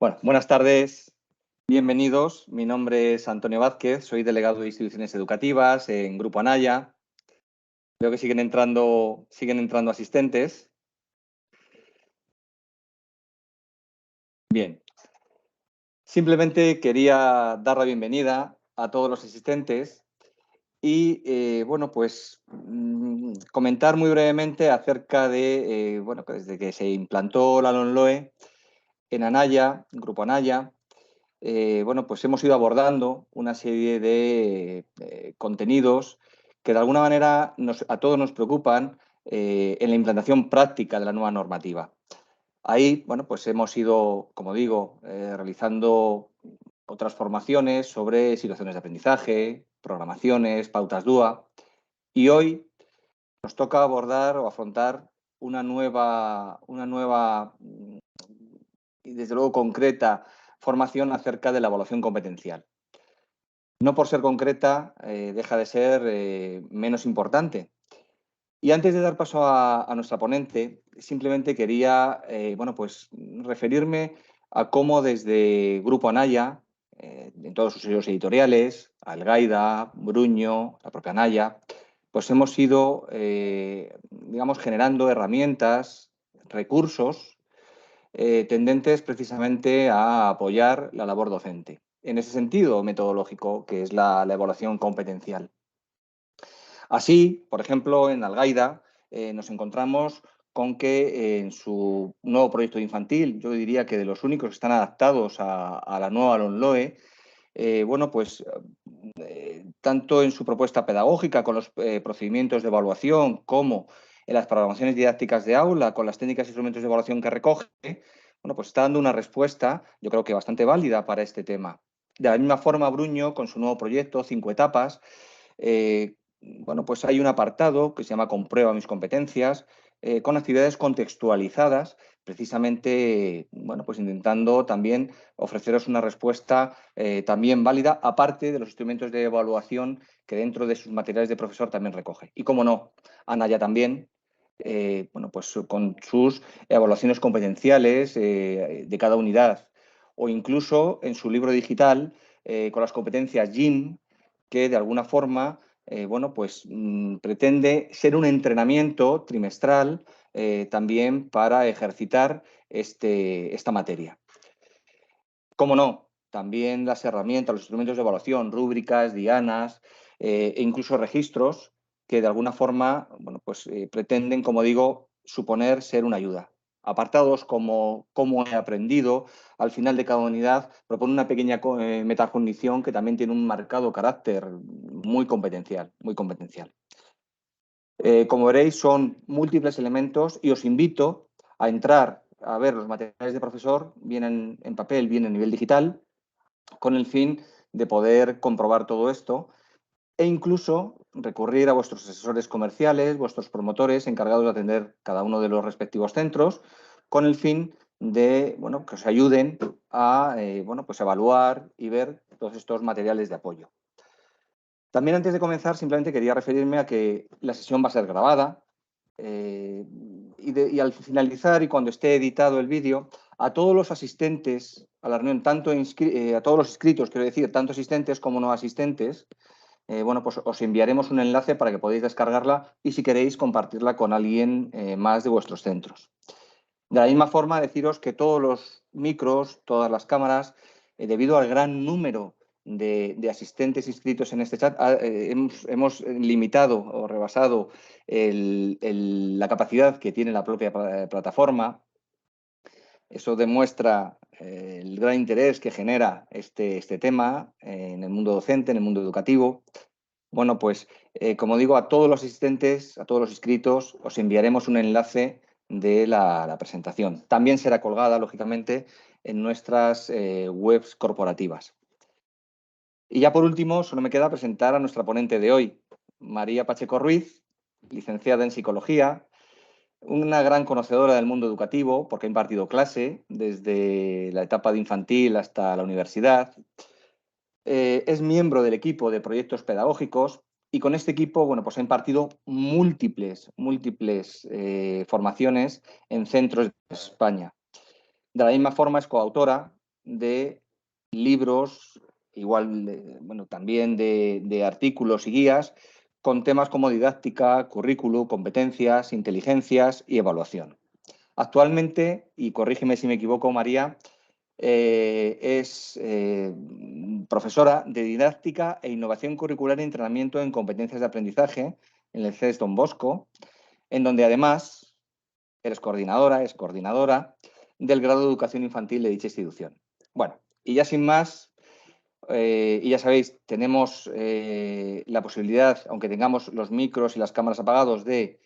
Bueno, buenas tardes, bienvenidos. Mi nombre es Antonio Vázquez, soy delegado de instituciones educativas en Grupo Anaya. Veo que siguen entrando asistentes. Bien, simplemente quería dar la bienvenida a todos los asistentes y, comentar muy brevemente acerca de, que desde que se implantó la LOMLOE en Anaya, Grupo Anaya. Pues hemos ido abordando una serie de contenidos que de alguna manera a todos nos preocupan en la implantación práctica de la nueva normativa. Ahí, pues hemos ido, como digo, realizando otras formaciones sobre situaciones de aprendizaje, programaciones, pautas DUA, y hoy nos toca abordar o afrontar una nueva y desde luego concreta formación acerca de la evaluación competencial. No por ser concreta deja de ser menos importante. Y antes de dar paso a nuestra ponente, simplemente quería referirme a cómo desde Grupo Anaya, en todos sus sellos editoriales, Algaida, Bruño, la propia Anaya, pues hemos ido generando herramientas, recursos tendentes precisamente a apoyar la labor docente. En ese sentido metodológico, que es la evaluación competencial. Así, por ejemplo, en Algaida nos encontramos con que en su nuevo proyecto infantil, yo diría que de los únicos que están adaptados a la nueva LOMLOE, tanto en su propuesta pedagógica con los procedimientos de evaluación como en las programaciones didácticas de aula, con las técnicas y instrumentos de evaluación que recoge, pues está dando una respuesta, yo creo que bastante válida para este tema. De la misma forma, Bruño, con su nuevo proyecto, 5 etapas, pues hay un apartado que se llama Comprueba mis competencias, con actividades contextualizadas, precisamente, pues intentando también ofreceros una respuesta también válida, aparte de los instrumentos de evaluación que dentro de sus materiales de profesor también recoge. Y cómo no, Anaya también, con sus evaluaciones competenciales de cada unidad, o incluso en su libro digital con las competencias GIN, que de alguna forma pretende ser un entrenamiento trimestral también para ejercitar esta materia. Cómo no, también las herramientas, los instrumentos de evaluación, rúbricas, dianas e incluso registros que de alguna forma pretenden, como digo, suponer ser una ayuda. Apartados como cómo he aprendido, al final de cada unidad propone una pequeña metacognición que también tiene un marcado carácter muy competencial, muy competencial. Como veréis, son múltiples elementos y os invito a entrar a ver los materiales de profesor, bien en papel, bien a nivel digital, con el fin de poder comprobar todo esto e incluso recurrir a vuestros asesores comerciales, vuestros promotores encargados de atender cada uno de los respectivos centros, con el fin de que os ayuden a evaluar y ver todos estos materiales de apoyo. También antes de comenzar, simplemente quería referirme a que la sesión va a ser grabada y al finalizar y cuando esté editado el vídeo, a todos los asistentes a la reunión, a todos los inscritos, quiero decir, tanto asistentes como no asistentes, pues os enviaremos un enlace para que podáis descargarla y si queréis compartirla con alguien más de vuestros centros. De la misma forma, deciros que todos los micros, todas las cámaras, debido al gran número de asistentes inscritos en este chat, hemos limitado o rebasado la capacidad que tiene la propia plataforma. Eso demuestra el gran interés que genera este tema en el mundo docente, en el mundo educativo. Como digo, a todos los asistentes, a todos los inscritos, os enviaremos un enlace de la presentación. También será colgada, lógicamente, en nuestras webs corporativas. Y ya por último, solo me queda presentar a nuestra ponente de hoy, María Pacheco Ruiz, licenciada en Psicología, una gran conocedora del mundo educativo, porque ha impartido clase desde la etapa de infantil hasta la universidad. Es miembro del equipo de proyectos pedagógicos y con este equipo ha impartido múltiples formaciones en centros de España. De la misma forma es coautora de libros, igual, bueno, también de artículos y guías con temas como didáctica, currículum, competencias, inteligencias y evaluación. Actualmente, y corrígeme si me equivoco, María, es profesora de didáctica e innovación curricular y entrenamiento en competencias de aprendizaje en el CES Don Bosco, en donde además es coordinadora del grado de educación infantil de dicha institución. Bueno, y ya sin más, y ya sabéis, tenemos la posibilidad, aunque tengamos los micros y las cámaras apagados, de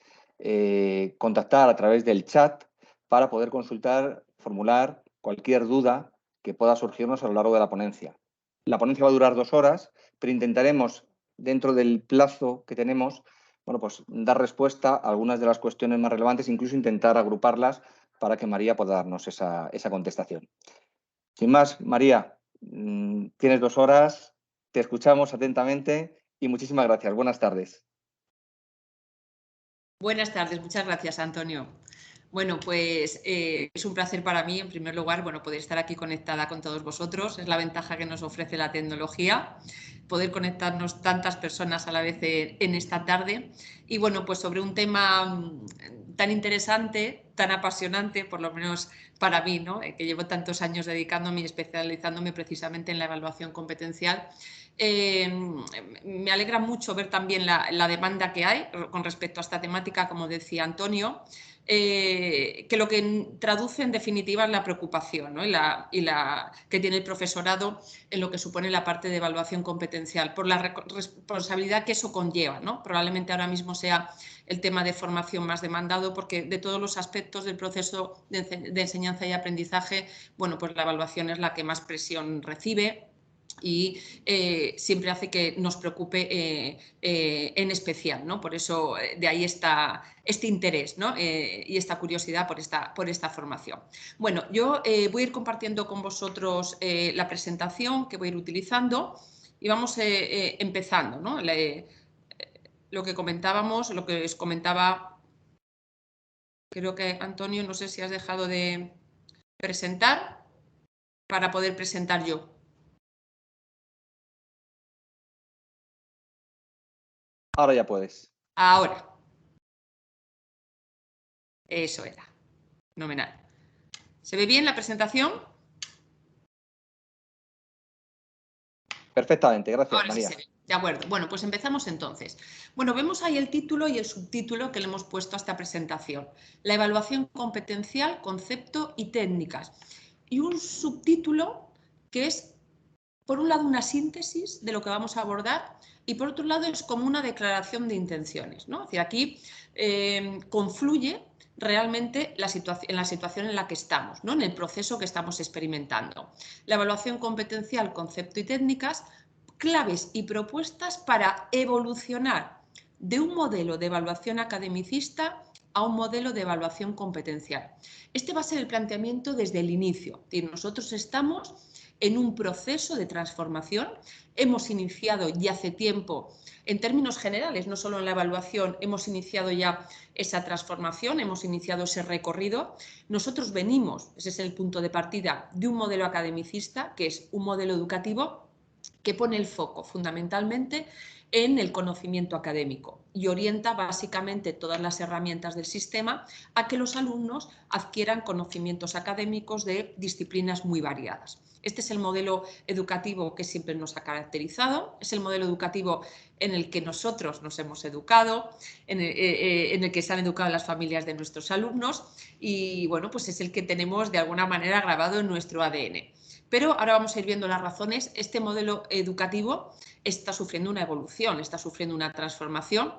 contactar a través del chat para poder consultar, formular cualquier duda que pueda surgirnos a lo largo de la ponencia. La ponencia va a durar 2 horas, pero intentaremos, dentro del plazo que tenemos, bueno, pues dar respuesta a algunas de las cuestiones más relevantes, incluso intentar agruparlas para que María pueda darnos esa contestación. Sin más, María, tienes 2 horas, te escuchamos atentamente y muchísimas gracias. Buenas tardes. Buenas tardes, muchas gracias, Antonio. Bueno, pues es un placer para mí, en primer lugar, bueno, poder estar aquí conectada con todos vosotros. Es la ventaja que nos ofrece la tecnología, poder conectarnos tantas personas a la vez en esta tarde. Y bueno, pues sobre un tema tan interesante, tan apasionante, por lo menos para mí, ¿no? Que llevo tantos años dedicándome y especializándome precisamente en la evaluación competencial. Me alegra mucho ver también la demanda que hay con respecto a esta temática, como decía Antonio, que lo que traduce en definitiva es la preocupación, ¿no? y la que tiene el profesorado en lo que supone la parte de evaluación competencial, por la responsabilidad que eso conlleva, ¿no? Probablemente ahora mismo sea el tema de formación más demandado, porque de todos los aspectos del proceso de enseñanza y aprendizaje, bueno, pues la evaluación es la que más presión recibe y siempre hace que nos preocupe en especial, ¿no? Por eso de ahí está este interés, ¿no? Y esta curiosidad por esta formación. Bueno, yo voy a ir compartiendo con vosotros la presentación que voy a ir utilizando y vamos empezando, ¿no? Lo que comentábamos, lo que os comentaba, creo que Antonio, no sé si has dejado de presentar para poder presentar yo. Ahora ya puedes. Ahora. Eso era. Fenomenal. ¿Se ve bien la presentación? Perfectamente, gracias, Ahora María. sí se ve. De acuerdo. Bueno, pues empezamos entonces. Bueno, vemos ahí el título y el subtítulo que le hemos puesto a esta presentación. La evaluación competencial, concepto y técnicas. Y un subtítulo que es, por un lado, una síntesis de lo que vamos a abordar y por otro lado es como una declaración de intenciones, ¿no? Es decir, aquí confluye realmente en la situación en la que estamos, ¿no? En el proceso que estamos experimentando. La evaluación competencial, concepto y técnicas, claves y propuestas para evolucionar de un modelo de evaluación academicista a un modelo de evaluación competencial. Este va a ser el planteamiento desde el inicio. Nosotros estamos en un proceso de transformación. Hemos iniciado ya hace tiempo, en términos generales, no solo en la evaluación, hemos iniciado ya esa transformación, hemos iniciado ese recorrido. Nosotros venimos, ese es el punto de partida, de un modelo academicista, que es un modelo educativo que pone el foco fundamentalmente en el conocimiento académico y orienta básicamente todas las herramientas del sistema a que los alumnos adquieran conocimientos académicos de disciplinas muy variadas. Este es el modelo educativo que siempre nos ha caracterizado, es el modelo educativo en el que nosotros nos hemos educado, en el que se han educado las familias de nuestros alumnos y bueno, pues es el que tenemos de alguna manera grabado en nuestro ADN. Pero ahora vamos a ir viendo las razones. Este modelo educativo está sufriendo una evolución, está sufriendo una transformación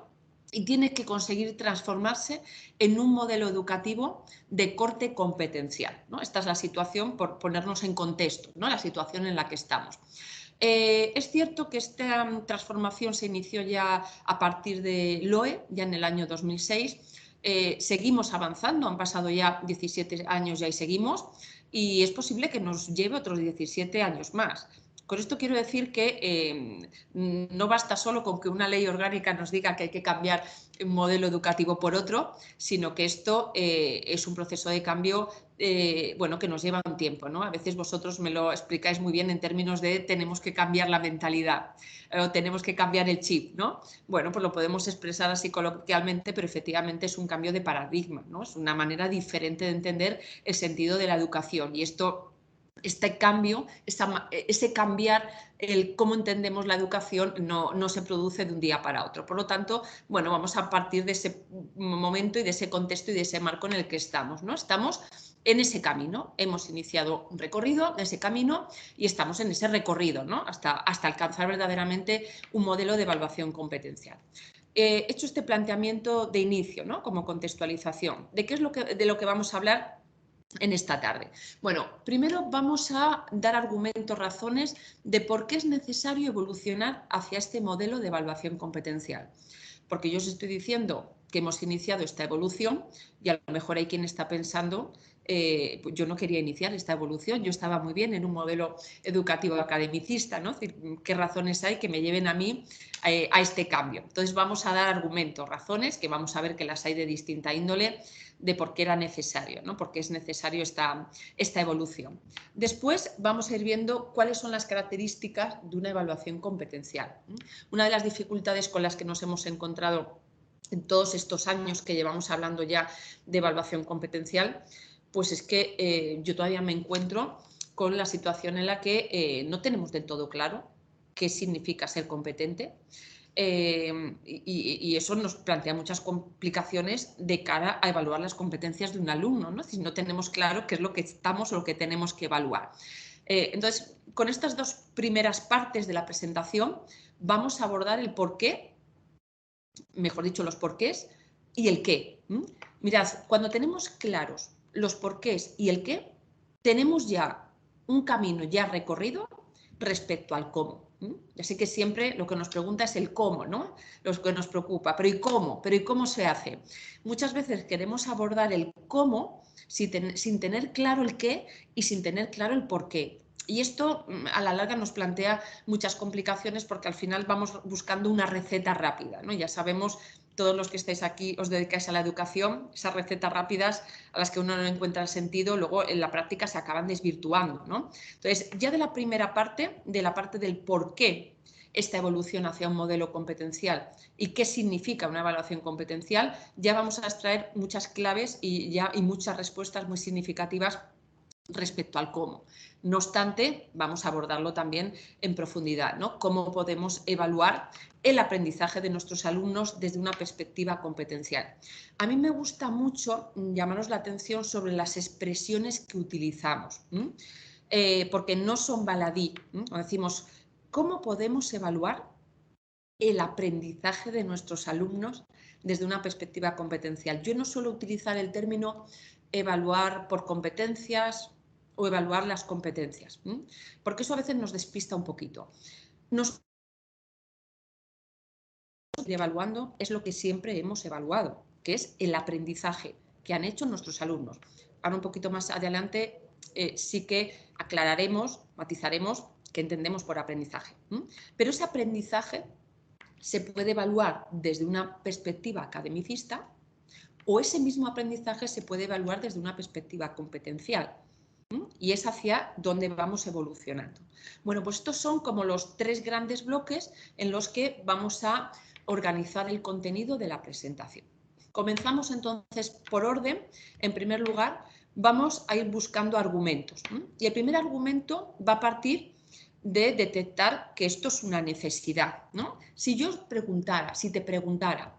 y tiene que conseguir transformarse en un modelo educativo de corte competencial, ¿no? Esta es la situación, por ponernos en contexto, ¿no? La situación en la que estamos. Es cierto que esta transformación se inició ya a partir de LOE, ya en el año 2006. Seguimos avanzando, han pasado ya 17 años ya y seguimos, y es posible que nos lleve otros 17 años más. Con esto quiero decir que no basta solo con que una ley orgánica nos diga que hay que cambiar un modelo educativo por otro, sino que esto es un proceso de cambio bueno, que nos lleva un tiempo, ¿no? A veces vosotros me lo explicáis muy bien en términos de tenemos que cambiar la mentalidad o tenemos que cambiar el chip, ¿no? Bueno, pues lo podemos expresar así coloquialmente, pero efectivamente es un cambio de paradigma, ¿no? Es una manera diferente de entender el sentido de la educación y este cambio, ese cambiar el cómo entendemos la educación no se produce de un día para otro. Por lo tanto, bueno, vamos a partir de ese momento y de ese contexto y de ese marco en el que estamos, ¿no? Estamos en ese camino, hemos iniciado un recorrido de ese camino y estamos en ese recorrido, ¿no? Hasta alcanzar verdaderamente un modelo de evaluación competencial. He hecho este planteamiento de inicio, ¿no? Como contextualización. ¿De qué es de lo que vamos a hablar en esta tarde? Bueno, primero vamos a dar argumentos, razones de por qué es necesario evolucionar hacia este modelo de evaluación competencial. Porque yo os estoy diciendo que hemos iniciado esta evolución y a lo mejor hay quien está pensando pues yo no quería iniciar esta evolución, yo estaba muy bien en un modelo educativo academicista, ¿no? Es decir, ¿qué razones hay que me lleven a mí a este cambio? Entonces vamos a dar argumentos, razones, que vamos a ver que las hay de distinta índole, de por qué era necesario, ¿no? Por qué es necesario esta evolución. Después vamos a ir viendo cuáles son las características de una evaluación competencial. Una de las dificultades con las que nos hemos encontrado en todos estos años que llevamos hablando ya de evaluación competencial, pues es que yo todavía me encuentro con la situación en la que no tenemos del todo claro qué significa ser competente. Y eso nos plantea muchas complicaciones de cara a evaluar las competencias de un alumno, ¿no? Si no tenemos claro qué es lo que estamos o lo que tenemos que evaluar. Entonces, con estas dos primeras partes de la presentación vamos a abordar el por qué, mejor dicho, los porqués y el qué. Mirad, cuando tenemos claros los porqués y el qué, tenemos ya un camino ya recorrido respecto al cómo. Ya sé que siempre lo que nos pregunta es el cómo, ¿no? Lo que nos preocupa, pero ¿y cómo? ¿Pero y cómo se hace? Muchas veces queremos abordar el cómo sin tener claro el qué y sin tener claro el por qué. Y esto a la larga nos plantea muchas complicaciones porque al final vamos buscando una receta rápida, ¿no? Ya sabemos, todos los que estáis aquí os dedicáis a la educación, esas recetas rápidas a las que uno no encuentra el sentido, luego en la práctica se acaban desvirtuando, ¿no? Entonces, ya de la primera parte, de la parte del por qué esta evolución hacia un modelo competencial y qué significa una evaluación competencial, ya vamos a extraer muchas claves y muchas respuestas muy significativas respecto al cómo. No obstante, vamos a abordarlo también en profundidad, ¿no? Cómo podemos evaluar el aprendizaje de nuestros alumnos desde una perspectiva competencial. A mí me gusta mucho llamaros la atención sobre las expresiones que utilizamos, porque no son baladí. Decimos, ¿cómo podemos evaluar el aprendizaje de nuestros alumnos desde una perspectiva competencial? Yo no suelo utilizar el término evaluar por competencias o evaluar las competencias, porque eso a veces nos despista un poquito. Evaluando es lo que siempre hemos evaluado, que es el aprendizaje que han hecho nuestros alumnos. Ahora un poquito más adelante sí que aclararemos, matizaremos qué entendemos por aprendizaje. Pero ese aprendizaje se puede evaluar desde una perspectiva academicista o ese mismo aprendizaje se puede evaluar desde una perspectiva competencial. Y es hacia dónde vamos evolucionando. Bueno, pues estos son como los tres grandes bloques en los que vamos a organizar el contenido de la presentación. Comenzamos entonces por orden. En primer lugar, vamos a ir buscando argumentos. Y el primer argumento va a partir de detectar que esto es una necesidad, ¿no? Si yo os preguntara, si te preguntara,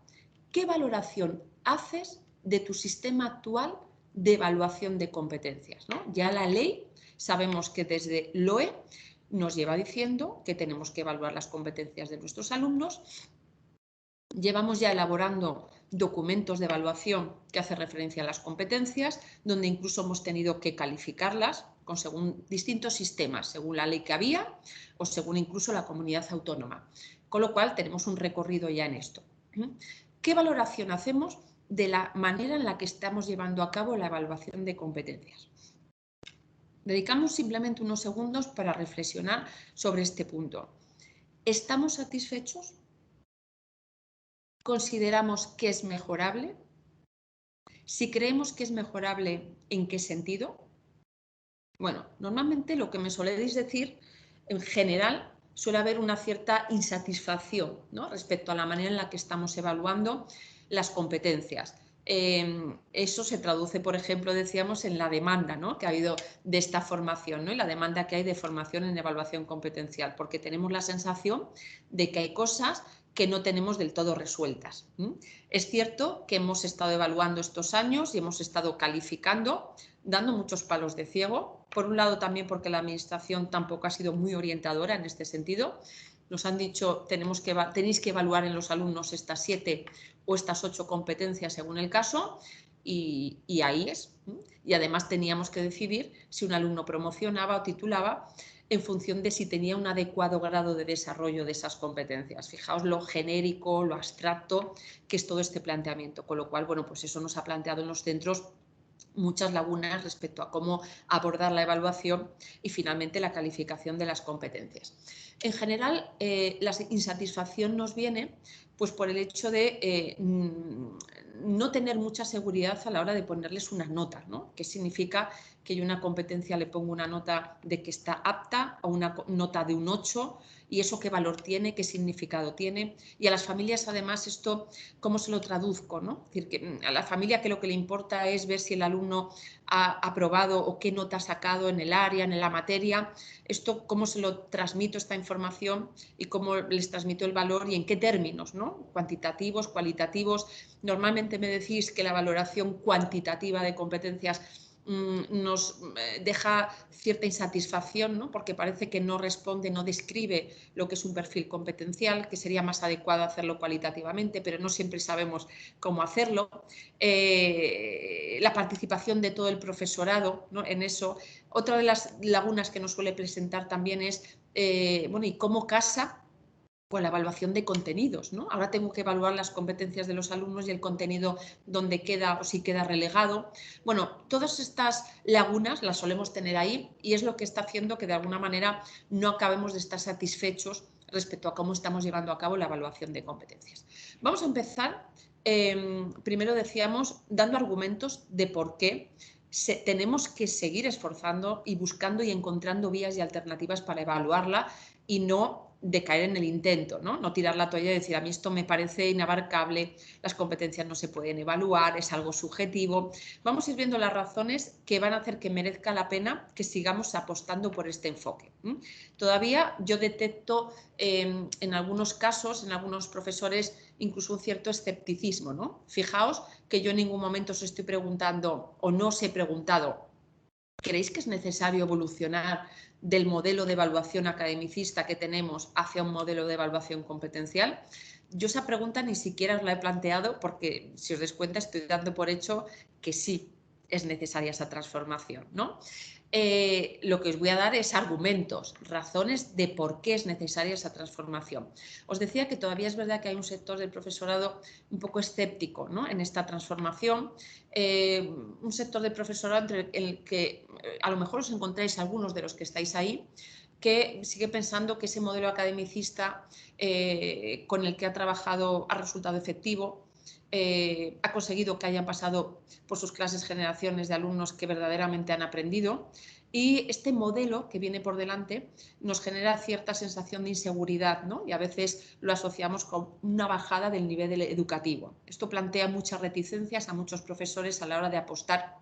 ¿qué valoración haces de tu sistema actual de evaluación de competencias, ¿no? Ya la ley, sabemos que desde LOE nos lleva diciendo que tenemos que evaluar las competencias de nuestros alumnos. Llevamos ya elaborando documentos de evaluación que hacen referencia a las competencias, donde incluso hemos tenido que calificarlas según distintos sistemas, según la ley que había o según incluso la comunidad autónoma. Con lo cual tenemos un recorrido ya en esto. ¿Qué valoración hacemos de la manera en la que estamos llevando a cabo la evaluación de competencias? Dedicamos simplemente unos segundos para reflexionar sobre este punto. ¿Estamos satisfechos? ¿Consideramos que es mejorable? Si creemos que es mejorable, ¿en qué sentido? Bueno, normalmente lo que me soléis decir, en general, suele haber una cierta insatisfacción, ¿no?, respecto a la manera en la que estamos evaluando las competencias. Eso se traduce, por ejemplo, decíamos, en la demanda, ¿no?, que ha habido de esta formación, ¿no?, y la demanda que hay de formación en evaluación competencial, porque tenemos la sensación de que hay cosas que no tenemos del todo resueltas. Es cierto que hemos estado evaluando estos años y hemos estado calificando, dando muchos palos de ciego. Por un lado, también porque la Administración tampoco ha sido muy orientadora en este sentido. Nos han dicho, tenéis que evaluar en los alumnos estas 7 o estas 8 competencias según el caso, y ahí es. Y además teníamos que decidir si un alumno promocionaba o titulaba en función de si tenía un adecuado grado de desarrollo de esas competencias. Fijaos lo genérico, lo abstracto que es todo este planteamiento, con lo cual, bueno, pues eso nos ha planteado en los centros muchas lagunas respecto a cómo abordar la evaluación y finalmente la calificación de las competencias. En general, la insatisfacción nos viene pues por el hecho de no tener mucha seguridad a la hora de ponerles una nota, ¿no? ¿Qué significa que yo a una competencia le pongo una nota de que está apta o una nota de un 8? ¿Y eso qué valor tiene? ¿Qué significado tiene? Y a las familias, además, esto, ¿cómo se lo traduzco, ¿no? Es decir, que a la familia que lo que le importa es ver si el alumno ha aprobado o qué nota ha sacado en el área, en la materia. Esto, ¿cómo se lo transmito esta información y cómo les transmito el valor y en qué términos, ¿no? Cuantitativos, cualitativos. Normalmente me decís que la valoración cuantitativa de competencias nos deja cierta insatisfacción, ¿no?, porque parece que no responde, no describe lo que es un perfil competencial, que sería más adecuado hacerlo cualitativamente, pero no siempre sabemos cómo hacerlo. La participación de todo el profesorado, ¿no?, en eso. Otra de las lagunas que nos suele presentar también es, bueno, ¿y cómo casa con la evaluación de contenidos, ¿no? Ahora tengo que evaluar las competencias de los alumnos y el contenido donde queda o si queda relegado. Bueno, todas estas lagunas las solemos tener ahí y es lo que está haciendo que de alguna manera no acabemos de estar satisfechos respecto a cómo estamos llevando a cabo la evaluación de competencias. Vamos a empezar, primero decíamos, dando argumentos de por qué tenemos que seguir esforzando y buscando y encontrando vías y alternativas para evaluarla y no de caer en el intento, ¿no? No tirar la toalla y decir, a mí esto me parece inabarcable, las competencias no se pueden evaluar, es algo subjetivo. Vamos a ir viendo las razones que van a hacer que merezca la pena que sigamos apostando por este enfoque. Todavía yo detecto en algunos casos, en algunos profesores, incluso un cierto escepticismo, ¿no? Fijaos que yo en ningún momento os estoy preguntando o no os he preguntado, ¿creéis que es necesario evolucionar del modelo de evaluación academicista que tenemos hacia un modelo de evaluación competencial? Yo esa pregunta ni siquiera os la he planteado porque, si os dais cuenta, estoy dando por hecho que sí es necesaria esa transformación, ¿no? Lo que os voy a dar es argumentos, razones de por qué es necesaria esa transformación. Os decía que todavía es verdad que hay un sector del profesorado un poco escéptico, ¿no?, en esta transformación, un sector del profesorado entre el que a lo mejor os encontráis algunos de los que estáis ahí, que sigue pensando que ese modelo academicista con el que ha trabajado ha resultado efectivo. Ha conseguido que hayan pasado por sus clases generaciones de alumnos que verdaderamente han aprendido, y este modelo que viene por delante nos genera cierta sensación de inseguridad, ¿no?, y a veces lo asociamos con una bajada del nivel educativo. Esto plantea muchas reticencias a muchos profesores a la hora de apostar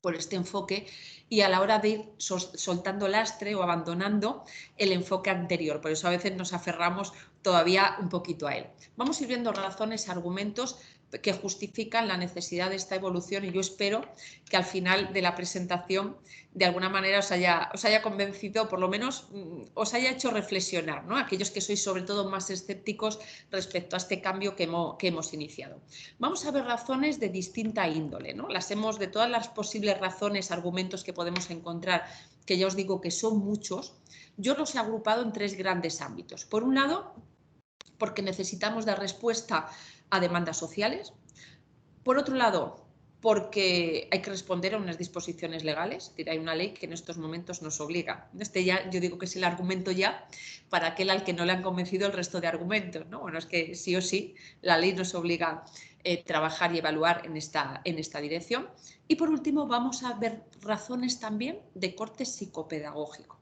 por este enfoque y a la hora de ir soltando lastre o abandonando el enfoque anterior. Por eso a veces nos aferramos todavía un poquito a él. Vamos a ir viendo razones, argumentos que justifican la necesidad de esta evolución, y yo espero que al final de la presentación de alguna manera os haya convencido, por lo menos os haya hecho reflexionar, ¿no?, aquellos que sois sobre todo más escépticos respecto a este cambio que hemos iniciado. Vamos a ver razones de distinta índole, ¿no? De todas las posibles razones, argumentos que podemos encontrar, que ya os digo que son muchos, yo los he agrupado en 3 grandes ámbitos. Por un lado, porque necesitamos dar respuesta a demandas sociales. Por otro lado, porque hay que responder a unas disposiciones legales, es decir, hay una ley que en estos momentos nos obliga. Ya, yo digo que es el argumento ya para aquel al que no le han convencido el resto de argumentos, ¿no? Bueno, es que sí o sí la ley nos obliga a trabajar y evaluar en esta dirección. Y por último vamos a ver razones también de corte psicopedagógico.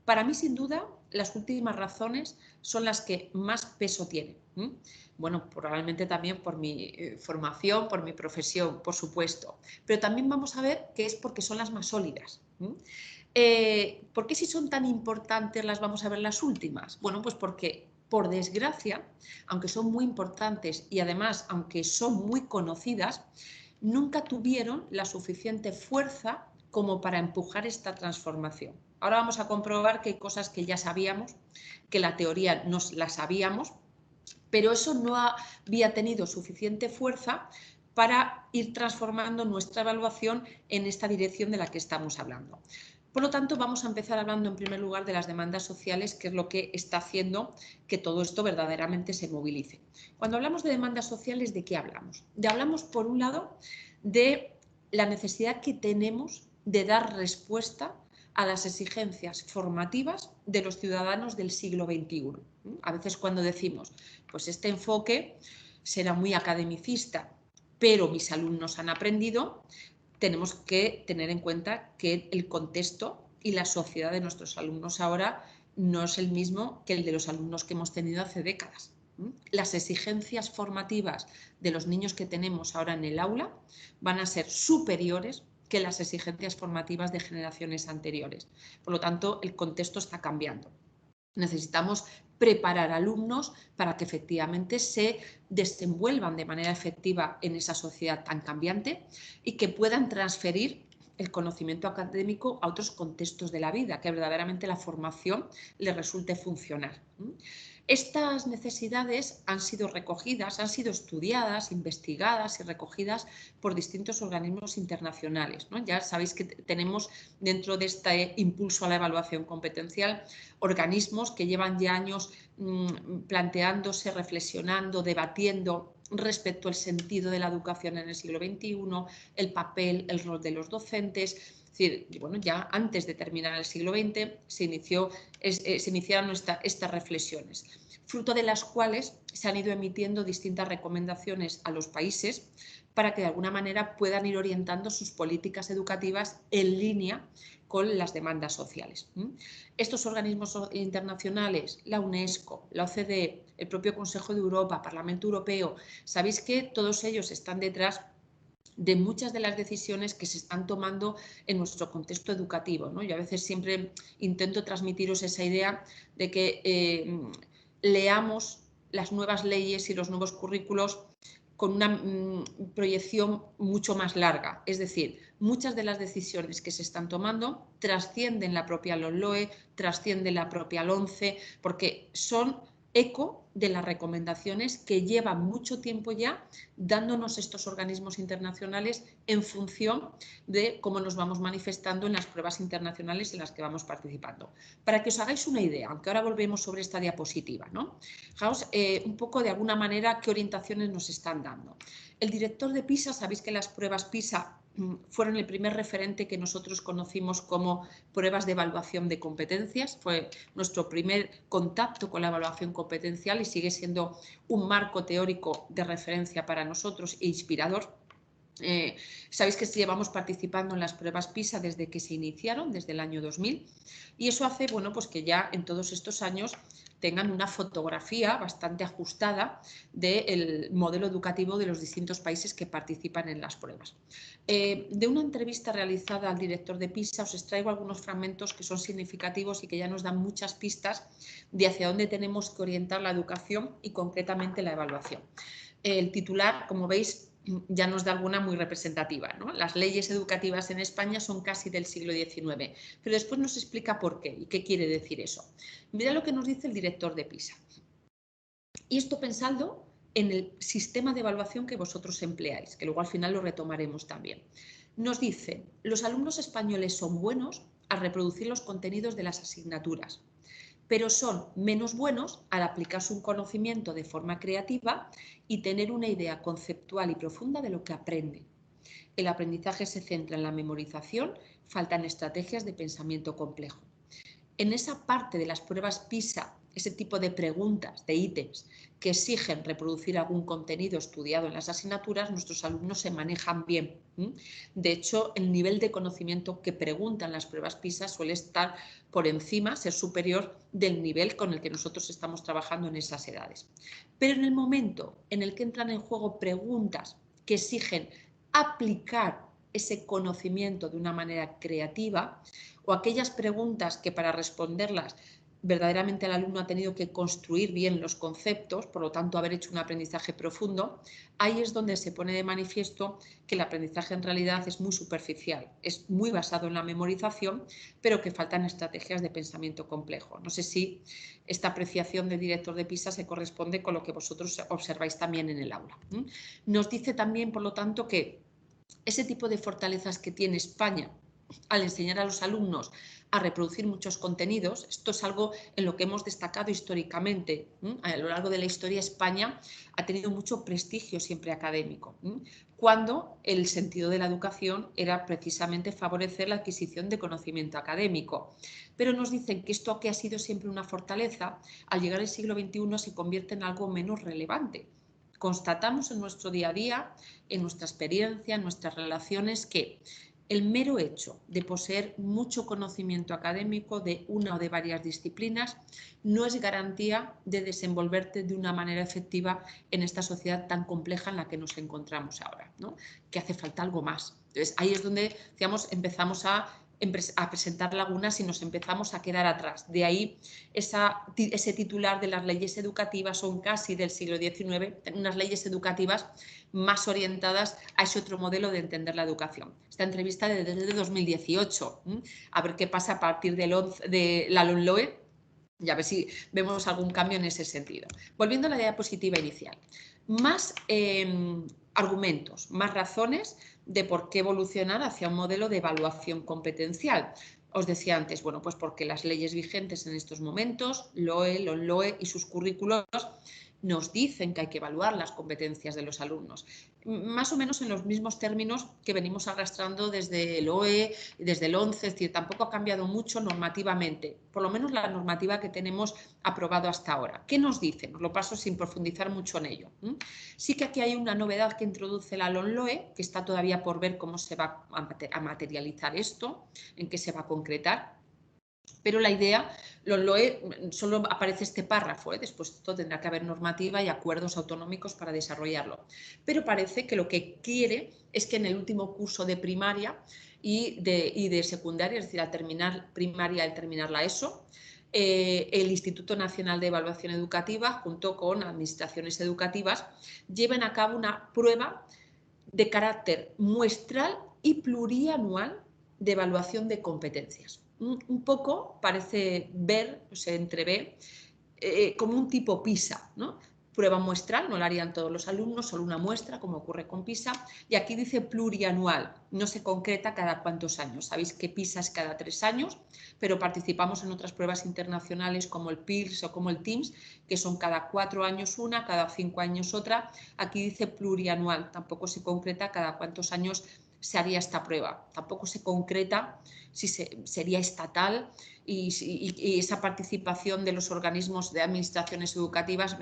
Para mí, sin duda, las últimas razones son las que más peso tienen. Bueno, probablemente también por mi formación, por mi profesión, por supuesto. Pero también vamos a ver que es porque son las más sólidas. ¿Por qué si son tan importantes las vamos a ver las últimas? Bueno, pues porque, por desgracia, aunque son muy importantes y además, aunque son muy conocidas, nunca tuvieron la suficiente fuerza como para empujar esta transformación. Ahora vamos a comprobar que hay cosas que ya sabíamos, que la teoría nos la sabíamos, pero eso no había tenido suficiente fuerza para ir transformando nuestra evaluación en esta dirección de la que estamos hablando. Por lo tanto, vamos a empezar hablando en primer lugar de las demandas sociales, que es lo que está haciendo que todo esto verdaderamente se movilice. Cuando hablamos de demandas sociales, ¿de qué hablamos? Hablamos, por un lado, de la necesidad que tenemos de dar respuesta a las exigencias formativas de los ciudadanos del siglo XXI. A veces cuando decimos, pues este enfoque será muy academicista, pero mis alumnos han aprendido, tenemos que tener en cuenta que el contexto y la sociedad de nuestros alumnos ahora no es el mismo que el de los alumnos que hemos tenido hace décadas. Las exigencias formativas de los niños que tenemos ahora en el aula van a ser superiores que las exigencias formativas de generaciones anteriores. Por lo tanto, el contexto está cambiando. Necesitamos preparar alumnos para que efectivamente se desenvuelvan de manera efectiva en esa sociedad tan cambiante y que puedan transferir el conocimiento académico a otros contextos de la vida, que verdaderamente la formación les resulte funcional. Estas necesidades han sido recogidas, han sido estudiadas, investigadas y recogidas por distintos organismos internacionales, ¿no? Ya sabéis que tenemos dentro de este impulso a la evaluación competencial organismos que llevan ya años planteándose, reflexionando, debatiendo respecto al sentido de la educación en el siglo XXI, el papel, el rol de los docentes. Es decir, bueno, ya antes de terminar el siglo XX se iniciaron estas reflexiones, fruto de las cuales se han ido emitiendo distintas recomendaciones a los países para que de alguna manera puedan ir orientando sus políticas educativas en línea con las demandas sociales. Estos organismos internacionales, la UNESCO, la OCDE, el propio Consejo de Europa, Parlamento Europeo, sabéis que todos ellos están detrás de muchas de las decisiones que se están tomando en nuestro contexto educativo, ¿no? Yo a veces siempre intento transmitiros esa idea de que leamos las nuevas leyes y los nuevos currículos con una proyección mucho más larga. Es decir, muchas de las decisiones que se están tomando trascienden la propia LOMLOE, trascienden la propia LOMCE, porque son eco de las recomendaciones que llevan mucho tiempo ya dándonos estos organismos internacionales en función de cómo nos vamos manifestando en las pruebas internacionales en las que vamos participando. Para que os hagáis una idea, aunque ahora volvemos sobre esta diapositiva, ¿no? Fijaos un poco de alguna manera qué orientaciones nos están dando. El director de PISA, sabéis que las pruebas PISA fueron el primer referente que nosotros conocimos como pruebas de evaluación de competencias, fue nuestro primer contacto con la evaluación competencial y sigue siendo un marco teórico de referencia para nosotros e inspirador. Sabéis que llevamos participando en las pruebas PISA desde que se iniciaron, desde el año 2000, y eso hace, bueno, pues que ya en todos estos años tengan una fotografía bastante ajustada del modelo educativo de los distintos países que participan en las pruebas. De una entrevista realizada al director de PISA os extraigo algunos fragmentos que son significativos y que ya nos dan muchas pistas de hacia dónde tenemos que orientar la educación y concretamente la evaluación. El titular, como veis, ya nos da alguna muy representativa, ¿no? Las leyes educativas en España son casi del siglo XIX, pero después nos explica por qué y qué quiere decir eso. Mira lo que nos dice el director de PISA. Y esto pensando en el sistema de evaluación que vosotros empleáis, que luego al final lo retomaremos también. Nos dice, los alumnos españoles son buenos al reproducir los contenidos de las asignaturas, pero son menos buenos al aplicar su conocimiento de forma creativa y tener una idea conceptual y profunda de lo que aprenden. El aprendizaje se centra en la memorización, faltan estrategias de pensamiento complejo. En esa parte de las pruebas PISA, ese tipo de preguntas, de ítems, que exigen reproducir algún contenido estudiado en las asignaturas, nuestros alumnos se manejan bien. De hecho, el nivel de conocimiento que preguntan las pruebas PISA suele estar por encima, ser superior del nivel con el que nosotros estamos trabajando en esas edades. Pero en el momento en el que entran en juego preguntas que exigen aplicar ese conocimiento de una manera creativa, o aquellas preguntas que para responderlas verdaderamente el alumno ha tenido que construir bien los conceptos, por lo tanto haber hecho un aprendizaje profundo, ahí es donde se pone de manifiesto que el aprendizaje en realidad es muy superficial, es muy basado en la memorización, pero que faltan estrategias de pensamiento complejo. No sé si esta apreciación del director de PISA se corresponde con lo que vosotros observáis también en el aula. Nos dice también, por lo tanto, que ese tipo de fortalezas que tiene España al enseñar a los alumnos a reproducir muchos contenidos, esto es algo en lo que hemos destacado históricamente. A lo largo de la historia España ha tenido mucho prestigio siempre académico, cuando el sentido de la educación era precisamente favorecer la adquisición de conocimiento académico. Pero nos dicen que esto que ha sido siempre una fortaleza, al llegar al siglo XXI se convierte en algo menos relevante. Constatamos en nuestro día a día, en nuestra experiencia, en nuestras relaciones, que el mero hecho de poseer mucho conocimiento académico de una o de varias disciplinas no es garantía de desenvolverte de una manera efectiva en esta sociedad tan compleja en la que nos encontramos ahora, ¿no? Que hace falta algo más. Entonces, ahí es donde, digamos, empezamos a presentar lagunas y nos empezamos a quedar atrás. De ahí ese titular de las leyes educativas son casi del siglo XIX, unas leyes educativas más orientadas a ese otro modelo de entender la educación. Esta entrevista es desde 2018, a ver qué pasa a partir de la LOMLOE y a ver si vemos algún cambio en ese sentido. Volviendo a la diapositiva inicial, más argumentos, más razones de por qué evolucionar hacia un modelo de evaluación competencial. Os decía antes, bueno, pues porque las leyes vigentes en estos momentos, LOE, LOMLOE y sus currículos nos dicen que hay que evaluar las competencias de los alumnos, más o menos en los mismos términos que venimos arrastrando desde el OE, desde el 11, es decir, tampoco ha cambiado mucho normativamente, por lo menos la normativa que tenemos aprobado hasta ahora. ¿Qué nos dicen? Os lo paso sin profundizar mucho en ello. Sí que aquí hay una novedad que introduce la LOMLOE, que está todavía por ver cómo se va a materializar esto, en qué se va a concretar. Pero la idea, solo aparece este párrafo, después tendrá que haber normativa y acuerdos autonómicos para desarrollarlo. Pero parece que lo que quiere es que en el último curso de primaria y de secundaria, es decir, al terminar primaria, al terminar la ESO, el Instituto Nacional de Evaluación Educativa, junto con administraciones educativas, lleven a cabo una prueba de carácter muestral y plurianual de evaluación de competencias. Un poco parece ver, se entrevé, como un tipo PISA, ¿no? Prueba muestral, no la harían todos los alumnos, solo una muestra, como ocurre con PISA, y aquí dice plurianual, no se concreta cada cuántos años. Sabéis que PISA es cada 3 años, pero participamos en otras pruebas internacionales como el PIRLS o como el TIMSS, que son cada 4 años una, cada 5 años otra. Aquí dice plurianual, tampoco se concreta cada cuántos años se haría esta prueba, tampoco se concreta si sería estatal y esa participación de los organismos de administraciones educativas.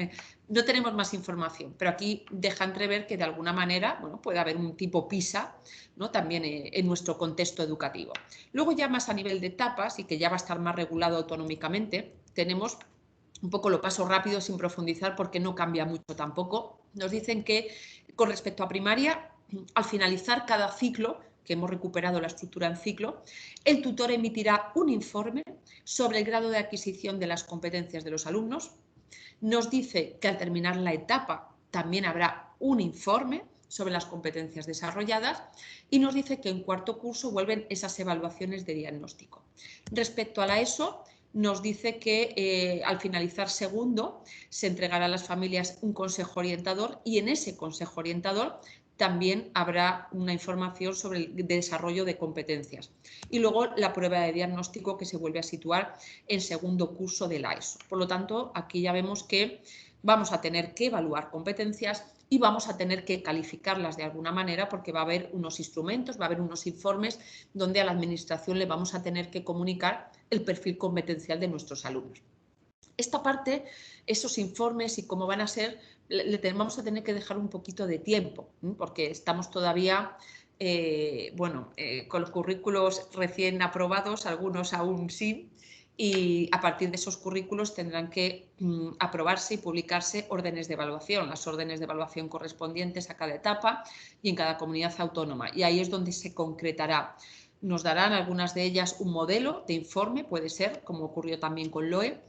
No tenemos más información, pero aquí deja entrever que de alguna manera, bueno, puede haber un tipo PISA, ¿no? También en nuestro contexto educativo. Luego ya más a nivel de etapas y que ya va a estar más regulado autonómicamente, tenemos, un poco lo paso rápido sin profundizar porque no cambia mucho tampoco, nos dicen que con respecto a primaria, al finalizar cada ciclo, que hemos recuperado la estructura en ciclo, el tutor emitirá un informe sobre el grado de adquisición de las competencias de los alumnos. Nos dice que al terminar la etapa también habrá un informe sobre las competencias desarrolladas y nos dice que en cuarto curso vuelven esas evaluaciones de diagnóstico. Respecto a la ESO, nos dice que al finalizar segundo se entregará a las familias un consejo orientador y en ese consejo orientador también habrá una información sobre el desarrollo de competencias. Y luego la prueba de diagnóstico que se vuelve a situar en segundo curso de la ESO. Por lo tanto, aquí ya vemos que vamos a tener que evaluar competencias y vamos a tener que calificarlas de alguna manera porque va a haber unos instrumentos, va a haber unos informes donde a la administración le vamos a tener que comunicar el perfil competencial de nuestros alumnos. Esta parte, esos informes y cómo van a ser, vamos a tener que dejar un poquito de tiempo, porque estamos todavía con los currículos recién aprobados, algunos aún sin, y a partir de esos currículos tendrán que aprobarse y publicarse órdenes de evaluación, las órdenes de evaluación correspondientes a cada etapa y en cada comunidad autónoma. Y ahí es donde se concretará. Nos darán algunas de ellas un modelo de informe, puede ser, como ocurrió también con LOE.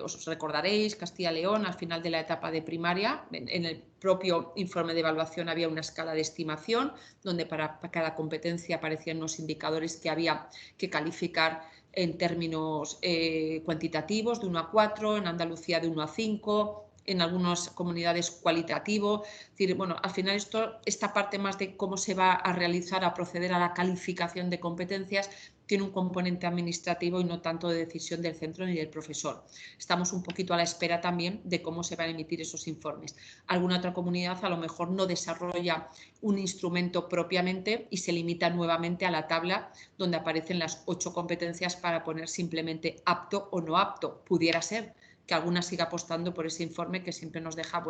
Os recordaréis, Castilla y León, al final de la etapa de primaria, en el propio informe de evaluación había una escala de estimación donde para cada competencia aparecían unos indicadores que había que calificar en términos cuantitativos, de 1 a 4, en Andalucía de 1 a 5, en algunas comunidades cualitativo. Es decir, bueno, al final esta parte más de cómo se va a realizar, a proceder a la calificación de competencias, tiene un componente administrativo y no tanto de decisión del centro ni del profesor. Estamos un poquito a la espera también de cómo se van a emitir esos informes. Alguna otra comunidad a lo mejor no desarrolla un instrumento propiamente y se limita nuevamente a la tabla donde aparecen las 8 competencias para poner simplemente apto o no apto. Pudiera ser que alguna siga apostando por ese informe que siempre nos deja,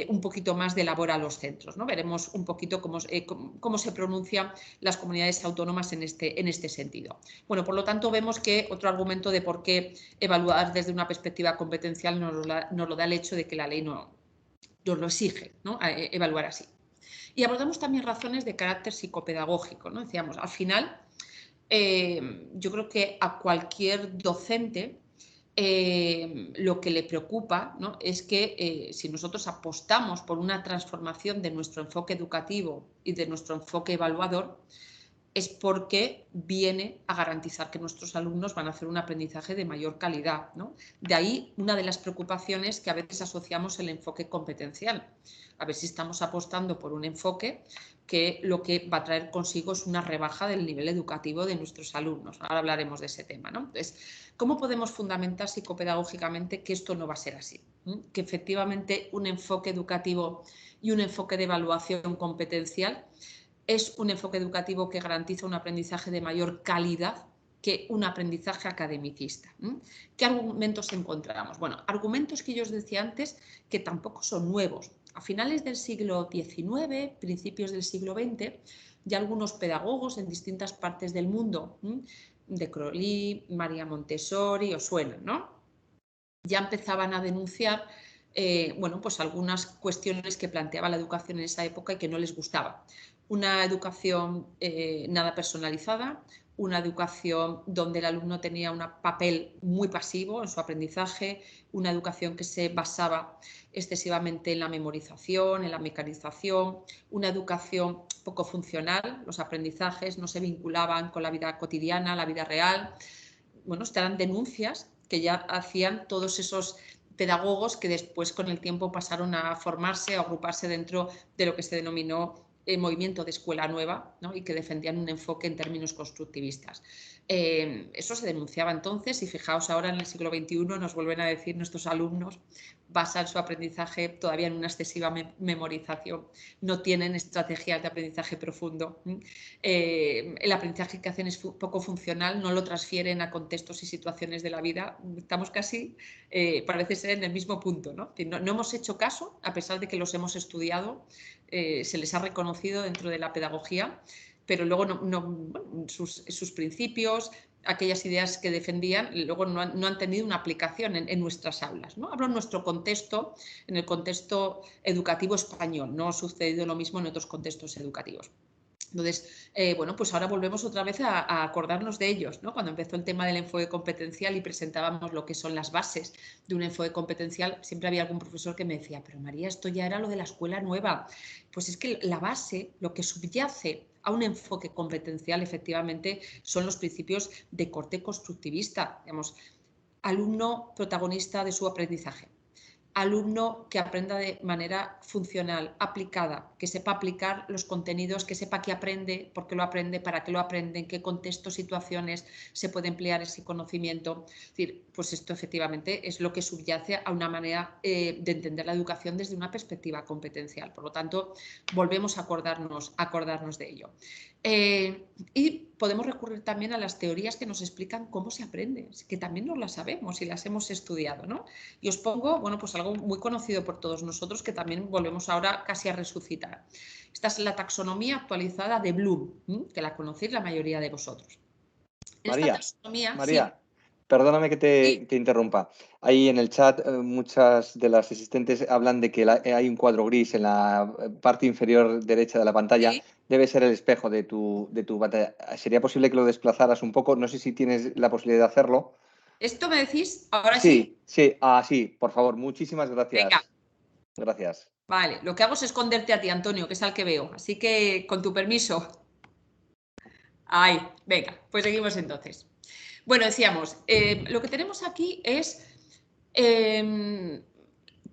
un poquito más de labor a los centros, ¿no? Veremos un poquito cómo se pronuncian las comunidades autónomas en este sentido. Bueno, por lo tanto, vemos que otro argumento de por qué evaluar desde una perspectiva competencial nos lo da el hecho de que la ley nos lo exige, ¿no? Evaluar así. Y abordamos también razones de carácter psicopedagógico, ¿no? Decíamos, al final, yo creo que a cualquier docente lo que le preocupa, ¿no? Es que si nosotros apostamos por una transformación de nuestro enfoque educativo y de nuestro enfoque evaluador, es porque viene a garantizar que nuestros alumnos van a hacer un aprendizaje de mayor calidad, ¿no? De ahí una de las preocupaciones que a veces asociamos el enfoque competencial. A ver si estamos apostando por un enfoque que lo que va a traer consigo es una rebaja del nivel educativo de nuestros alumnos. Ahora hablaremos de ese tema, ¿no? Entonces, ¿cómo podemos fundamentar psicopedagógicamente que esto no va a ser así? Que efectivamente un enfoque educativo y un enfoque de evaluación competencial es un enfoque educativo que garantiza un aprendizaje de mayor calidad que un aprendizaje academicista. ¿Qué argumentos encontramos? Bueno, argumentos que yo os decía antes que tampoco son nuevos. A finales del siglo XIX, principios del siglo XX, ya algunos pedagogos en distintas partes del mundo, de Crowley, María Montessori, os suenan, ¿no? Ya empezaban a denunciar pues algunas cuestiones que planteaba la educación en esa época y que no les gustaba. Una educación nada personalizada, una educación donde el alumno tenía un papel muy pasivo en su aprendizaje, una educación que se basaba excesivamente en la memorización, en la mecanización, una educación poco funcional, los aprendizajes no se vinculaban con la vida cotidiana, la vida real. Bueno, estarán denuncias que ya hacían todos esos pedagogos que después con el tiempo pasaron a formarse, a agruparse dentro de lo que se denominó el movimiento de escuela nueva, ¿no? Y que defendían un enfoque en términos constructivistas. Eso se denunciaba entonces y fijaos ahora en el siglo XXI nos vuelven a decir nuestros alumnos basan su aprendizaje todavía en una excesiva memorización, no tienen estrategias de aprendizaje profundo. El aprendizaje que hacen es poco funcional, no lo transfieren a contextos y situaciones de la vida. Estamos casi, parece ser, en el mismo punto, ¿no? No hemos hecho caso, a pesar de que los hemos estudiado, se les ha reconocido dentro de la pedagogía, pero luego sus principios, aquellas ideas que defendían, luego no han tenido una aplicación en nuestras aulas, ¿no? Hablo en nuestro contexto, en el contexto educativo español, no ha sucedido lo mismo en otros contextos educativos. Entonces, pues ahora volvemos otra vez a acordarnos de ellos, ¿no? Cuando empezó el tema del enfoque competencial y presentábamos lo que son las bases de un enfoque competencial, siempre había algún profesor que me decía, pero María, esto ya era lo de la escuela nueva. Pues es que la base, lo que subyace a un enfoque competencial, efectivamente, son los principios de corte constructivista, digamos, alumno protagonista de su aprendizaje. alumno que aprenda de manera funcional, aplicada, que sepa aplicar los contenidos, que sepa qué aprende, por qué lo aprende, para qué lo aprende, en qué contextos, situaciones se puede emplear ese conocimiento. Es decir, pues esto efectivamente es lo que subyace a una manera de entender la educación desde una perspectiva competencial. Por lo tanto, volvemos a acordarnos de ello. Y podemos recurrir también a las teorías que nos explican cómo se aprende, que también no las sabemos y las hemos estudiado, ¿no? Y os pongo, bueno, pues algo muy conocido por todos nosotros que también volvemos ahora casi a resucitar. Esta es la taxonomía actualizada de Bloom, que la conocéis la mayoría de vosotros. Esta taxonomía, María, sí. perdóname que te interrumpa. Ahí en el chat muchas de las asistentes hablan de que hay un cuadro gris en la parte inferior derecha de la pantalla. Sí. Debe ser el espejo de tu pantalla. ¿Sería posible que lo desplazaras un poco? No sé si tienes la posibilidad de hacerlo. ¿Esto me decís? ¿Ahora sí? Sí, sí, por favor, muchísimas Venga, gracias. Gracias. vale. Lo que hago es esconderte a ti, Antonio, que es al que veo. Así que, con tu permiso. Ahí, venga, pues seguimos entonces. Bueno, decíamos, lo que tenemos aquí es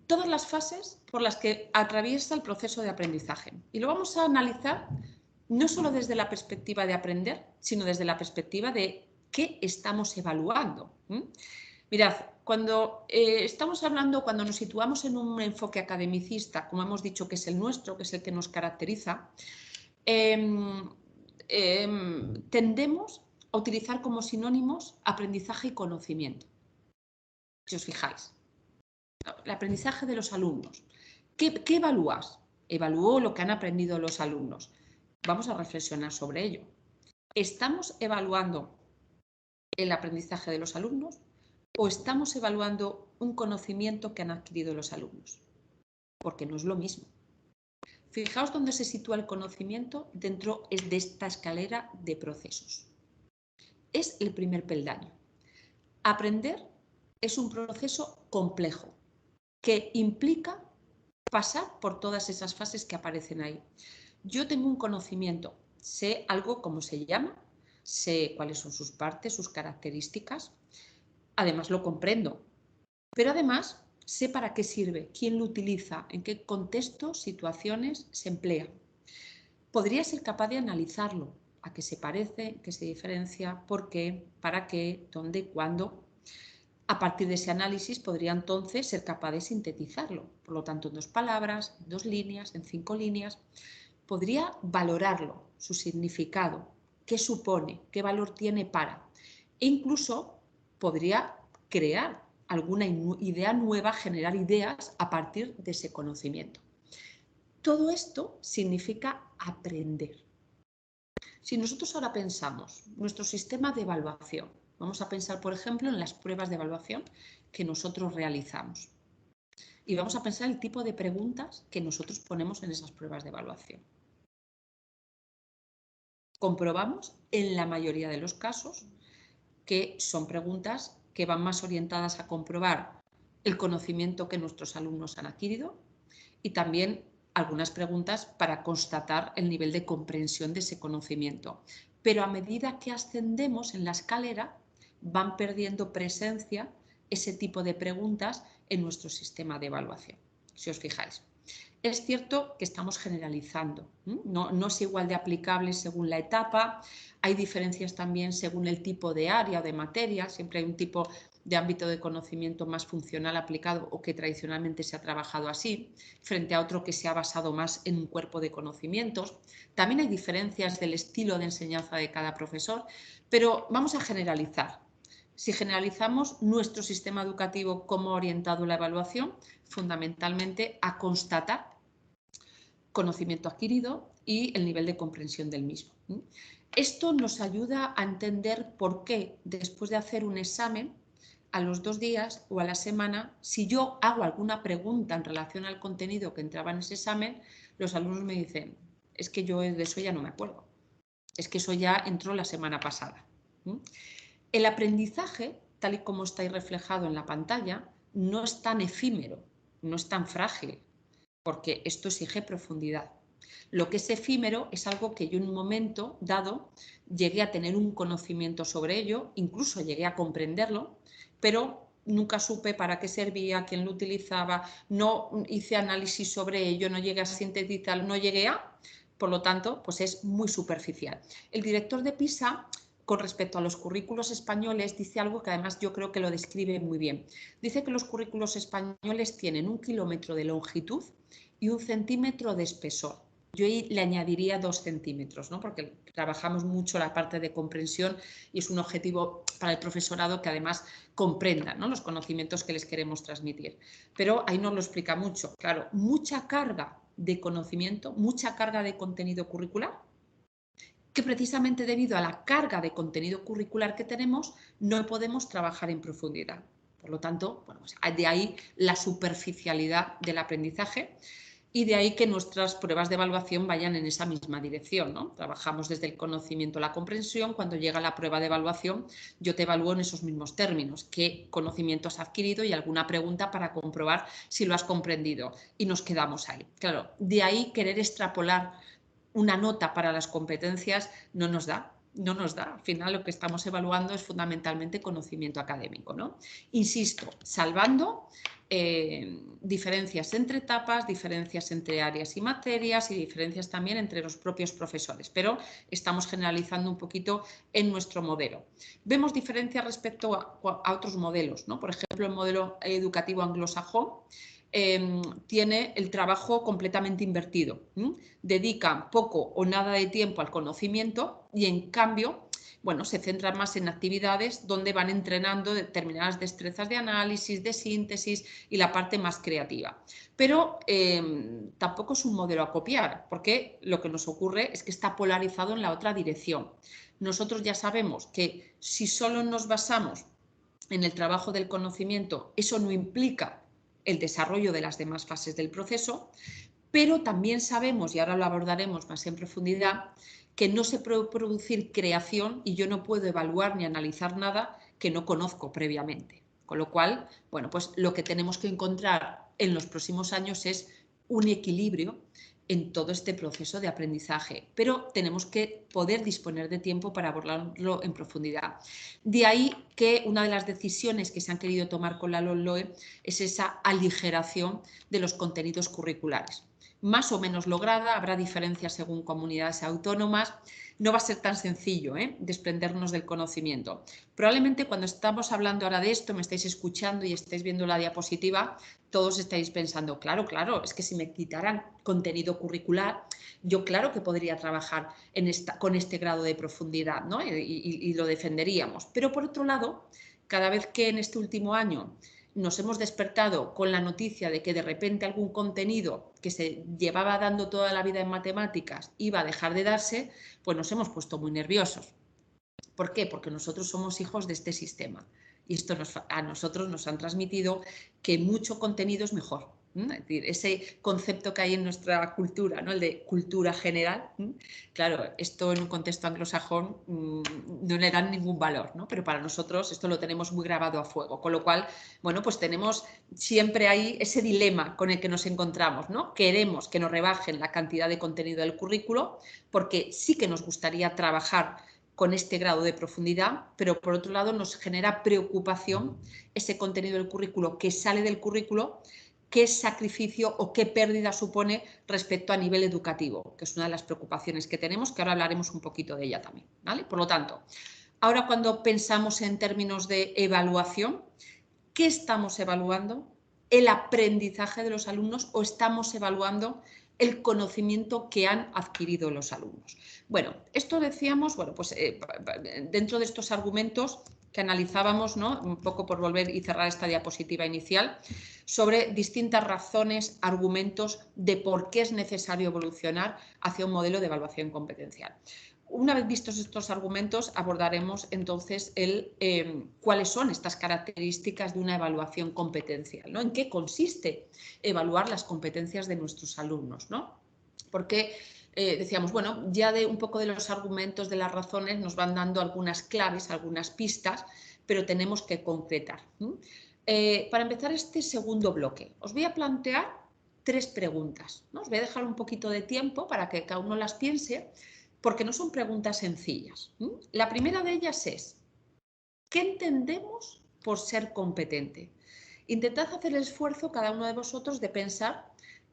todas las fases por las que atraviesa el proceso de aprendizaje. Y lo vamos a analizar no solo desde la perspectiva de aprender, sino desde la perspectiva de qué estamos evaluando. Mirad, cuando estamos hablando, cuando nos situamos en un enfoque academicista, como hemos dicho que es el nuestro, que es el que nos caracteriza, tendemos a utilizar como sinónimos aprendizaje y conocimiento. Si os fijáis, el aprendizaje de los alumnos. ¿Qué evalúas? Evalúo lo que han aprendido los alumnos. Vamos a reflexionar sobre ello. ¿Estamos evaluando el aprendizaje de los alumnos o estamos evaluando un conocimiento que han adquirido los alumnos? Porque no es lo mismo. Fijaos dónde se sitúa el conocimiento dentro de esta escalera de procesos. Es el primer peldaño. Aprender es un proceso complejo que implica pasar por todas esas fases que aparecen ahí. Yo tengo un conocimiento, sé algo cómo se llama, sé cuáles son sus partes, sus características, además lo comprendo, pero además sé para qué sirve, quién lo utiliza, en qué contextos, situaciones se emplea. Podría ser capaz de analizarlo, a qué se parece, qué se diferencia, por qué, para qué, dónde, cuándo. A partir de ese análisis podría entonces ser capaz de sintetizarlo, por lo tanto en 2 palabras, en 2 líneas, en 5 líneas. Podría valorarlo, su significado, qué supone, qué valor tiene para. E incluso podría crear alguna idea nueva, generar ideas a partir de ese conocimiento. Todo esto significa aprender. Si nosotros ahora pensamos nuestro sistema de evaluación, vamos a pensar, por ejemplo, en las pruebas de evaluación que nosotros realizamos. Y vamos a pensar el tipo de preguntas que nosotros ponemos en esas pruebas de evaluación. Comprobamos en la mayoría de los casos que son preguntas que van más orientadas a comprobar el conocimiento que nuestros alumnos han adquirido y también algunas preguntas para constatar el nivel de comprensión de ese conocimiento. Pero a medida que ascendemos en la escalera, van perdiendo presencia ese tipo de preguntas en nuestro sistema de evaluación, si os fijáis. Es cierto que estamos generalizando, no es igual de aplicable según la etapa, hay diferencias también según el tipo de área o de materia, siempre hay un tipo de ámbito de conocimiento más funcional aplicado o que tradicionalmente se ha trabajado así, frente a otro que se ha basado más en un cuerpo de conocimientos. También hay diferencias del estilo de enseñanza de cada profesor, pero vamos a generalizar. Si generalizamos nuestro sistema educativo como orientado a la evaluación, fundamentalmente a constatar conocimiento adquirido y el nivel de comprensión del mismo. Esto nos ayuda a entender por qué después de hacer un examen, a los 2 días o a la semana, si yo hago alguna pregunta en relación al contenido que entraba en ese examen, los alumnos me dicen, es que yo de eso ya no me acuerdo, es que eso ya entró la semana pasada. El aprendizaje, tal y como está ahí reflejado en la pantalla, no es tan efímero, no es tan frágil, porque esto exige profundidad. Lo que es efímero es algo que yo en un momento dado llegué a tener un conocimiento sobre ello, incluso llegué a comprenderlo, pero nunca supe para qué servía, quién lo utilizaba, no hice análisis sobre ello, no llegué a sintetizar, no llegué a... Por lo tanto, pues es muy superficial. El director de PISA, con respecto a los currículos españoles, dice algo que además yo creo que lo describe muy bien. Dice que los currículos españoles tienen 1 kilómetro de longitud y 1 centímetro de espesor. Yo ahí le añadiría 2 centímetros, ¿no? Porque trabajamos mucho la parte de comprensión y es un objetivo para el profesorado que además comprenda, ¿no?, los conocimientos que les queremos transmitir. Pero ahí nos lo explica mucho. Claro, mucha carga de conocimiento, mucha carga de contenido curricular, que precisamente debido a la carga de contenido curricular que tenemos, no podemos trabajar en profundidad. Por lo tanto, bueno, pues de ahí la superficialidad del aprendizaje y de ahí que nuestras pruebas de evaluación vayan en esa misma dirección, ¿no? Trabajamos desde el conocimiento a la comprensión. Cuando llega la prueba de evaluación, yo te evalúo en esos mismos términos, qué conocimiento has adquirido y alguna pregunta para comprobar si lo has comprendido. Y nos quedamos ahí. Claro, de ahí querer extrapolar una nota para las competencias no nos da. No nos da. Al final lo que estamos evaluando es fundamentalmente conocimiento académico, ¿no? Insisto, salvando diferencias entre etapas, diferencias entre áreas y materias y diferencias también entre los propios profesores, pero estamos generalizando un poquito en nuestro modelo. Vemos diferencias respecto a otros modelos, ¿no? Por ejemplo, el modelo educativo anglosajón tiene el trabajo completamente invertido. Dedican poco o nada de tiempo al conocimiento y en cambio, bueno, se centran más en actividades donde van entrenando determinadas destrezas de análisis, de síntesis y la parte más creativa. Pero tampoco es un modelo a copiar, porque lo que nos ocurre es que está polarizado en la otra dirección. Nosotros ya sabemos que si solo nos basamos en el trabajo del conocimiento, eso no implica el desarrollo de las demás fases del proceso, pero también sabemos, y ahora lo abordaremos más en profundidad, que no se puede producir creación y yo no puedo evaluar ni analizar nada que no conozco previamente. Con lo cual, bueno, pues lo que tenemos que encontrar en los próximos años es un equilibrio en todo este proceso de aprendizaje, pero tenemos que poder disponer de tiempo para abordarlo en profundidad. De ahí que una de las decisiones que se han querido tomar con la LOMLOE es esa aligeración de los contenidos curriculares. Más o menos lograda, habrá diferencias según comunidades autónomas, no va a ser tan sencillo desprendernos del conocimiento. Probablemente cuando estamos hablando ahora de esto, me estáis escuchando y estáis viendo la diapositiva, todos estáis pensando, claro, es que si me quitaran contenido curricular, yo claro que podría trabajar con este grado de profundidad, ¿no? y lo defenderíamos. Pero por otro lado, cada vez que en este último año nos hemos despertado con la noticia de que de repente algún contenido que se llevaba dando toda la vida en matemáticas iba a dejar de darse, pues nos hemos puesto muy nerviosos. ¿Por qué? Porque nosotros somos hijos de este sistema y esto a nosotros nos han transmitido que mucho contenido es mejor. Es decir, ese concepto que hay en nuestra cultura, ¿no?, el de cultura general, claro, esto en un contexto anglosajón no le dan ningún valor, ¿no? Pero para nosotros esto lo tenemos muy grabado a fuego, con lo cual, bueno, pues tenemos siempre ahí ese dilema con el que nos encontramos, ¿no? Queremos que nos rebajen la cantidad de contenido del currículo porque sí que nos gustaría trabajar con este grado de profundidad, pero por otro lado nos genera preocupación ese contenido del currículo que sale del currículo, qué sacrificio o qué pérdida supone respecto a nivel educativo, que es una de las preocupaciones que tenemos, que ahora hablaremos un poquito de ella también, ¿vale? Por lo tanto, ahora cuando pensamos en términos de evaluación, ¿qué estamos evaluando? ¿El aprendizaje de los alumnos o estamos evaluando el conocimiento que han adquirido los alumnos? Bueno, esto decíamos, bueno, pues dentro de estos argumentos que analizábamos, ¿no?, un poco por volver y cerrar esta diapositiva inicial, sobre distintas razones, argumentos de por qué es necesario evolucionar hacia un modelo de evaluación competencial. Una vez vistos estos argumentos, abordaremos entonces cuáles son estas características de una evaluación competencial, ¿no? ¿En qué consiste evaluar las competencias de nuestros alumnos, ¿no? Porque decíamos, bueno, ya de un poco de los argumentos, de las razones, nos van dando algunas claves, algunas pistas, pero tenemos que concretar. Para empezar este segundo bloque, os voy a plantear 3 preguntas, ¿no? Os voy a dejar un poquito de tiempo para que cada uno las piense, porque no son preguntas sencillas. La primera de ellas es, ¿qué entendemos por ser competente? Intentad hacer el esfuerzo, cada uno de vosotros, de pensar,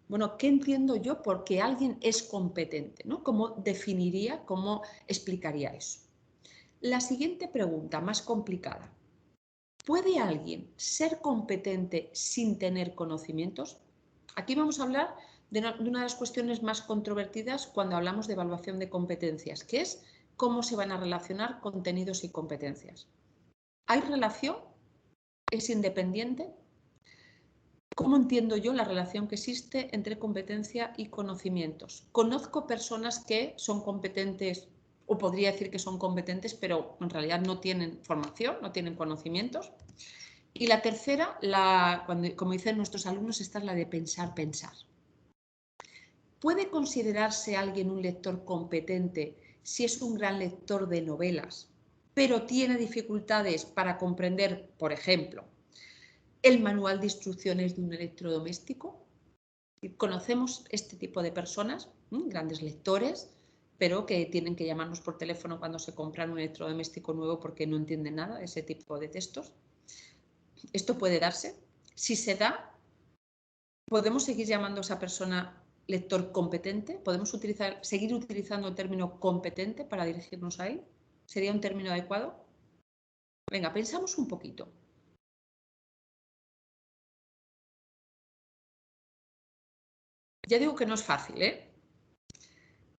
bueno, ¿qué entiendo yo por qué alguien es competente? ¿No? ¿Cómo definiría, cómo explicaría eso? La siguiente pregunta, más complicada. ¿Puede alguien ser competente sin tener conocimientos? Aquí vamos a hablar de una de las cuestiones más controvertidas cuando hablamos de evaluación de competencias, que es cómo se van a relacionar contenidos y competencias. ¿Hay relación? ¿Es independiente? ¿Cómo entiendo yo la relación que existe entre competencia y conocimientos? Conozco personas que son competentes, o podría decir que son competentes, pero en realidad no tienen formación, no tienen conocimientos. Y la tercera, como dicen nuestros alumnos, esta es la de pensar. ¿Puede considerarse alguien un lector competente si es un gran lector de novelas, pero tiene dificultades para comprender, por ejemplo, el manual de instrucciones de un electrodoméstico? Conocemos este tipo de personas, grandes lectores, pero que tienen que llamarnos por teléfono cuando se compran un electrodoméstico nuevo porque no entienden nada de ese tipo de textos. ¿Esto puede darse? Si se da, ¿podemos seguir llamando a esa persona lector competente? ¿Podemos seguir utilizando el término competente para dirigirnos a él? ¿Sería un término adecuado? Venga, pensamos un poquito. Ya digo que no es fácil, ¿eh?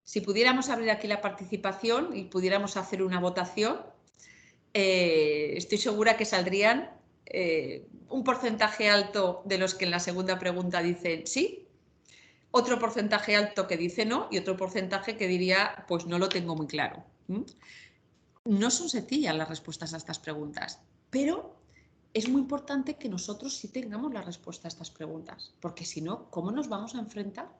Si pudiéramos abrir aquí la participación y pudiéramos hacer una votación, estoy segura que saldrían un porcentaje alto de los que en la segunda pregunta dicen sí, otro porcentaje alto que dice no y otro porcentaje que diría pues no lo tengo muy claro. No son sencillas las respuestas a estas preguntas, pero es muy importante que nosotros sí tengamos la respuesta a estas preguntas, porque si no, ¿cómo nos vamos a enfrentar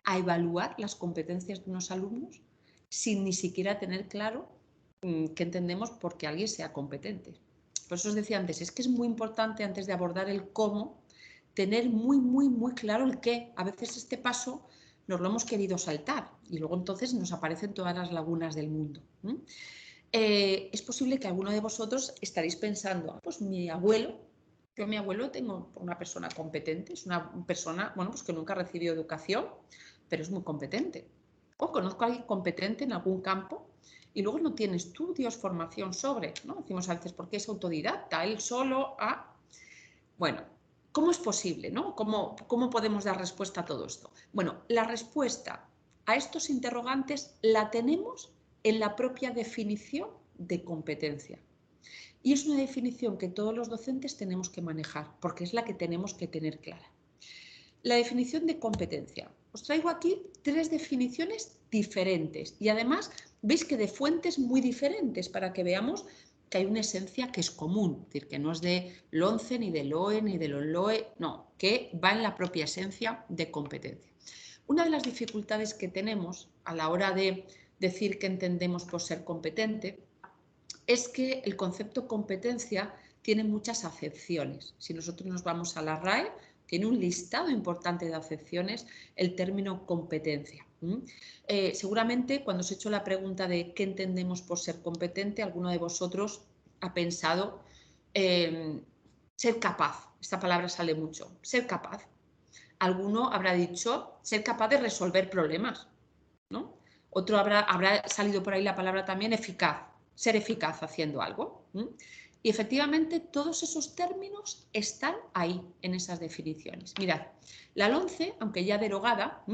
a evaluar las competencias de unos alumnos sin ni siquiera tener claro qué entendemos por qué alguien sea competente? Por eso os decía antes, es que es muy importante antes de abordar el cómo, tener muy claro el qué. A veces este paso nos lo hemos querido saltar y luego entonces nos aparecen todas las lagunas del mundo. Es posible que alguno de vosotros estaréis pensando, pues mi abuelo, yo mi abuelo tengo una persona competente, es una persona, bueno, pues que nunca ha recibido educación, pero es muy competente. O conozco a alguien competente en algún campo y luego no tiene estudios, formación sobre, ¿no? Decimos a veces, ¿por qué es autodidacta? Él solo a... Bueno, ¿cómo es posible, no? ¿Cómo podemos dar respuesta a todo esto? Bueno, la respuesta a estos interrogantes la tenemos en la propia definición de competencia. Y es una definición que todos los docentes tenemos que manejar, porque es la que tenemos que tener clara. La definición de competencia. Os traigo aquí 3 definiciones diferentes y además veis que de fuentes muy diferentes para que veamos que hay una esencia que es común, es decir, que no es de LONCE, ni de LOE, ni de LOE, no, que va en la propia esencia de competencia. Una de las dificultades que tenemos a la hora de decir qué entendemos por ser competente es que el concepto competencia tiene muchas acepciones. Si nosotros nos vamos a la RAE, tiene un listado importante de acepciones el término competencia. Seguramente cuando os he hecho la pregunta de qué entendemos por ser competente, alguno de vosotros ha pensado ser capaz. Esta palabra sale mucho, ser capaz. Alguno habrá dicho ser capaz de resolver problemas, ¿no? Otro habrá salido por ahí la palabra también eficaz, ser eficaz haciendo algo. Y efectivamente todos esos términos están ahí en esas definiciones. Mirad, la LONCE, aunque ya derogada,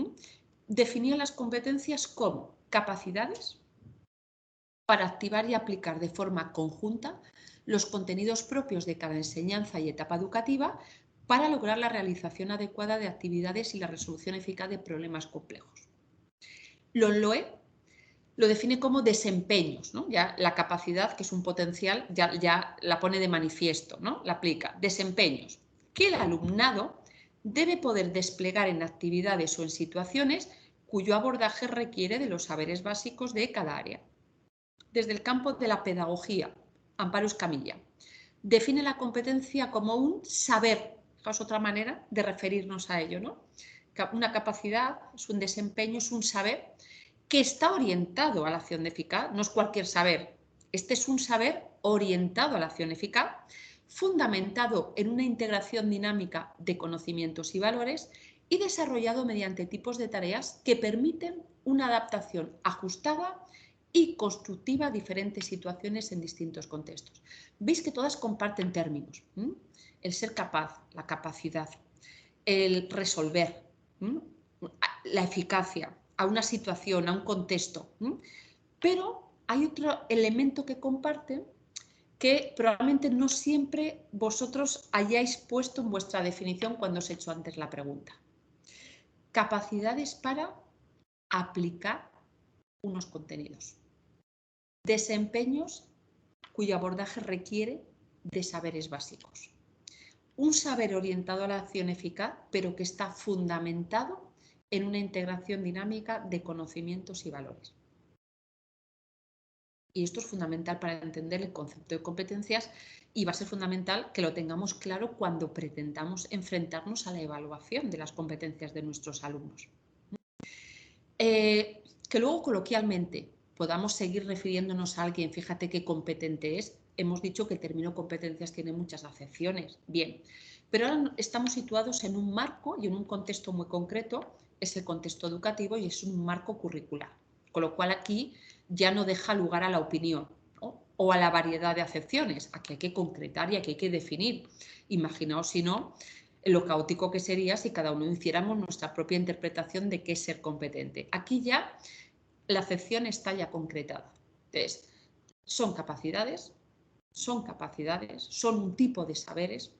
definía las competencias como capacidades para activar y aplicar de forma conjunta los contenidos propios de cada enseñanza y etapa educativa para lograr la realización adecuada de actividades y la resolución eficaz de problemas complejos. LOE lo define como desempeños, ¿no? Ya la capacidad, que es un potencial, ya la pone de manifiesto, ¿no? La aplica. Desempeños, que el alumnado debe poder desplegar en actividades o en situaciones cuyo abordaje requiere de los saberes básicos de cada área. Desde el campo de la pedagogía, Amparo Escamilla define la competencia como un saber, es otra manera de referirnos a ello, ¿no? Una capacidad, es un desempeño, es un saber que está orientado a la acción eficaz, no es cualquier saber, este es un saber orientado a la acción eficaz, fundamentado en una integración dinámica de conocimientos y valores y desarrollado mediante tipos de tareas que permiten una adaptación ajustada y constructiva a diferentes situaciones en distintos contextos. Veis que todas comparten términos. El ser capaz, la capacidad, el resolver, la eficacia a una situación, a un contexto. Pero hay otro elemento que comparten que probablemente no siempre vosotros hayáis puesto en vuestra definición cuando os he hecho antes la pregunta. Capacidades para aplicar unos contenidos. Desempeños cuyo abordaje requiere de saberes básicos. Un saber orientado a la acción eficaz, pero que está fundamentado en una integración dinámica de conocimientos y valores. Y esto es fundamental para entender el concepto de competencias y va a ser fundamental que lo tengamos claro cuando pretendamos enfrentarnos a la evaluación de las competencias de nuestros alumnos. Que luego coloquialmente podamos seguir refiriéndonos a alguien, fíjate qué competente es. Hemos dicho que el término competencias tiene muchas acepciones. Bien, pero ahora estamos situados en un marco y en un contexto muy concreto, es el contexto educativo y es un marco curricular. Con lo cual aquí ya no deja lugar a la opinión, ¿no? O a la variedad de acepciones. Aquí hay que concretar y aquí hay que definir. Imaginaos si no, lo caótico que sería si cada uno hiciéramos nuestra propia interpretación de qué es ser competente. Aquí ya la acepción está ya concretada. Entonces, son capacidades, son un tipo de saberes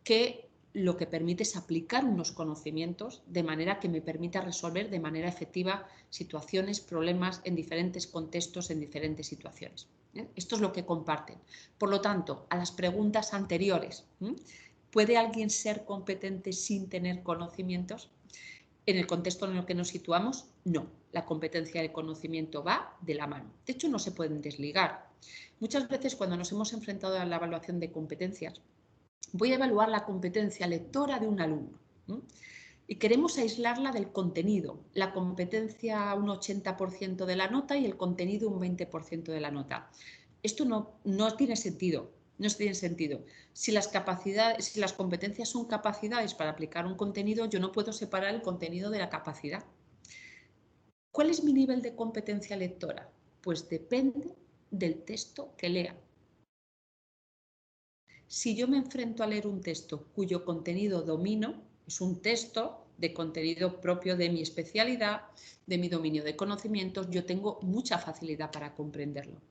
que lo que permite es aplicar unos conocimientos de manera que me permita resolver de manera efectiva situaciones, problemas en diferentes contextos, en diferentes situaciones. Esto es lo que comparten. Por lo tanto, a las preguntas anteriores, ¿puede alguien ser competente sin tener conocimientos? En el contexto en el que nos situamos, no. La competencia y el conocimiento va de la mano. De hecho, no se pueden desligar. Muchas veces cuando nos hemos enfrentado a la evaluación de competencias, voy a evaluar la competencia lectora de un alumno y queremos aislarla del contenido, la competencia un 80% de la nota y el contenido un 20% de la nota. Esto no tiene sentido. No tiene sentido. Si las competencias son capacidades para aplicar un contenido, yo no puedo separar el contenido de la capacidad. ¿Cuál es mi nivel de competencia lectora? Pues depende del texto que lea. Si yo me enfrento a leer un texto cuyo contenido domino, es un texto de contenido propio de mi especialidad, de mi dominio de conocimientos, yo tengo mucha facilidad para comprenderlo.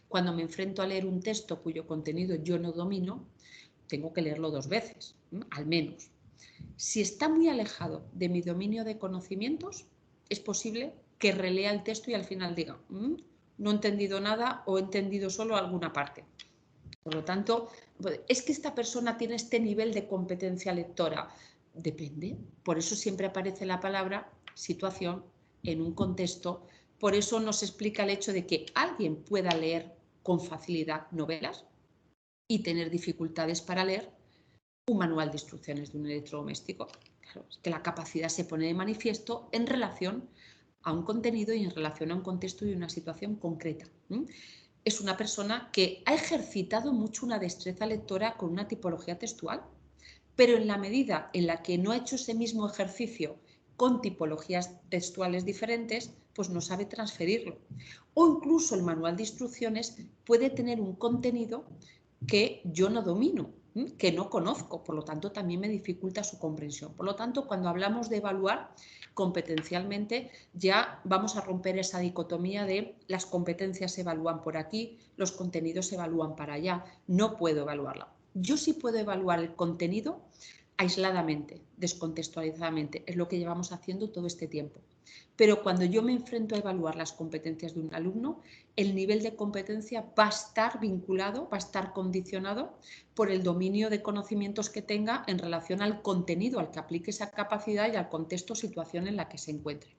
Cuando me enfrento a leer un texto cuyo contenido yo no domino, tengo que leerlo 2 veces, al menos. Si está muy alejado de mi dominio de conocimientos, es posible que relea el texto y al final diga, no he entendido nada o he entendido solo alguna parte. Por lo tanto, ¿es que esta persona tiene este nivel de competencia lectora? Depende. Por eso siempre aparece la palabra situación en un contexto. Por eso nos explica el hecho de que alguien pueda leer con facilidad novelas y tener dificultades para leer un manual de instrucciones de un electrodoméstico. Claro, es que la capacidad se pone de manifiesto en relación a un contenido y en relación a un contexto y una situación concreta. Es una persona que ha ejercitado mucho una destreza lectora con una tipología textual, pero en la medida en la que no ha hecho ese mismo ejercicio con tipologías textuales diferentes, pues no sabe transferirlo. O incluso el manual de instrucciones puede tener un contenido que yo no domino, que no conozco, por lo tanto también me dificulta su comprensión. Por lo tanto, cuando hablamos de evaluar competencialmente, ya vamos a romper esa dicotomía de las competencias se evalúan por aquí, los contenidos se evalúan para allá. No puedo evaluarla. Yo sí puedo evaluar el contenido aisladamente, descontextualizadamente, es lo que llevamos haciendo todo este tiempo. Pero cuando yo me enfrento a evaluar las competencias de un alumno, el nivel de competencia va a estar vinculado, va a estar condicionado por el dominio de conocimientos que tenga en relación al contenido al que aplique esa capacidad y al contexto o situación en la que se encuentre.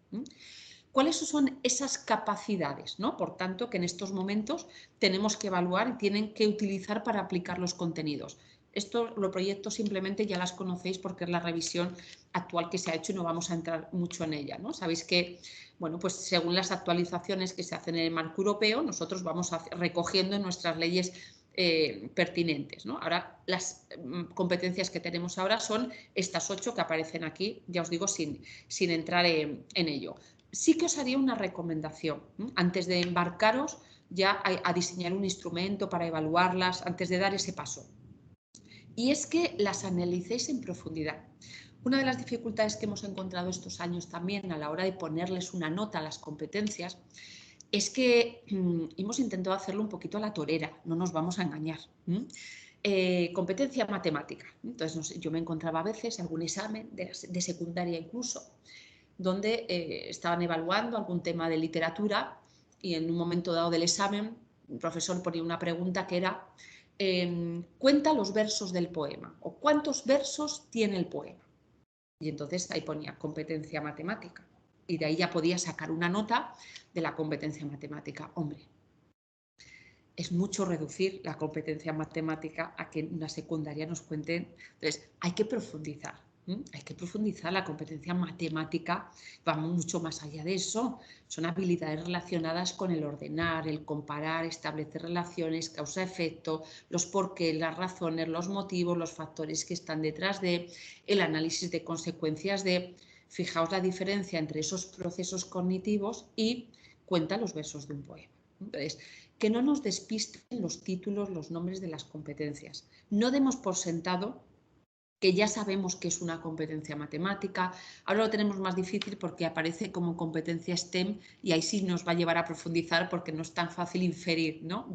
¿Cuáles son esas capacidades, ¿no? Por tanto, que en estos momentos tenemos que evaluar y tienen que utilizar para aplicar los contenidos? Esto, los proyectos simplemente ya las conocéis porque es la revisión actual que se ha hecho y no vamos a entrar mucho en ella, ¿no? Sabéis que, bueno, pues según las actualizaciones que se hacen en el marco europeo, nosotros vamos recogiendo en nuestras leyes pertinentes, ¿no? Ahora, las competencias que tenemos ahora son estas 8 que aparecen aquí, ya os digo, sin entrar en ello. Sí que os haría una recomendación, antes de embarcaros ya a diseñar un instrumento para evaluarlas, antes de dar ese paso. Y es que las analicéis en profundidad. Una de las dificultades que hemos encontrado estos años también a la hora de ponerles una nota a las competencias es que hemos intentado hacerlo un poquito a la torera, no nos vamos a engañar. Competencia matemática. Entonces, no sé, yo me encontraba a veces en algún examen de secundaria incluso, donde estaban evaluando algún tema de literatura y en un momento dado del examen el profesor ponía una pregunta que era cuenta los versos del poema o cuántos versos tiene el poema. Y entonces ahí ponía competencia matemática y de ahí ya podía sacar una nota de la competencia matemática. Hombre, es mucho reducir la competencia matemática a que en una secundaria nos cuenten. Entonces, hay que profundizar. Hay que profundizar. La competencia matemática va mucho más allá de eso. Son habilidades relacionadas con el ordenar, el comparar, establecer relaciones, causa-efecto, los porqués, las razones, los motivos, los factores que están detrás de, el análisis de consecuencias de. Fijaos la diferencia entre esos procesos cognitivos y cuenta los versos de un poema. Entonces, que no nos despisten los títulos, los nombres de las competencias. No demos por sentado que ya sabemos que es una competencia matemática. Ahora lo tenemos más difícil porque aparece como competencia STEM y ahí sí nos va a llevar a profundizar porque no es tan fácil inferir, ¿no?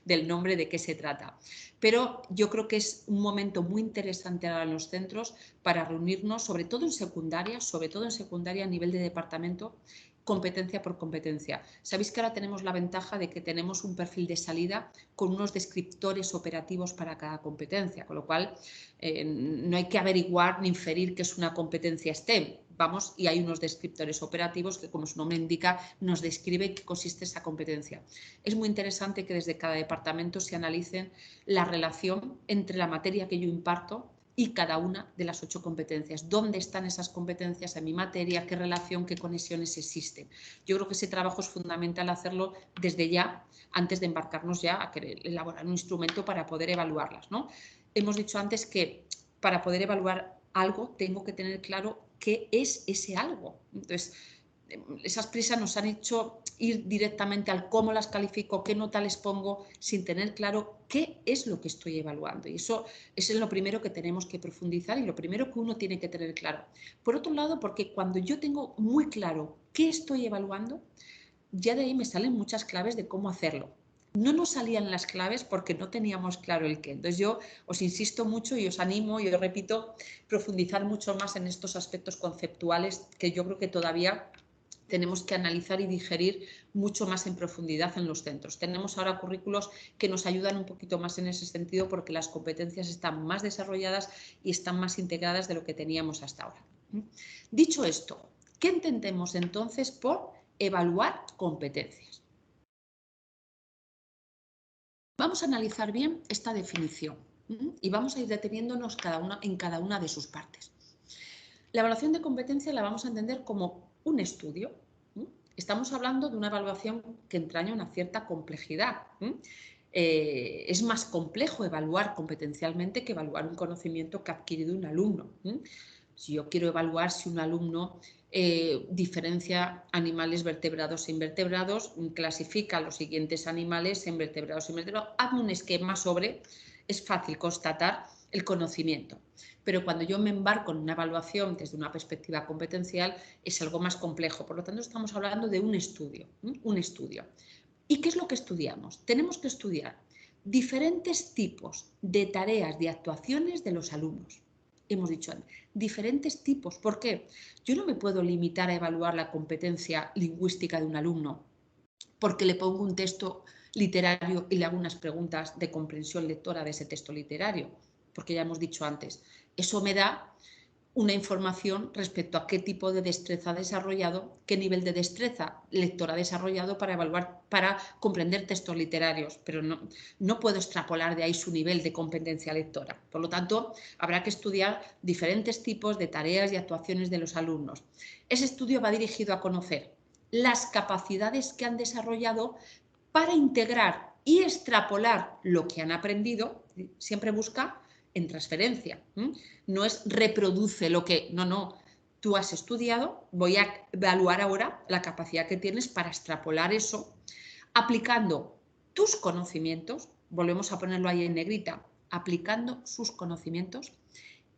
del nombre de qué se trata. Pero yo creo que es un momento muy interesante ahora en los centros para reunirnos, sobre todo en secundaria a nivel de departamento, competencia por competencia. Sabéis que ahora tenemos la ventaja de que tenemos un perfil de salida con unos descriptores operativos para cada competencia, con lo cual no hay que averiguar ni inferir que es una competencia STEM. Vamos, y hay unos descriptores operativos que, como su nombre indica, nos describe en qué consiste esa competencia. Es muy interesante que desde cada departamento se analicen la relación entre la materia que yo imparto y cada una de las 8 competencias. ¿Dónde están esas competencias en mi materia? ¿Qué relación, qué conexiones existen? Yo creo que ese trabajo es fundamental hacerlo desde ya, antes de embarcarnos ya a querer elaborar un instrumento para poder evaluarlas, ¿no? Hemos dicho antes que para poder evaluar algo tengo que tener claro qué es ese algo. Entonces, esas prisas nos han hecho ir directamente al cómo las califico, qué nota les pongo, sin tener claro qué es lo que estoy evaluando. Y eso es lo primero que tenemos que profundizar y lo primero que uno tiene que tener claro. Por otro lado, porque cuando yo tengo muy claro qué estoy evaluando, ya de ahí me salen muchas claves de cómo hacerlo. No nos salían las claves porque no teníamos claro el qué. Entonces yo os insisto mucho y os animo y os repito, profundizar mucho más en estos aspectos conceptuales que yo creo que todavía tenemos que analizar y digerir mucho más en profundidad en los centros. Tenemos ahora currículos que nos ayudan un poquito más en ese sentido porque las competencias están más desarrolladas y están más integradas de lo que teníamos hasta ahora. Dicho esto, ¿qué entendemos entonces por evaluar competencias? Vamos a analizar bien esta definición y vamos a ir deteniéndonos en cada una de sus partes. La evaluación de competencia la vamos a entender como un estudio. Estamos hablando de una evaluación que entraña una cierta complejidad. Es más complejo evaluar competencialmente que evaluar un conocimiento que ha adquirido un alumno. Si yo quiero evaluar si un alumno diferencia animales vertebrados e invertebrados, clasifica los siguientes animales en vertebrados e invertebrados, hazme un esquema sobre, es fácil constatar el conocimiento. Pero cuando yo me embarco en una evaluación desde una perspectiva competencial es algo más complejo. Por lo tanto, estamos hablando de un estudio. ¿Y qué es lo que estudiamos? Tenemos que estudiar diferentes tipos de tareas, de actuaciones de los alumnos. Hemos dicho antes, diferentes tipos. ¿Por qué? Yo no me puedo limitar a evaluar la competencia lingüística de un alumno porque le pongo un texto literario y le hago unas preguntas de comprensión lectora de ese texto literario, porque ya hemos dicho antes, eso me da una información respecto a qué tipo de destreza ha desarrollado, qué nivel de destreza lectora ha desarrollado para evaluar, para comprender textos literarios, pero no puedo extrapolar de ahí su nivel de competencia lectora. Por lo tanto, habrá que estudiar diferentes tipos de tareas y actuaciones de los alumnos. Ese estudio va dirigido a conocer las capacidades que han desarrollado para integrar y extrapolar lo que han aprendido, siempre busca en transferencia. No es reproduce lo que, no. Tú has estudiado, voy a evaluar ahora la capacidad que tienes para extrapolar eso, aplicando tus conocimientos, volvemos a ponerlo ahí en negrita, aplicando sus conocimientos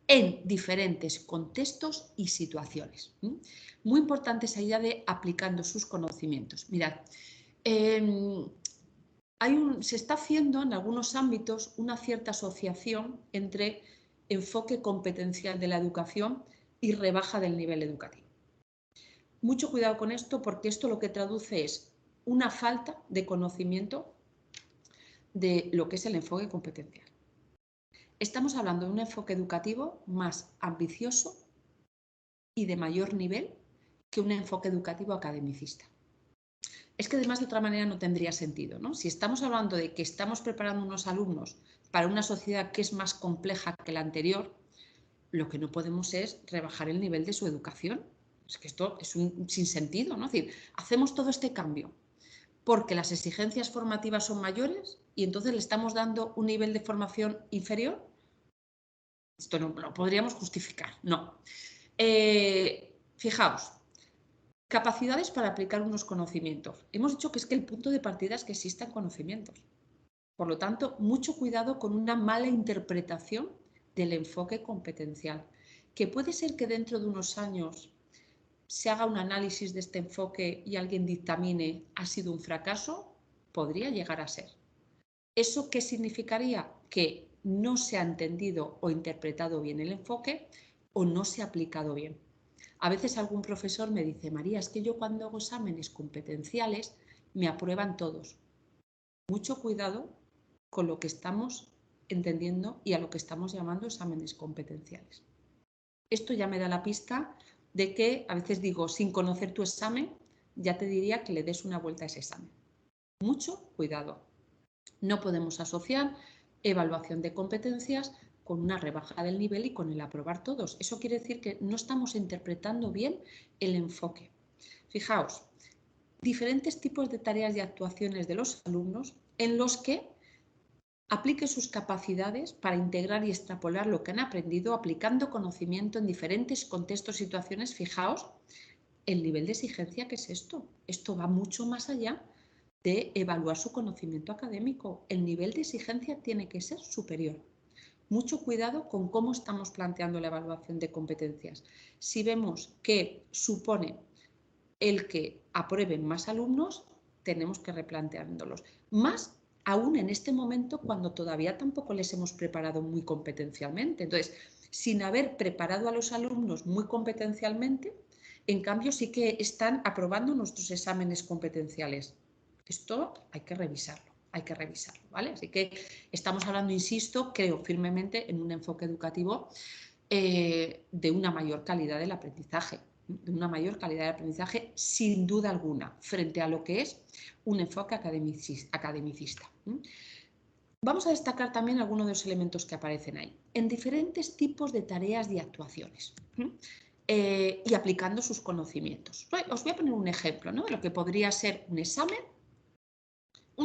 en diferentes contextos y situaciones. Muy importante esa idea de aplicando sus conocimientos. Mirad, se está haciendo en algunos ámbitos una cierta asociación entre enfoque competencial de la educación y rebaja del nivel educativo. Mucho cuidado con esto, porque esto lo que traduce es una falta de conocimiento de lo que es el enfoque competencial. Estamos hablando de un enfoque educativo más ambicioso y de mayor nivel que un enfoque educativo academicista. Es que además de otra manera no tendría sentido, ¿no? Si estamos hablando de que estamos preparando unos alumnos para una sociedad que es más compleja que la anterior, lo que no podemos es rebajar el nivel de su educación. Es que esto es un sinsentido, ¿no? Es decir, hacemos todo este cambio porque las exigencias formativas son mayores y entonces le estamos dando un nivel de formación inferior. Esto no lo podríamos justificar, no. Fijaos, capacidades para aplicar unos conocimientos. Hemos dicho que es que el punto de partida es que existan conocimientos. Por lo tanto, mucho cuidado con una mala interpretación del enfoque competencial, que puede ser que dentro de unos años se haga un análisis de este enfoque y alguien dictamine ha sido un fracaso, podría llegar a ser. ¿Eso qué significaría? Que no se ha entendido o interpretado bien el enfoque o no se ha aplicado bien. A veces algún profesor me dice, María, es que yo cuando hago exámenes competenciales me aprueban todos. Mucho cuidado con lo que estamos entendiendo y a lo que estamos llamando exámenes competenciales. Esto ya me da la pista de que a veces digo, sin conocer tu examen, ya te diría que le des una vuelta a ese examen. Mucho cuidado. No podemos asociar evaluación de competencias con una rebaja del nivel y con el aprobar todos. Eso quiere decir que no estamos interpretando bien el enfoque. Fijaos, diferentes tipos de tareas y actuaciones de los alumnos en los que aplique sus capacidades para integrar y extrapolar lo que han aprendido aplicando conocimiento en diferentes contextos y situaciones. Fijaos el nivel de exigencia que es esto. Esto va mucho más allá de evaluar su conocimiento académico. El nivel de exigencia tiene que ser superior. Mucho cuidado con cómo estamos planteando la evaluación de competencias. Si vemos que supone el que aprueben más alumnos, tenemos que replanteándolos. Más aún en este momento cuando todavía tampoco les hemos preparado muy competencialmente. Entonces, sin haber preparado a los alumnos muy competencialmente, en cambio sí que están aprobando nuestros exámenes competenciales. Esto hay que revisarlo, ¿vale? Así que estamos hablando, insisto, creo firmemente en un enfoque educativo de una mayor calidad del aprendizaje. De una mayor calidad de aprendizaje, sin duda alguna, frente a lo que es un enfoque academicista. Vamos a destacar también algunos de los elementos que aparecen ahí, en diferentes tipos de tareas y actuaciones, y aplicando sus conocimientos. Os voy a poner un ejemplo, ¿no?, de lo que podría ser un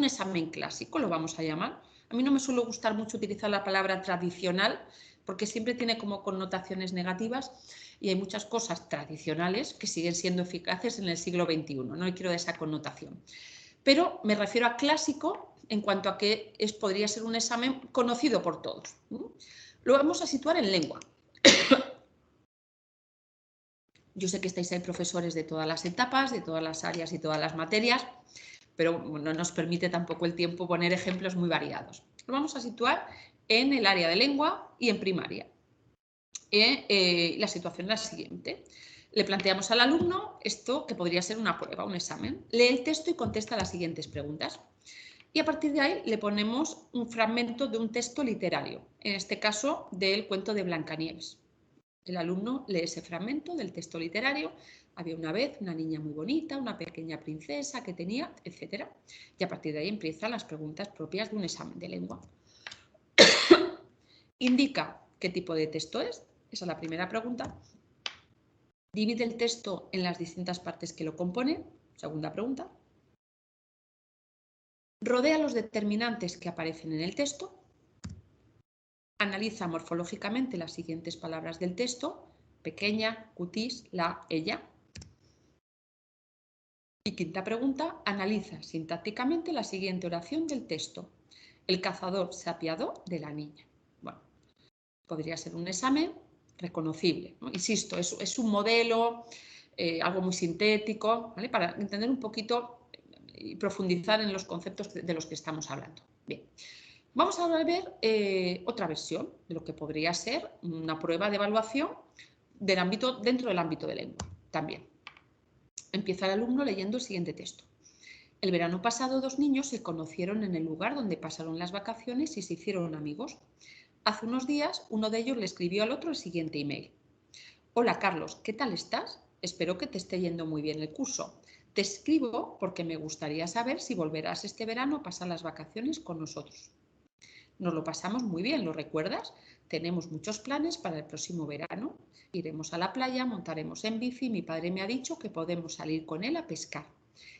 examen clásico, lo vamos a llamar. A mí no me suele gustar mucho utilizar la palabra tradicional, porque siempre tiene como connotaciones negativas y hay muchas cosas tradicionales que siguen siendo eficaces en el siglo XXI, no quiero de esa connotación. Pero me refiero a clásico en cuanto a que podría ser un examen conocido por todos. Lo vamos a situar en lengua. Yo sé que estáis ahí profesores de todas las etapas, de todas las áreas y todas las materias, pero no nos permite tampoco el tiempo poner ejemplos muy variados. Lo vamos a situar en el área de lengua y en primaria. La situación es la siguiente. Le planteamos al alumno esto que podría ser una prueba, un examen. Lee el texto y contesta las siguientes preguntas. Y a partir de ahí le ponemos un fragmento de un texto literario, en este caso del cuento de Blancanieves. El alumno lee ese fragmento del texto literario. Había una vez una niña muy bonita, una pequeña princesa que tenía, etc. Y a partir de ahí empiezan las preguntas propias de un examen de lengua. Indica qué tipo de texto es. Esa es la primera pregunta. Divide el texto en las distintas partes que lo componen. Segunda pregunta. Rodea los determinantes que aparecen en el texto. Analiza morfológicamente las siguientes palabras del texto: pequeña, cutis, la, ella. Y quinta pregunta, analiza sintácticamente la siguiente oración del texto: el cazador se apiadó de la niña. Bueno, podría ser un examen reconocible, ¿no? Insisto, es un modelo, algo muy sintético, ¿vale? Para entender un poquito y profundizar en los conceptos de los que estamos hablando. Bien. Vamos ahora a ver otra versión de lo que podría ser una prueba de evaluación dentro del ámbito de lengua también. Empieza el alumno leyendo el siguiente texto. El verano pasado 2 niños se conocieron en el lugar donde pasaron las vacaciones y se hicieron amigos. Hace unos días uno de ellos le escribió al otro el siguiente email. Hola Carlos, ¿qué tal estás? Espero que te esté yendo muy bien el curso. Te escribo porque me gustaría saber si volverás este verano a pasar las vacaciones con nosotros. Nos lo pasamos muy bien, ¿lo recuerdas? Tenemos muchos planes para el próximo verano. Iremos a la playa, montaremos en bici, mi padre me ha dicho que podemos salir con él a pescar.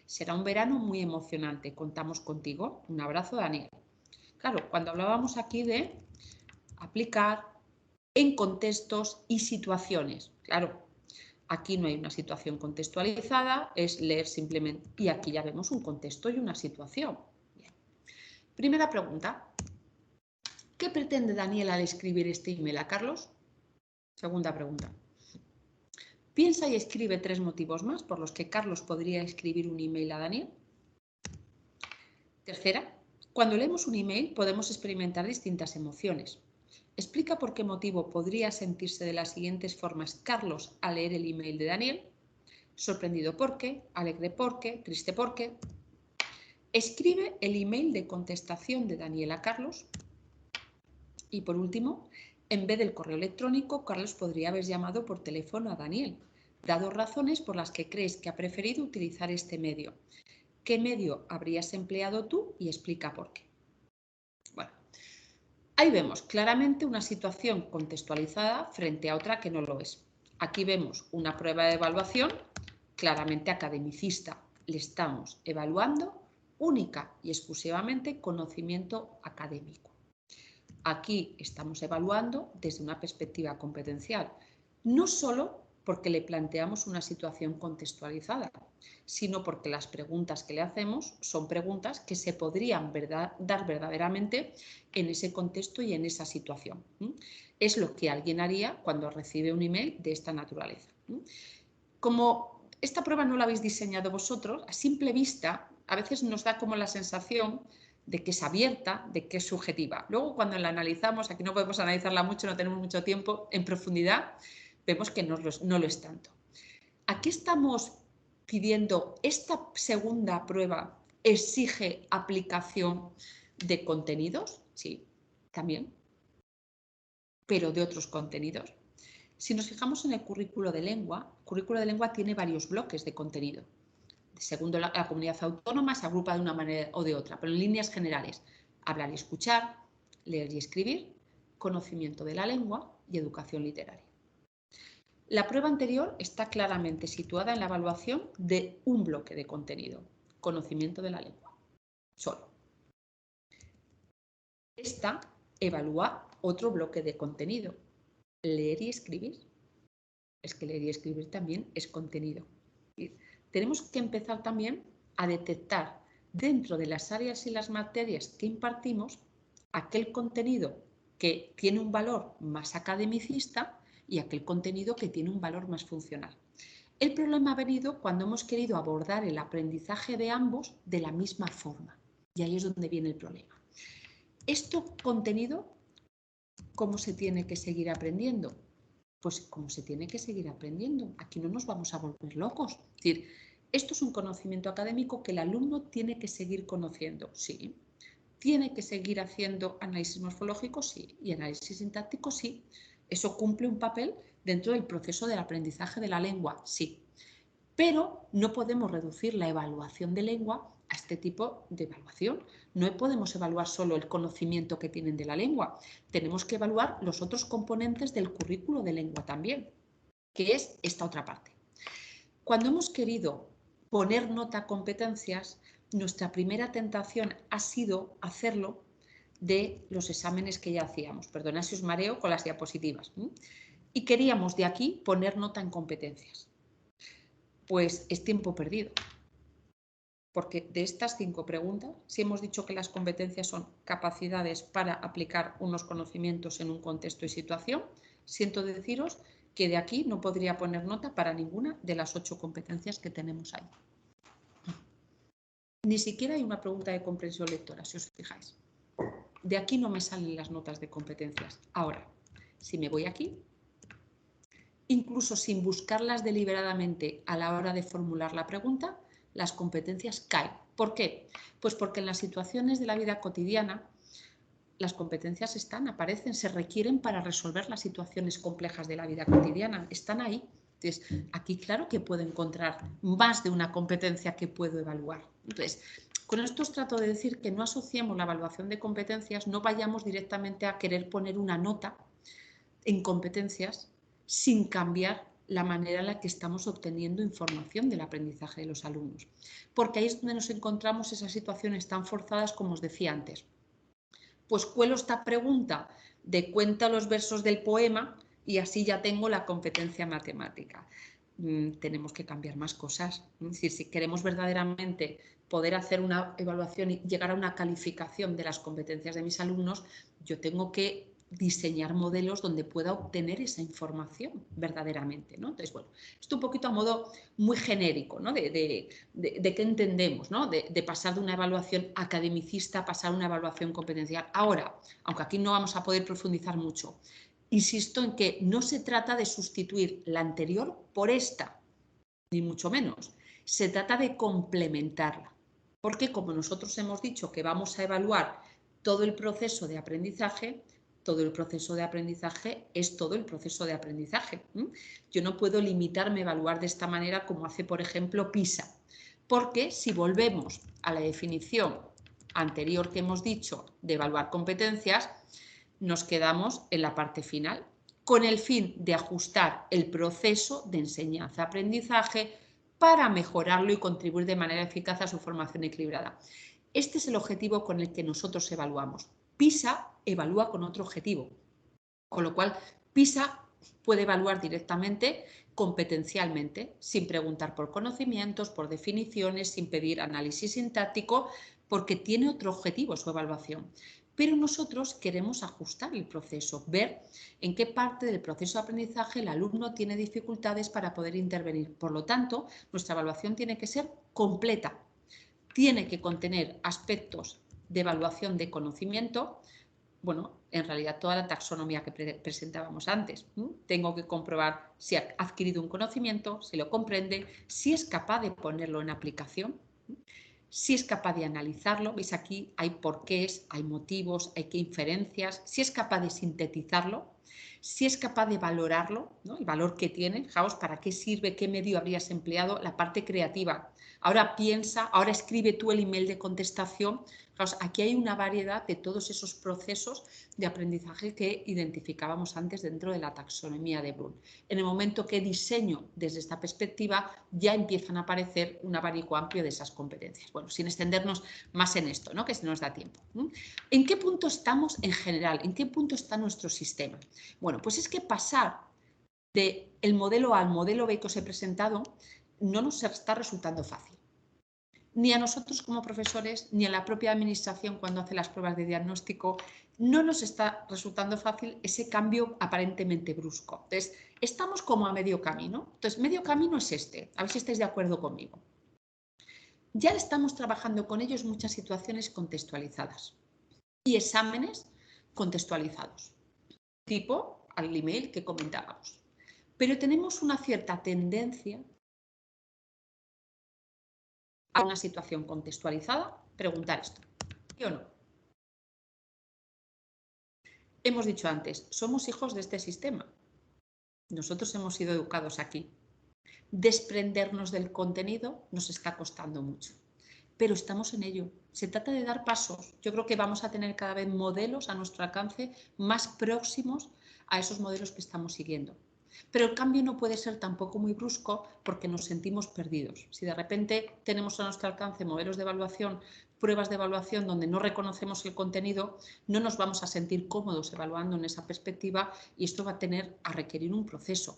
Será un verano muy emocionante, contamos contigo. Un abrazo, Daniel. Claro, cuando hablábamos aquí de aplicar en contextos y situaciones, claro, aquí no hay una situación contextualizada, es leer simplemente, y aquí ya vemos un contexto y una situación. Bien. Primera pregunta. ¿Qué pretende Daniel al escribir este email a Carlos? Segunda pregunta. Piensa y escribe 3 motivos más por los que Carlos podría escribir un email a Daniel. Tercera. Cuando leemos un email podemos experimentar distintas emociones. Explica por qué motivo podría sentirse de las siguientes formas Carlos al leer el email de Daniel. Sorprendido por qué, alegre por qué, triste por qué. Escribe el email de contestación de Daniel a Carlos. Y por último, en vez del correo electrónico, Carlos podría haber llamado por teléfono a Daniel. Da 2 razones por las que crees que ha preferido utilizar este medio. ¿Qué medio habrías empleado tú? Y explica por qué. Bueno, ahí vemos claramente una situación contextualizada frente a otra que no lo es. Aquí vemos una prueba de evaluación claramente academicista. Le estamos evaluando única y exclusivamente conocimiento académico. Aquí estamos evaluando desde una perspectiva competencial, no solo porque le planteamos una situación contextualizada, sino porque las preguntas que le hacemos son preguntas que se podrían dar verdaderamente en ese contexto y en esa situación. Es lo que alguien haría cuando recibe un email de esta naturaleza. Como esta prueba no la habéis diseñado vosotros, a simple vista, a veces nos da como la sensación de que es abierta, de que es subjetiva. Luego, cuando la analizamos, aquí no podemos analizarla mucho, no tenemos mucho tiempo, en profundidad, vemos que no lo es tanto. Aquí estamos pidiendo, esta segunda prueba exige aplicación de contenidos, sí, también, pero de otros contenidos. Si nos fijamos en el currículo de lengua tiene varios bloques de contenido. Según la comunidad autónoma se agrupa de una manera o de otra, pero en líneas generales, hablar y escuchar, leer y escribir, conocimiento de la lengua y educación literaria. La prueba anterior está claramente situada en la evaluación de un bloque de contenido, conocimiento de la lengua, solo. Esta evalúa otro bloque de contenido, leer y escribir. Es que leer y escribir también es contenido. Tenemos que empezar también a detectar dentro de las áreas y las materias que impartimos aquel contenido que tiene un valor más academicista y aquel contenido que tiene un valor más funcional. El problema ha venido cuando hemos querido abordar el aprendizaje de ambos de la misma forma. Y ahí es donde viene el problema. Esto contenido, ¿cómo se tiene que seguir aprendiendo? Pues como se tiene que seguir aprendiendo. Aquí no nos vamos a volver locos. Es decir, esto es un conocimiento académico que el alumno tiene que seguir conociendo, sí. Tiene que seguir haciendo análisis morfológico, sí. Y análisis sintáctico, sí. Eso cumple un papel dentro del proceso del aprendizaje de la lengua, sí. Pero no podemos reducir la evaluación de lengua a este tipo de evaluación. No podemos evaluar solo el conocimiento que tienen de la lengua. Tenemos que evaluar los otros componentes del currículo de lengua también, que es esta otra parte. Cuando hemos querido poner nota a competencias, nuestra primera tentación ha sido hacerlo de los exámenes que ya hacíamos. Perdona si os mareo con las diapositivas. Y queríamos de aquí poner nota en competencias. Pues es tiempo perdido. Porque de estas 5 preguntas, si hemos dicho que las competencias son capacidades para aplicar unos conocimientos en un contexto y situación, siento deciros que de aquí no podría poner nota para ninguna de las 8 competencias que tenemos ahí. Ni siquiera hay una pregunta de comprensión lectora, si os fijáis. De aquí no me salen las notas de competencias. Ahora, si me voy aquí, incluso sin buscarlas deliberadamente a la hora de formular la pregunta, las competencias caen. ¿Por qué? Pues porque en las situaciones de la vida cotidiana las competencias aparecen, se requieren para resolver las situaciones complejas de la vida cotidiana, están ahí. Entonces, aquí claro que puedo encontrar más de una competencia que puedo evaluar. Entonces, con esto os trato de decir que no asociemos la evaluación de competencias, no vayamos directamente a querer poner una nota en competencias sin cambiar la manera en la que estamos obteniendo información del aprendizaje de los alumnos. Porque ahí es donde nos encontramos esas situaciones tan forzadas como os decía antes. Pues cuelo esta pregunta de cuenta los versos del poema y así ya tengo la competencia matemática. Tenemos que cambiar más cosas. Es decir, si queremos verdaderamente poder hacer una evaluación y llegar a una calificación de las competencias de mis alumnos, yo tengo que diseñar modelos donde pueda obtener esa información verdaderamente, ¿no? Entonces, bueno, esto un poquito a modo muy genérico, ¿no? De qué entendemos, ¿no? De pasar de una evaluación academicista a pasar a una evaluación competencial. Ahora, aunque aquí no vamos a poder profundizar mucho, insisto en que no se trata de sustituir la anterior por esta, ni mucho menos. Se trata de complementarla. Porque como nosotros hemos dicho que vamos a evaluar todo el proceso de aprendizaje, todo el proceso de aprendizaje es todo el proceso de aprendizaje. Yo no puedo limitarme a evaluar de esta manera como hace, por ejemplo, PISA. Porque si volvemos a la definición anterior que hemos dicho de evaluar competencias, nos quedamos en la parte final, con el fin de ajustar el proceso de enseñanza-aprendizaje para mejorarlo y contribuir de manera eficaz a su formación equilibrada. Este es el objetivo con el que nosotros evaluamos. PISA evalúa con otro objetivo, con lo cual PISA puede evaluar directamente competencialmente, sin preguntar por conocimientos, por definiciones, sin pedir análisis sintáctico, porque tiene otro objetivo su evaluación. Pero nosotros queremos ajustar el proceso, ver en qué parte del proceso de aprendizaje el alumno tiene dificultades para poder intervenir. Por lo tanto, nuestra evaluación tiene que ser completa. Tiene que contener aspectos de evaluación de conocimiento, bueno, en realidad toda la taxonomía que presentábamos antes. Tengo que comprobar si ha adquirido un conocimiento, si lo comprende, si es capaz de ponerlo en aplicación, si es capaz de analizarlo. ¿Veis aquí? Hay porqués, hay motivos, hay qué inferencias, si es capaz de sintetizarlo, si es capaz de valorarlo, ¿no? El valor que tiene, fijaos, para qué sirve, qué medio habrías empleado, la parte creativa. Ahora piensa, ahora escribe tú el email de contestación. Fijaos, aquí hay una variedad de todos esos procesos de aprendizaje que identificábamos antes dentro de la taxonomía de Bloom. En el momento que diseño desde esta perspectiva, ya empiezan a aparecer un abanico amplio de esas competencias. Bueno, sin extendernos más en esto, ¿no? Que se nos da tiempo. ¿En qué punto estamos en general? ¿En qué punto está nuestro sistema? Bueno, pues es que pasar del modelo A al modelo B que os he presentado no nos está resultando fácil. Ni a nosotros como profesores, ni a la propia administración cuando hace las pruebas de diagnóstico, no nos está resultando fácil ese cambio aparentemente brusco. Entonces, estamos como a medio camino. Entonces, medio camino es este. A ver si estáis de acuerdo conmigo. Ya estamos trabajando con ellos muchas situaciones contextualizadas y exámenes contextualizados, tipo al email que comentábamos. Pero tenemos una cierta tendencia a una situación contextualizada, preguntar esto, ¿sí o no? Hemos dicho antes, somos hijos de este sistema. Nosotros hemos sido educados aquí. Desprendernos del contenido nos está costando mucho, pero estamos en ello. Se trata de dar pasos. Yo creo que vamos a tener cada vez modelos a nuestro alcance más próximos a esos modelos que estamos siguiendo. Pero el cambio no puede ser tampoco muy brusco porque nos sentimos perdidos. Si de repente tenemos a nuestro alcance modelos de evaluación, pruebas de evaluación donde no reconocemos el contenido, no nos vamos a sentir cómodos evaluando en esa perspectiva y esto va a requerir un proceso.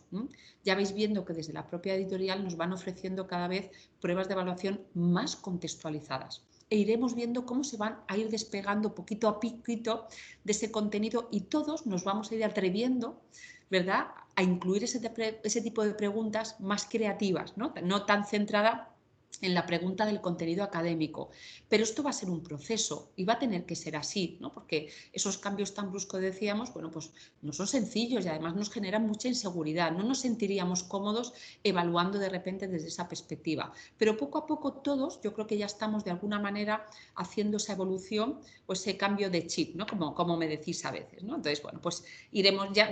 Ya vais viendo que desde la propia editorial nos van ofreciendo cada vez pruebas de evaluación más contextualizadas e iremos viendo cómo se van a ir despegando poquito a poquito de ese contenido y todos nos vamos a ir atreviendo, ¿verdad?, a incluir ese tipo de preguntas más creativas, ¿no? No tan centrada en la pregunta del contenido académico. Pero esto va a ser un proceso y va a tener que ser así, ¿no? Porque esos cambios tan bruscos, decíamos, bueno, pues no son sencillos y además nos generan mucha inseguridad. No nos sentiríamos cómodos evaluando de repente desde esa perspectiva. Pero poco a poco todos, yo creo que ya estamos de alguna manera haciendo esa evolución o ese cambio de chip, ¿no? Como me decís a veces, ¿no? Entonces, bueno, pues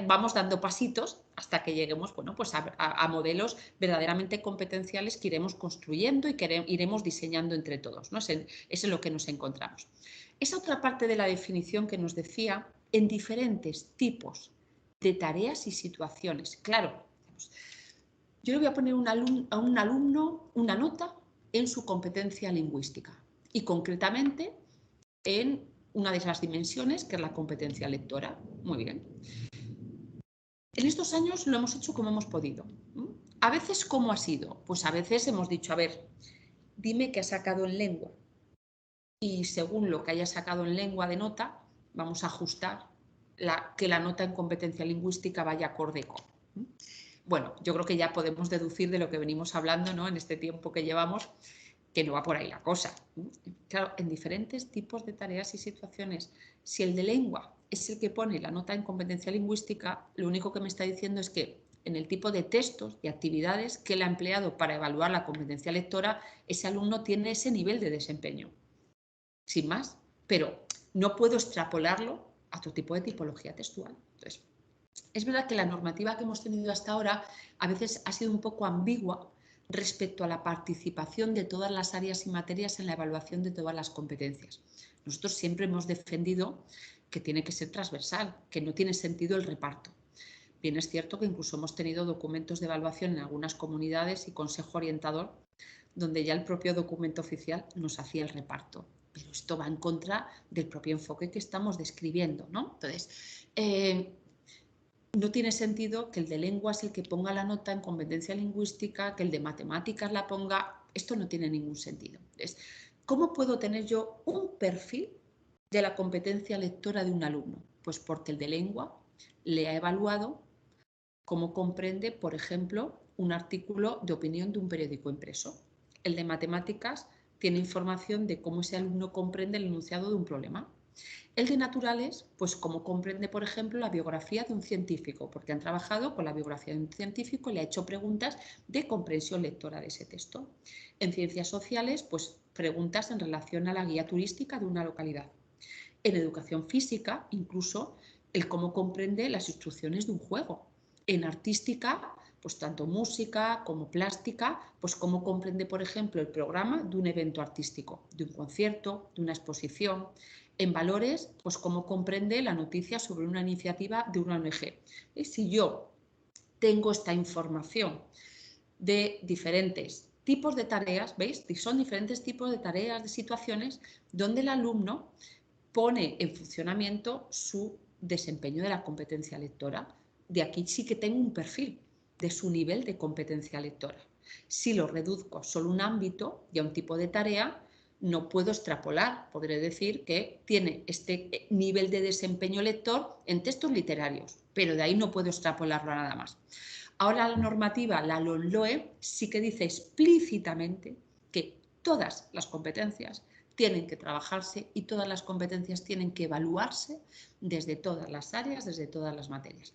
vamos dando pasitos hasta que lleguemos, bueno, pues a modelos verdaderamente competenciales que iremos construyendo y que iremos diseñando entre todos, ¿no? Es en lo que nos encontramos. Esa otra parte de la definición que nos decía, en diferentes tipos de tareas y situaciones. Claro, yo le voy a poner a un alumno una nota en su competencia lingüística y concretamente en una de esas dimensiones que es la competencia lectora. Muy bien. En estos años lo hemos hecho como hemos podido. A veces, ¿cómo ha sido? Pues a veces hemos dicho, a ver, dime qué has sacado en lengua. Y según lo que haya sacado en lengua de nota, vamos a ajustar que la nota en competencia lingüística vaya acorde con. Bueno, yo creo que ya podemos deducir de lo que venimos hablando, ¿no?, en este tiempo que llevamos, que no va por ahí la cosa. Claro, en diferentes tipos de tareas y situaciones, si el de lengua es el que pone la nota en competencia lingüística, lo único que me está diciendo es que en el tipo de textos y actividades que él ha empleado para evaluar la competencia lectora, ese alumno tiene ese nivel de desempeño. Sin más, pero no puedo extrapolarlo a otro tipo de tipología textual. Entonces, es verdad que la normativa que hemos tenido hasta ahora a veces ha sido un poco ambigua respecto a la participación de todas las áreas y materias en la evaluación de todas las competencias. Nosotros siempre hemos defendido que tiene que ser transversal, que no tiene sentido el reparto. Bien, es cierto que incluso hemos tenido documentos de evaluación en algunas comunidades y consejo orientador donde ya el propio documento oficial nos hacía el reparto. Pero esto va en contra del propio enfoque que estamos describiendo, ¿no? Entonces, no tiene sentido que el de lengua es el que ponga la nota en competencia lingüística, que el de matemáticas la ponga. Esto no tiene ningún sentido. Entonces, ¿cómo puedo tener yo un perfil de la competencia lectora de un alumno? Pues porque el de lengua le ha evaluado cómo comprende, por ejemplo, un artículo de opinión de un periódico impreso. El de matemáticas tiene información de cómo ese alumno comprende el enunciado de un problema. El de naturales, pues cómo comprende, por ejemplo, la biografía de un científico, porque han trabajado con la biografía de un científico y le ha hecho preguntas de comprensión lectora de ese texto. En ciencias sociales, pues preguntas en relación a la guía turística de una localidad. En educación física, incluso el cómo comprende las instrucciones de un juego. En artística, pues tanto música como plástica, pues cómo comprende, por ejemplo, el programa de un evento artístico, de un concierto, de una exposición. En valores, pues cómo comprende la noticia sobre una iniciativa de una ONG. Y si yo tengo esta información de diferentes tipos de tareas, ¿veis? Son diferentes tipos de tareas, de situaciones donde el alumno pone en funcionamiento su desempeño de la competencia lectora. De aquí sí que tengo un perfil de su nivel de competencia lectora. Si lo reduzco solo a un ámbito y a un tipo de tarea, no puedo extrapolar. Podré decir que tiene este nivel de desempeño lector en textos literarios, pero de ahí no puedo extrapolarlo a nada más. Ahora la normativa, la LOMLOE, sí que dice explícitamente que todas las competencias tienen que trabajarse y todas las competencias tienen que evaluarse desde todas las áreas, desde todas las materias.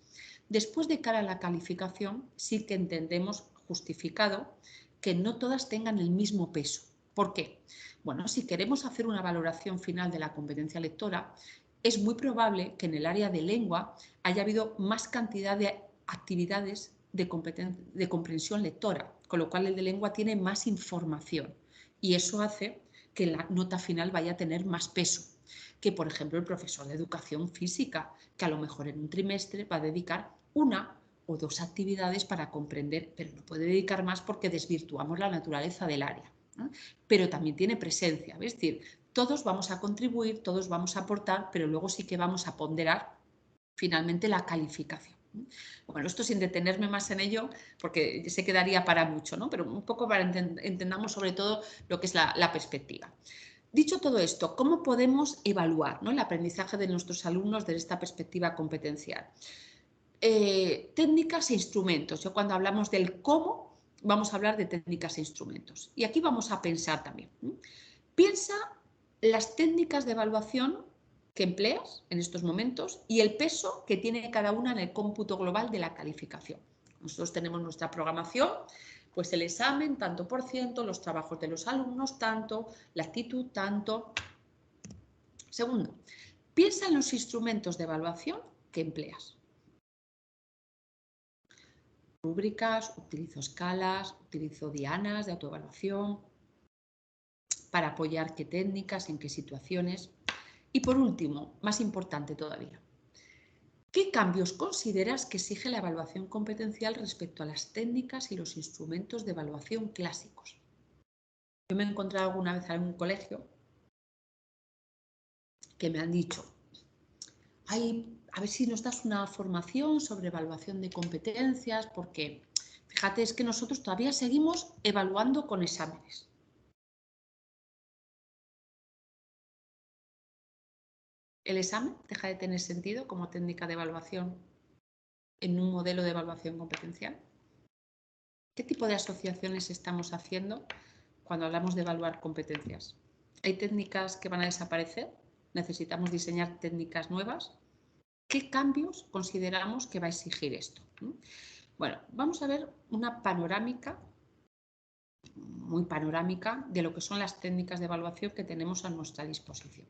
Después, de cara a la calificación, sí que entendemos justificado que no todas tengan el mismo peso. ¿Por qué? Bueno, si queremos hacer una valoración final de la competencia lectora, es muy probable que en el área de lengua haya habido más cantidad de actividades de comprensión lectora, con lo cual el de lengua tiene más información y eso hace que la nota final vaya a tener más peso que, por ejemplo, el profesor de educación física, que a lo mejor en un trimestre va a dedicar una o 2 actividades para comprender, pero no puede dedicar más porque desvirtuamos la naturaleza del área, ¿no? Pero también tiene presencia, es decir, todos vamos a contribuir, todos vamos a aportar, pero luego sí que vamos a ponderar finalmente la calificación. Bueno, esto sin detenerme más en ello, porque se quedaría para mucho, ¿no? Pero un poco para entendamos sobre todo lo que es la perspectiva. Dicho todo esto, ¿cómo podemos evaluar, ¿no?, el aprendizaje de nuestros alumnos desde esta perspectiva competencial? Técnicas e instrumentos. Yo cuando hablamos del cómo, vamos a hablar de técnicas e instrumentos. Y aquí vamos a pensar también. Piensa las técnicas de evaluación que empleas en estos momentos y el peso que tiene cada una en el cómputo global de la calificación. Nosotros tenemos nuestra programación, pues el examen, tanto por ciento, los trabajos de los alumnos, tanto, la actitud, tanto. Segundo, piensa en los instrumentos de evaluación que empleas. Rúbricas, utilizo escalas, utilizo dianas de autoevaluación, para apoyar qué técnicas, en qué situaciones. Y por último, más importante todavía, ¿qué cambios consideras que exige la evaluación competencial respecto a las técnicas y los instrumentos de evaluación clásicos? Yo me he encontrado alguna vez en un colegio que me han dicho, ay, a ver si nos das una formación sobre evaluación de competencias, porque fíjate, es que nosotros todavía seguimos evaluando con exámenes. ¿El examen deja de tener sentido como técnica de evaluación en un modelo de evaluación competencial? ¿Qué tipo de asociaciones estamos haciendo cuando hablamos de evaluar competencias? ¿Hay técnicas que van a desaparecer? ¿Necesitamos diseñar técnicas nuevas? ¿Qué cambios consideramos que va a exigir esto? Bueno, vamos a ver una panorámica, muy panorámica, de lo que son las técnicas de evaluación que tenemos a nuestra disposición.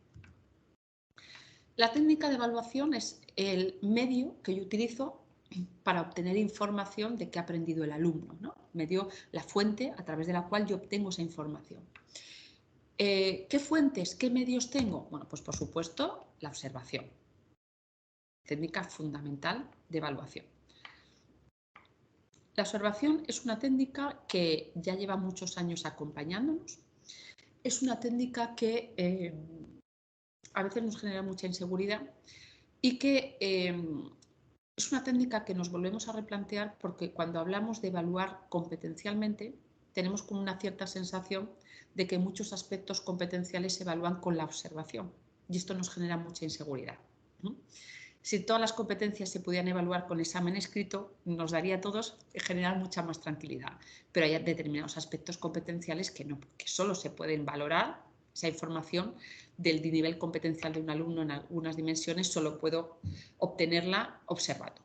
La técnica de evaluación es el medio que yo utilizo para obtener información de qué ha aprendido el alumno, ¿no? Medio, la fuente a través de la cual yo obtengo esa información. ¿Qué fuentes, qué medios tengo? Bueno, pues por supuesto la observación, técnica fundamental de evaluación. La observación es una técnica que ya lleva muchos años acompañándonos. Es una técnica que a veces nos genera mucha inseguridad y que es una técnica que nos volvemos a replantear porque cuando hablamos de evaluar competencialmente tenemos como una cierta sensación de que muchos aspectos competenciales se evalúan con la observación y esto nos genera mucha inseguridad. Si todas las competencias se pudieran evaluar con examen escrito, nos daría a todos generar mucha más tranquilidad, pero hay determinados aspectos competenciales que no, que solo se pueden valorar esa información del nivel competencial de un alumno en algunas dimensiones, solo puedo obtenerla observando.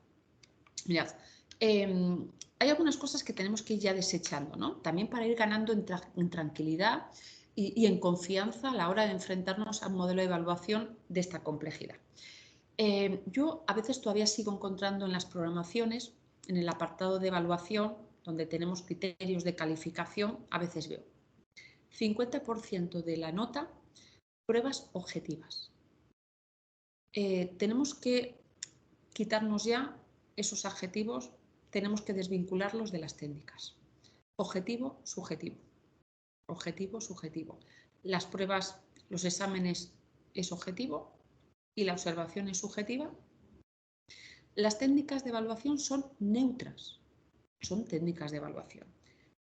Mirad, hay algunas cosas que tenemos que ir ya desechando, ¿no? También para ir ganando en tranquilidad y en confianza a la hora de enfrentarnos a un modelo de evaluación de esta complejidad. Yo a veces todavía sigo encontrando en las programaciones, en el apartado de evaluación, donde tenemos criterios de calificación, a veces veo 50% de la nota, pruebas objetivas. Tenemos que quitarnos ya esos adjetivos, tenemos que desvincularlos de las técnicas. Objetivo, subjetivo. Objetivo, subjetivo. Las pruebas, los exámenes es objetivo y la observación es subjetiva. Las técnicas de evaluación son neutras, son técnicas de evaluación.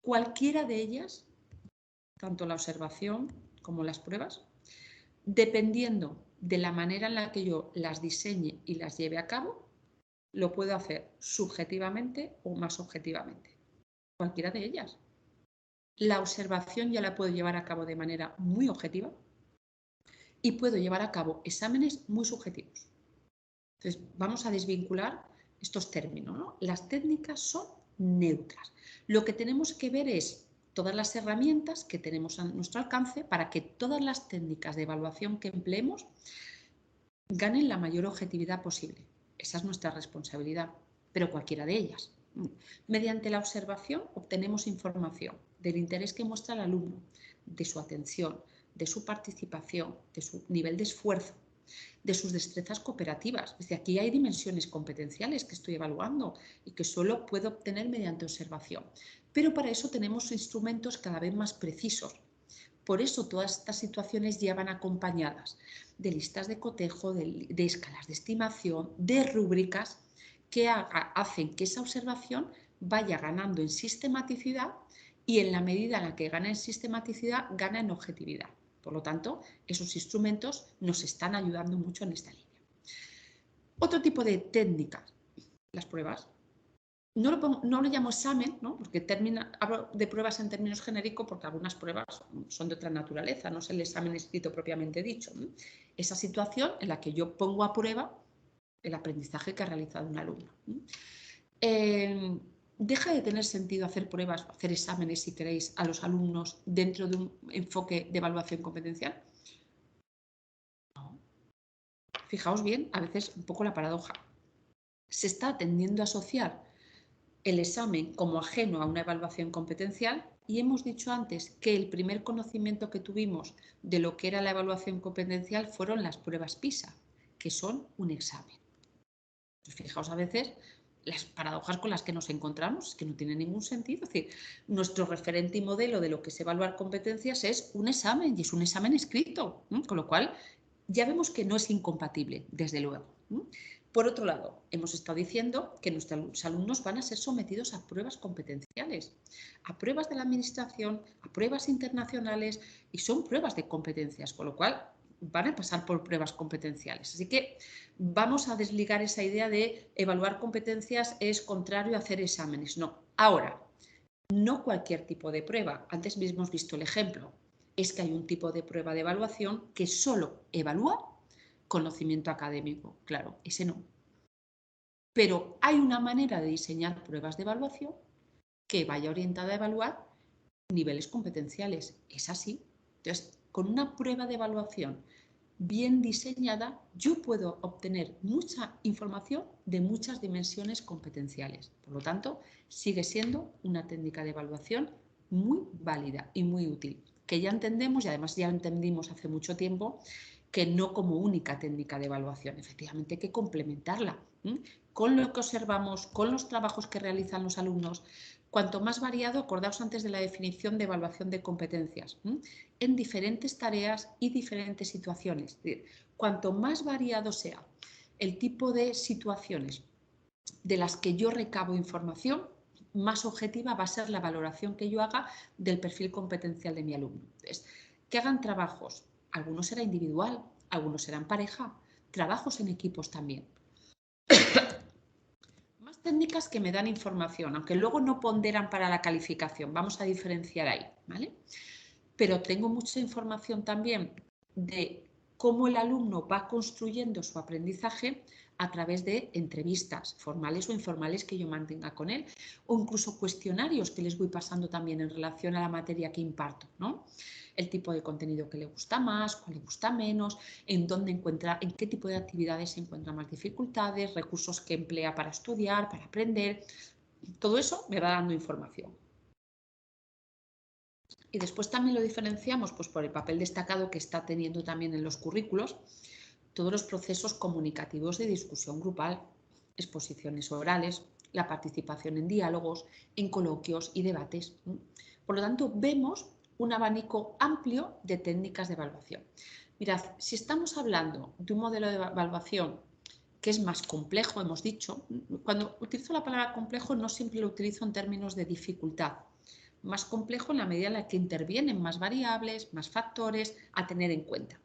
Cualquiera de ellas, tanto la observación como las pruebas, dependiendo de la manera en la que yo las diseñe y las lleve a cabo, lo puedo hacer subjetivamente o más objetivamente. Cualquiera de ellas. La observación ya la puedo llevar a cabo de manera muy objetiva y puedo llevar a cabo exámenes muy subjetivos. Entonces, vamos a desvincular estos términos, ¿no? Las técnicas son neutras. Lo que tenemos que ver es todas las herramientas que tenemos a nuestro alcance para que todas las técnicas de evaluación que empleemos ganen la mayor objetividad posible. Esa es nuestra responsabilidad, pero cualquiera de ellas. Mediante la observación obtenemos información del interés que muestra el alumno, de su atención, de su participación, de su nivel de esfuerzo. de sus destrezas cooperativas. Es decir, aquí hay dimensiones competenciales que estoy evaluando y que solo puedo obtener mediante observación. Pero para eso tenemos instrumentos cada vez más precisos. Por eso todas estas situaciones llevan acompañadas de listas de cotejo, de escalas de estimación, de rúbricas que hacen que esa observación vaya ganando en sistematicidad y en la medida en la que gana en sistematicidad, gana en objetividad. Por lo tanto, esos instrumentos nos están ayudando mucho en esta línea. Otro tipo de técnicas, las pruebas. No lo llamo examen, ¿no? Porque hablo de pruebas en términos genéricos porque algunas pruebas son de otra naturaleza, no es el examen escrito propiamente dicho, ¿no? Esa situación en la que yo pongo a prueba el aprendizaje que ha realizado un alumno. ¿Deja de tener sentido hacer pruebas, hacer exámenes, si queréis, a los alumnos dentro de un enfoque de evaluación competencial? No. Fijaos bien, a veces un poco la paradoja. Se está tendiendo a asociar el examen como ajeno a una evaluación competencial y hemos dicho antes que el primer conocimiento que tuvimos de lo que era la evaluación competencial fueron las pruebas PISA, que son un examen. Pues fijaos a veces las paradojas con las que nos encontramos, es que no tiene ningún sentido. Es decir, nuestro referente y modelo de lo que es evaluar competencias es un examen y es un examen escrito, con lo cual ya vemos que no es incompatible, desde luego. Por otro lado, hemos estado diciendo que nuestros alumnos van a ser sometidos a pruebas competenciales, a pruebas de la administración, a pruebas internacionales y son pruebas de competencias, con lo cual van a pasar por pruebas competenciales. Así que vamos a desligar esa idea de evaluar competencias es contrario a hacer exámenes. No. Ahora, no cualquier tipo de prueba. Antes mismo hemos visto el ejemplo. Es que hay un tipo de prueba de evaluación que solo evalúa conocimiento académico. Claro, ese no. Pero hay una manera de diseñar pruebas de evaluación que vaya orientada a evaluar niveles competenciales. Es así. Entonces, con una prueba de evaluación bien diseñada, yo puedo obtener mucha información de muchas dimensiones competenciales. Por lo tanto, sigue siendo una técnica de evaluación muy válida y muy útil, que ya entendemos y además ya entendimos hace mucho tiempo que no como única técnica de evaluación, efectivamente hay que complementarla con lo que observamos, con los trabajos que realizan los alumnos. Cuanto más variado, acordaos antes de la definición de evaluación de competencias, en diferentes tareas y diferentes situaciones. Es decir, cuanto más variado sea el tipo de situaciones de las que yo recabo información, más objetiva va a ser la valoración que yo haga del perfil competencial de mi alumno. Entonces, que hagan trabajos, algunos será individual, algunos serán pareja, trabajos en equipos también. Más técnicas que me dan información, aunque luego no ponderan para la calificación, vamos a diferenciar ahí, ¿vale? Pero tengo mucha información también de cómo el alumno va construyendo su aprendizaje a través de entrevistas formales o informales que yo mantenga con él, o incluso cuestionarios que les voy pasando también en relación a la materia que imparto, ¿no? El tipo de contenido que le gusta más, cuál le gusta menos, en qué tipo de actividades se encuentran más dificultades, recursos que emplea para estudiar, para aprender. Todo eso me va dando información. Y después también lo diferenciamos pues, por el papel destacado que está teniendo también en los currículos todos los procesos comunicativos de discusión grupal, exposiciones orales, la participación en diálogos, en coloquios y debates. Por lo tanto, vemos un abanico amplio de técnicas de evaluación. Mirad, si estamos hablando de un modelo de evaluación que es más complejo, hemos dicho, cuando utilizo la palabra complejo no siempre lo utilizo en términos de dificultad, más complejo en la medida en la que intervienen más variables, más factores a tener en cuenta.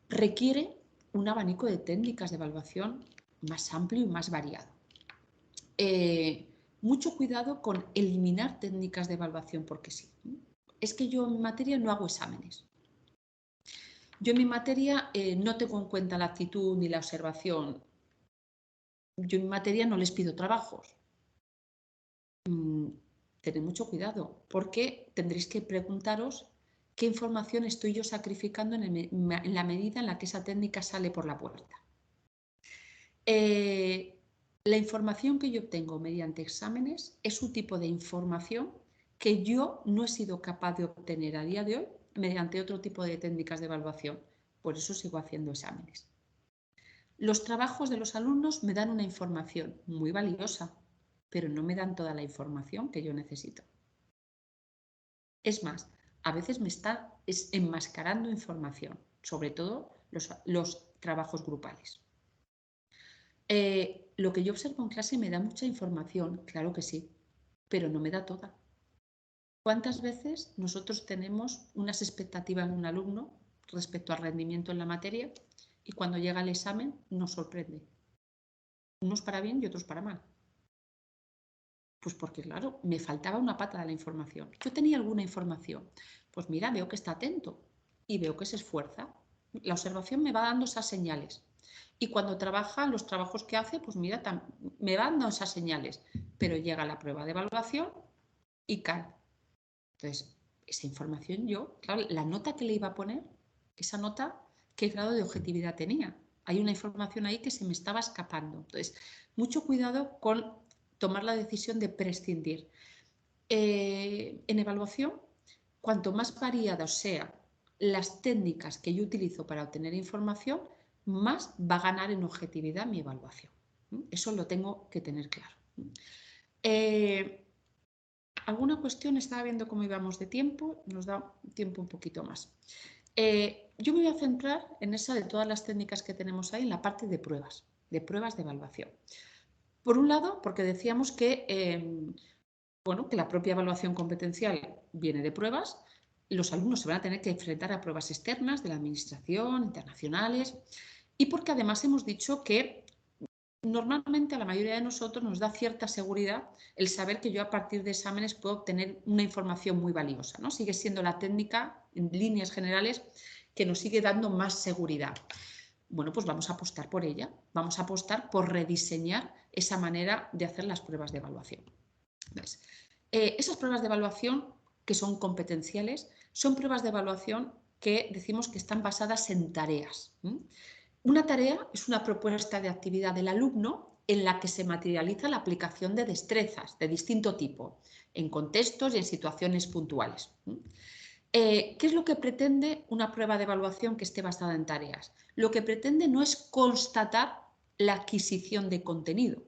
Requiere un abanico de técnicas de evaluación más amplio y más variado. Mucho cuidado con eliminar técnicas de evaluación porque sí. Es que yo en mi materia no hago exámenes. Yo en mi materia no tengo en cuenta la actitud ni la observación. Yo en mi materia no les pido trabajos. Tened mucho cuidado porque tendréis que preguntaros qué información estoy yo sacrificando en la medida en la que esa técnica sale por la puerta. La información que yo obtengo mediante exámenes es un tipo de información que yo no he sido capaz de obtener a día de hoy mediante otro tipo de técnicas de evaluación. por eso sigo haciendo exámenes. Los trabajos de los alumnos me dan una información muy valiosa, pero no me dan toda la información que yo necesito. Es más, a veces me está enmascarando información, sobre todo los trabajos grupales. Lo que yo observo en clase me da mucha información, claro que sí, pero no me da toda. ¿Cuántas veces nosotros tenemos unas expectativas de un alumno respecto al rendimiento en la materia y cuando llega el examen nos sorprende? Unos para bien y otros para mal. Pues porque, claro, me faltaba una pata de la información. Yo tenía alguna información. Pues mira, veo que está atento y veo que se esfuerza. La observación me va dando esas señales. Y cuando trabaja, los trabajos que hace, pues mira, me va dando esas señales. Pero llega la prueba de evaluación y cae. Entonces, esa información yo, claro, la nota que le iba a poner, esa nota, ¿qué grado de objetividad tenía? Hay una información ahí que se me estaba escapando. Entonces, mucho cuidado con tomar la decisión de prescindir. En evaluación, cuanto más variadas sean las técnicas que yo utilizo para obtener información, más va a ganar en objetividad mi evaluación. Eso lo tengo que tener claro. ¿Alguna cuestión? Estaba viendo cómo íbamos de tiempo, nos da tiempo un poquito más. Yo me voy a centrar en esa de todas las técnicas que tenemos ahí, en la parte de pruebas de evaluación. Por un lado, porque decíamos que, que la propia evaluación competencial viene de pruebas, los alumnos se van a tener que enfrentar a pruebas externas de la administración, internacionales, y porque además hemos dicho que normalmente a la mayoría de nosotros nos da cierta seguridad el saber que yo a partir de exámenes puedo obtener una información muy valiosa, ¿no? Sigue siendo la técnica, en líneas generales, que nos sigue dando más seguridad. Bueno, pues vamos a apostar por ella, vamos a apostar por rediseñar esa manera de hacer las pruebas de evaluación. Entonces, esas pruebas de evaluación que son competenciales son pruebas de evaluación que decimos que están basadas en tareas. Una tarea es una propuesta de actividad del alumno en la que se materializa la aplicación de destrezas de distinto tipo, en contextos y en situaciones puntuales. ¿Qué es lo que pretende una prueba de evaluación que esté basada en tareas? Lo que pretende no es constatar la adquisición de contenido,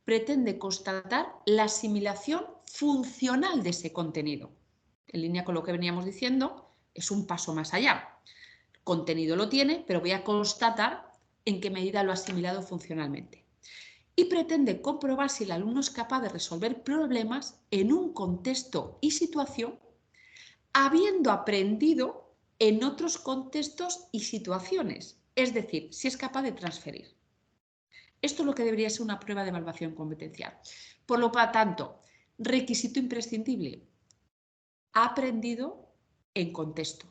pretende constatar la asimilación funcional de ese contenido. En línea con lo que veníamos diciendo, es un paso más allá. Contenido lo tiene, pero voy a constatar en qué medida lo ha asimilado funcionalmente. Y pretende comprobar si el alumno es capaz de resolver problemas en un contexto y situación, habiendo aprendido en otros contextos y situaciones. Es decir, si es capaz de transferir. Esto es lo que debería ser una prueba de evaluación competencial. Por lo tanto, requisito imprescindible, ha aprendido en contexto.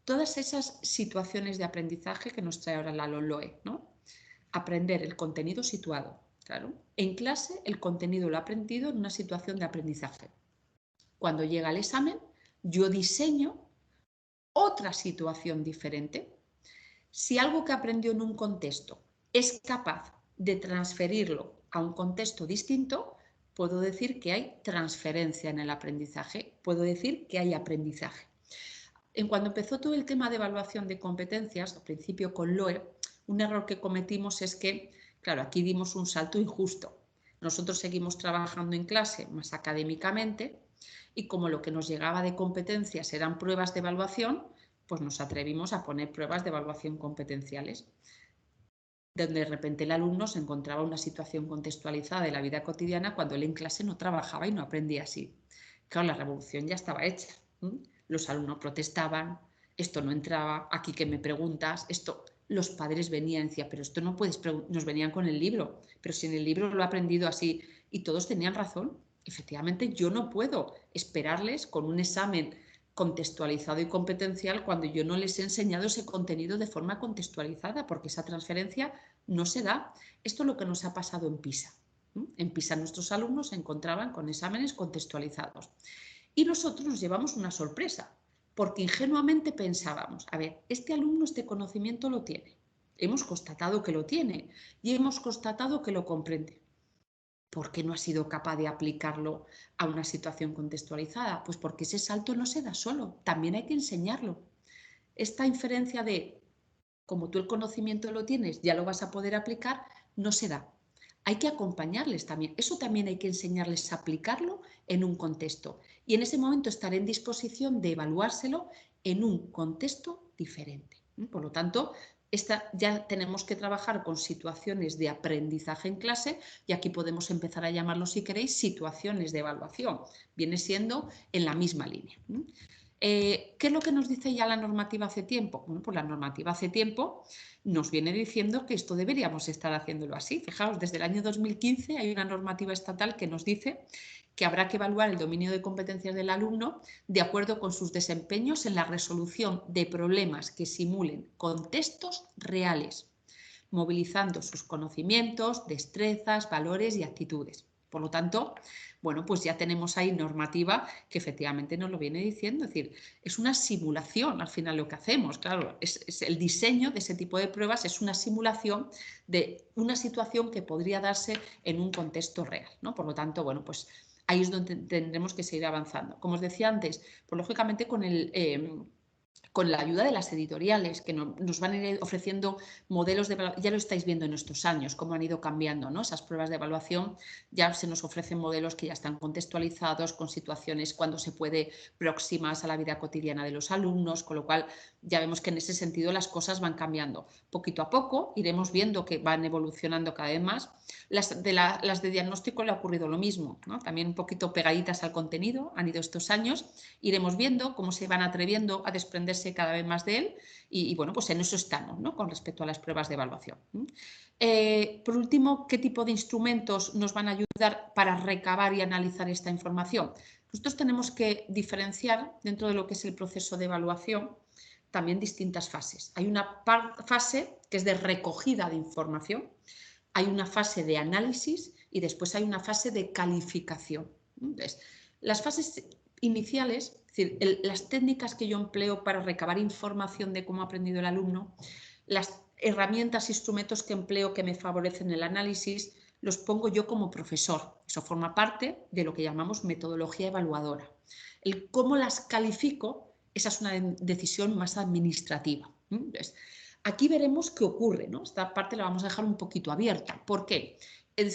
Todas esas situaciones de aprendizaje que nos trae ahora la LOMLOE, ¿no? Aprender el contenido situado, claro. En clase el contenido lo ha aprendido en una situación de aprendizaje. Cuando llega el examen, yo diseño otra situación diferente. Si algo que aprendió en un contexto es capaz de transferirlo a un contexto distinto, puedo decir que hay transferencia en el aprendizaje, puedo decir que hay aprendizaje. Cuando empezó todo el tema de evaluación de competencias, al principio con LOE, un error que cometimos es que, claro, aquí dimos un salto injusto. Nosotros seguimos trabajando en clase más académicamente y como lo que nos llegaba de competencias eran pruebas de evaluación, pues nos atrevimos a poner pruebas de evaluación competenciales, donde de repente el alumno se encontraba en una situación contextualizada de la vida cotidiana cuando él en clase no trabajaba y no aprendía así. Claro, la revolución ya estaba hecha. Los alumnos protestaban, esto no entraba, aquí que me preguntas, esto. Los padres venían y decían, pero esto no puedes preguntar, nos venían con el libro, pero si en el libro lo he aprendido así, y todos tenían razón. Efectivamente, yo no puedo esperarles con un examen contextualizado y competencial cuando yo no les he enseñado ese contenido de forma contextualizada, porque esa transferencia no se da. Esto es lo que nos ha pasado en PISA. En PISA nuestros alumnos se encontraban con exámenes contextualizados. Y nosotros nos llevamos una sorpresa, porque ingenuamente pensábamos, a ver, este alumno este conocimiento lo tiene, hemos constatado que lo tiene y hemos constatado que lo comprende. ¿Por qué no ha sido capaz de aplicarlo a una situación contextualizada? Pues porque ese salto no se da solo, también hay que enseñarlo. Esta inferencia de como tú el conocimiento lo tienes, ya lo vas a poder aplicar, no se da. Hay que acompañarles también. Eso también hay que enseñarles a aplicarlo en un contexto. Y en ese momento estar en disposición de evaluárselo en un contexto diferente. Por lo tanto, ya tenemos que trabajar con situaciones de aprendizaje en clase y aquí podemos empezar a llamarlo, si queréis, situaciones de evaluación. Viene siendo en la misma línea. ¿Qué es lo que nos dice ya la normativa hace tiempo? Bueno, pues la normativa hace tiempo nos viene diciendo que esto deberíamos estar haciéndolo así. Fijaos, desde el año 2015 hay una normativa estatal que nos dice que habrá que evaluar el dominio de competencias del alumno de acuerdo con sus desempeños en la resolución de problemas que simulen contextos reales, movilizando sus conocimientos, destrezas, valores y actitudes. Por lo tanto, bueno, pues ya tenemos ahí normativa que efectivamente nos lo viene diciendo, es decir, es una simulación al final lo que hacemos, claro, es el diseño de ese tipo de pruebas, es una simulación de una situación que podría darse en un contexto real, ¿no? Por lo tanto, bueno, pues ahí es donde tendremos que seguir avanzando. Como os decía antes, pues lógicamente con la ayuda de las editoriales que nos van a ir ofreciendo modelos de evaluación, ya lo estáis viendo en estos años, cómo han ido cambiando, ¿no? Esas pruebas de evaluación, ya se nos ofrecen modelos que ya están contextualizados con situaciones cuando se puede próximas a la vida cotidiana de los alumnos, con lo cual ya vemos que en ese sentido las cosas van cambiando. Poquito a poco iremos viendo que van evolucionando cada vez más. Las de diagnóstico le ha ocurrido lo mismo, ¿no? También un poquito pegaditas al contenido han ido estos años, iremos viendo cómo se van atreviendo a desprenderse cada vez más de él y bueno, pues en eso estamos, ¿no? Con respecto a las pruebas de evaluación. Por último, ¿qué tipo de instrumentos nos van a ayudar para recabar y analizar esta información? Nosotros tenemos que diferenciar dentro de lo que es el proceso de evaluación también distintas fases. Hay una fase que es de recogida de información, hay una fase de análisis y después hay una fase de calificación. Entonces, las fases iniciales, es decir, las técnicas que yo empleo para recabar información de cómo ha aprendido el alumno, las herramientas, instrumentos que empleo que me favorecen el análisis, los pongo yo como profesor. Eso forma parte de lo que llamamos metodología evaluadora. El cómo las califico, esa es una decisión más administrativa. Entonces, aquí veremos qué ocurre, ¿no? Esta parte la vamos a dejar un poquito abierta. ¿Por qué?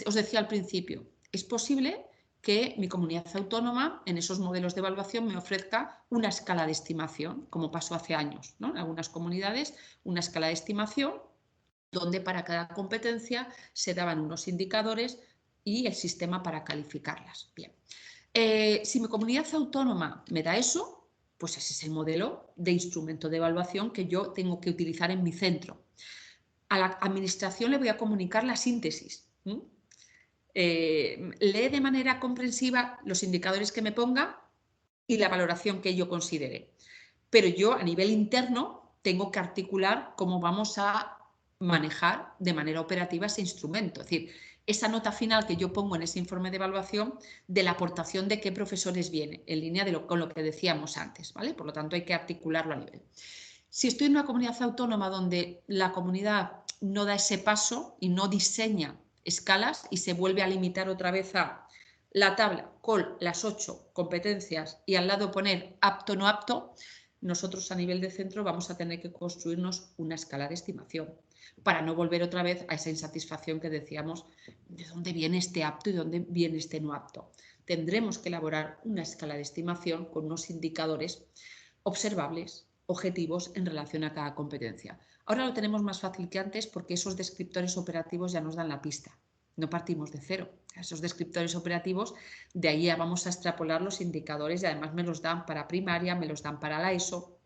Os decía al principio, es posible que mi comunidad autónoma en esos modelos de evaluación me ofrezca una escala de estimación, como pasó hace años, ¿no? En algunas comunidades, una escala de estimación donde para cada competencia se daban unos indicadores y el sistema para calificarlas. Bien. Si mi comunidad autónoma me da eso, pues ese es el modelo de instrumento de evaluación que yo tengo que utilizar en mi centro. A la administración le voy a comunicar la síntesis. Lee de manera comprensiva los indicadores que me ponga y la valoración que yo considere. Pero yo a nivel interno tengo que articular cómo vamos a manejar de manera operativa ese instrumento. Es decir, esa nota final que yo pongo en ese informe de evaluación de la aportación de qué profesores viene, en línea con lo que decíamos antes, ¿vale? Por lo tanto, hay que articularlo a nivel. Si estoy en una comunidad autónoma donde la comunidad no da ese paso y no diseña escalas y se vuelve a limitar otra vez a la tabla con las 8 competencias y al lado poner apto no apto, nosotros a nivel de centro vamos a tener que construirnos una escala de estimación para no volver otra vez a esa insatisfacción que decíamos de dónde viene este apto y de dónde viene este no apto. Tendremos que elaborar una escala de estimación con unos indicadores observables, objetivos en relación a cada competencia. Ahora lo tenemos más fácil que antes porque esos descriptores operativos ya nos dan la pista. No partimos de cero. Esos descriptores operativos, de ahí ya vamos a extrapolar los indicadores y además me los dan para primaria, me los dan para la ESO.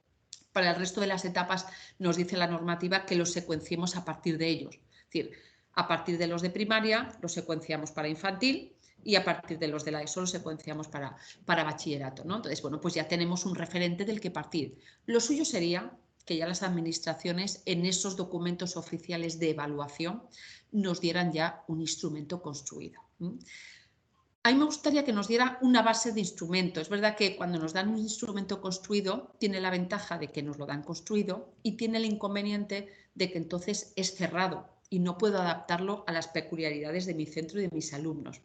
Para el resto de las etapas nos dice la normativa que los secuenciemos a partir de ellos. Es decir, a partir de los de primaria los secuenciamos para infantil y a partir de los de la ESO los secuenciamos para bachillerato, ¿no? Entonces, bueno, pues ya tenemos un referente del que partir. Lo suyo sería que ya las administraciones en esos documentos oficiales de evaluación nos dieran ya un instrumento construido. A mí me gustaría que nos diera una base de instrumento. Es verdad que cuando nos dan un instrumento construido, tiene la ventaja de que nos lo dan construido y tiene el inconveniente de que entonces es cerrado y no puedo adaptarlo a las peculiaridades de mi centro y de mis alumnos.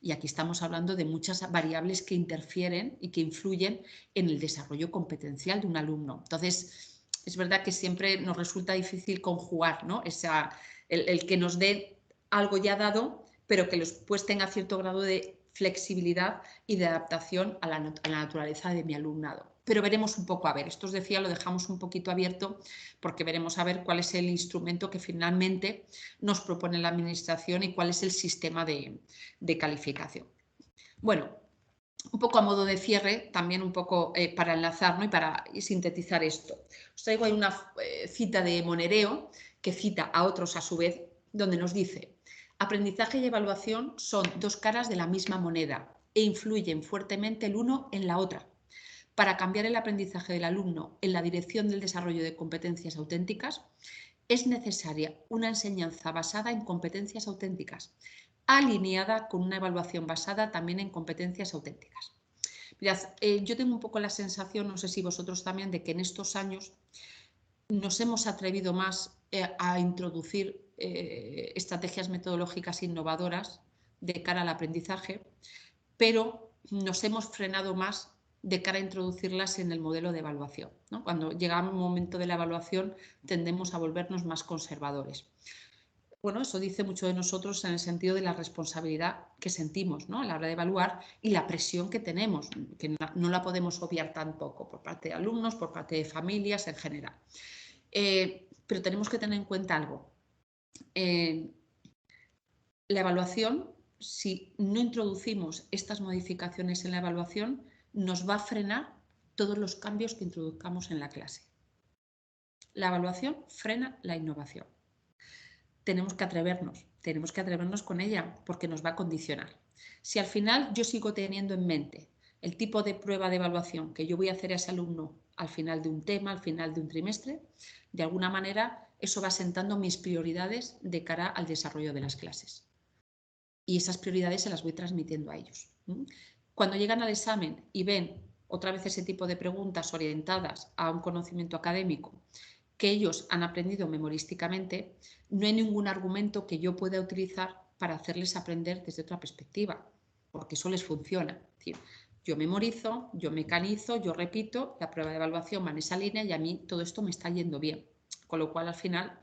Y aquí estamos hablando de muchas variables que interfieren y que influyen en el desarrollo competencial de un alumno. Entonces, es verdad que siempre nos resulta difícil conjugar, ¿no? El que nos dé algo ya dado, pero que después tenga cierto grado de flexibilidad y de adaptación a la naturaleza de mi alumnado. Pero veremos un poco, a ver, esto os decía, lo dejamos un poquito abierto porque veremos a ver cuál es el instrumento que finalmente nos propone la administración y cuál es el sistema de calificación. Bueno, un poco a modo de cierre, también un poco para enlazar, ¿no? Y para sintetizar esto. Os traigo ahí una cita de Monereo que cita a otros a su vez, donde nos dice: aprendizaje y evaluación son dos caras de la misma moneda e influyen fuertemente el uno en la otra. Para cambiar el aprendizaje del alumno en la dirección del desarrollo de competencias auténticas, es necesaria una enseñanza basada en competencias auténticas, alineada con una evaluación basada también en competencias auténticas. Mirad, yo tengo un poco la sensación, no sé si vosotros también, de que en estos años nos hemos atrevido más a introducir estrategias metodológicas innovadoras de cara al aprendizaje, pero nos hemos frenado más de cara a introducirlas en el modelo de evaluación, ¿no? Cuando llega un momento de la evaluación tendemos a volvernos más conservadores. Bueno, eso dice mucho de nosotros en el sentido de la responsabilidad que sentimos, ¿no? A la hora de evaluar y la presión que tenemos, que no la podemos obviar tampoco por parte de alumnos, por parte de familias en general. Pero tenemos que tener en cuenta algo. La evaluación, si no introducimos estas modificaciones en la evaluación, nos va a frenar todos los cambios que introduzcamos en la clase. La evaluación frena la innovación. Tenemos que atrevernos con ella porque nos va a condicionar. Si al final yo sigo teniendo en mente el tipo de prueba de evaluación que yo voy a hacer a ese alumno al final de un tema, al final de un trimestre, de alguna manera eso va sentando mis prioridades de cara al desarrollo de las clases. Y esas prioridades se las voy transmitiendo a ellos. Cuando llegan al examen y ven otra vez ese tipo de preguntas orientadas a un conocimiento académico que ellos han aprendido memorísticamente, no hay ningún argumento que yo pueda utilizar para hacerles aprender desde otra perspectiva, porque eso les funciona. Es decir, yo memorizo, yo mecanizo, yo repito, la prueba de evaluación va en esa línea y a mí todo esto me está yendo bien. Con lo cual, al final,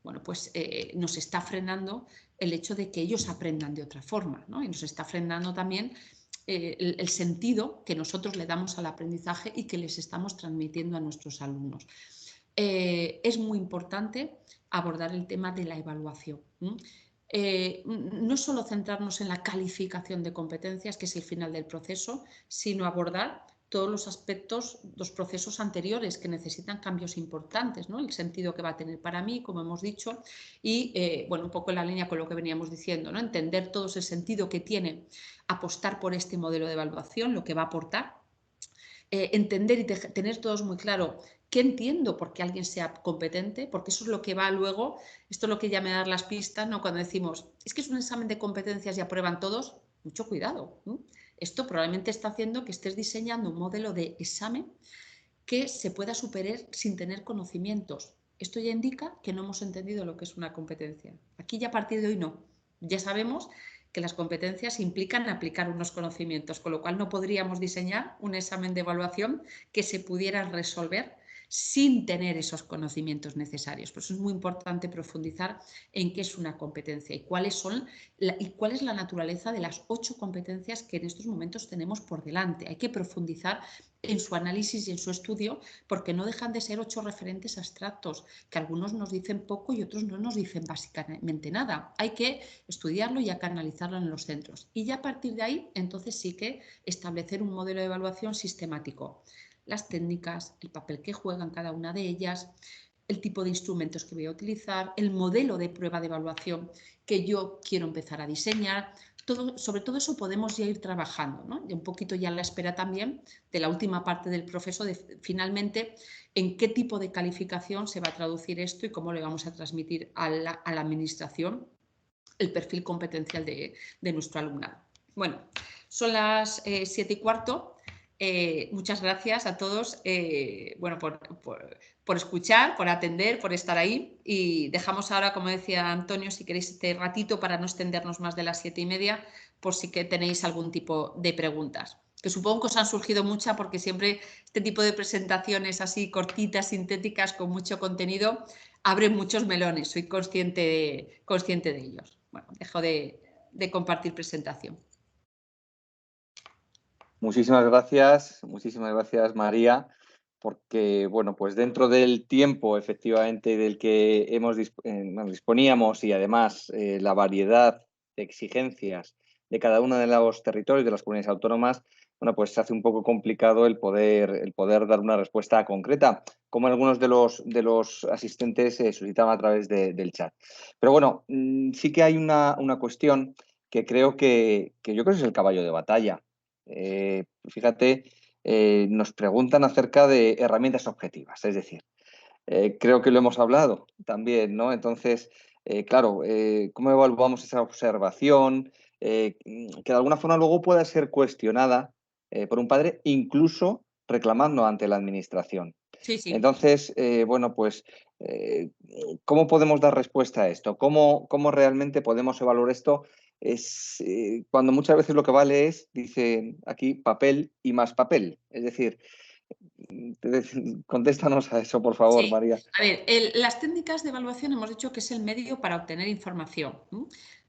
bueno, pues nos está frenando el hecho de que ellos aprendan de otra forma, ¿no? Y nos está frenando también el sentido que nosotros le damos al aprendizaje y que les estamos transmitiendo a nuestros alumnos. Es muy importante abordar el tema de la evaluación. No solo centrarnos en la calificación de competencias, que es el final del proceso, sino abordar todos los aspectos, los procesos anteriores que necesitan cambios importantes, ¿no? El sentido que va a tener para mí, como hemos dicho, y bueno, un poco en la línea con lo que veníamos diciendo, ¿no? Entender todo ese sentido que tiene apostar por este modelo de evaluación, lo que va a aportar, entender y tener todos muy claro qué entiendo por qué alguien sea competente, porque eso es lo que va luego, esto es lo que ya me da las pistas, ¿no? Cuando decimos, es que es un examen de competencias y aprueban todos, mucho cuidado, ¿no? Esto probablemente está haciendo que estés diseñando un modelo de examen que se pueda superar sin tener conocimientos. Esto ya indica que no hemos entendido lo que es una competencia. Aquí ya a partir de hoy no. Ya sabemos que las competencias implican aplicar unos conocimientos, con lo cual no podríamos diseñar un examen de evaluación que se pudiera resolver sin tener esos conocimientos necesarios. Por eso es muy importante profundizar en qué es una competencia y cuál es la naturaleza de las 8 competencias que en estos momentos tenemos por delante. Hay que profundizar en su análisis y en su estudio, porque no dejan de ser 8 referentes abstractos, que algunos nos dicen poco y otros no nos dicen básicamente nada. Hay que estudiarlo y hay que analizarlo en los centros. Y ya a partir de ahí, entonces sí que establecer un modelo de evaluación sistemático. Las técnicas, el papel que juegan cada una de ellas, el tipo de instrumentos que voy a utilizar, el modelo de prueba de evaluación que yo quiero empezar a diseñar. Sobre todo eso podemos ya ir trabajando, ¿no? Y un poquito ya a la espera también de la última parte del proceso, de finalmente en qué tipo de calificación se va a traducir esto y cómo le vamos a transmitir a la administración el perfil competencial de nuestro alumnado. Bueno, son las 7:15. Muchas gracias a todos bueno, por escuchar, por atender, por estar ahí, y dejamos ahora, como decía Antonio, si queréis este ratito para no extendernos más de las 7:30, por si que tenéis algún tipo de preguntas. que supongo que os han surgido muchas porque siempre este tipo de presentaciones así cortitas, sintéticas, con mucho contenido, abren muchos melones. Soy consciente de ellos. Bueno, dejo de compartir presentación. Muchísimas gracias María, porque bueno, pues dentro del tiempo efectivamente del que disponíamos y además la variedad de exigencias de cada uno de los territorios de las comunidades autónomas, bueno, pues se hace un poco complicado el poder dar una respuesta concreta, como algunos de los asistentes suscitaban a través del chat. Pero bueno, sí que hay una cuestión que creo que yo creo que es el caballo de batalla. Fíjate, nos preguntan acerca de herramientas objetivas, es decir, creo que lo hemos hablado también, ¿no? Entonces, claro, ¿cómo evaluamos esa observación? Que de alguna forma luego pueda ser cuestionada por un padre, incluso reclamando ante la administración. Sí, sí. Entonces, bueno, pues, ¿cómo podemos dar respuesta a esto? ¿Cómo realmente podemos evaluar esto? Es cuando muchas veces lo que vale es, dice aquí, papel y más papel. Es decir, contéstanos a eso, por favor, Sí. María. A ver, las técnicas de evaluación hemos dicho que es el medio para obtener información,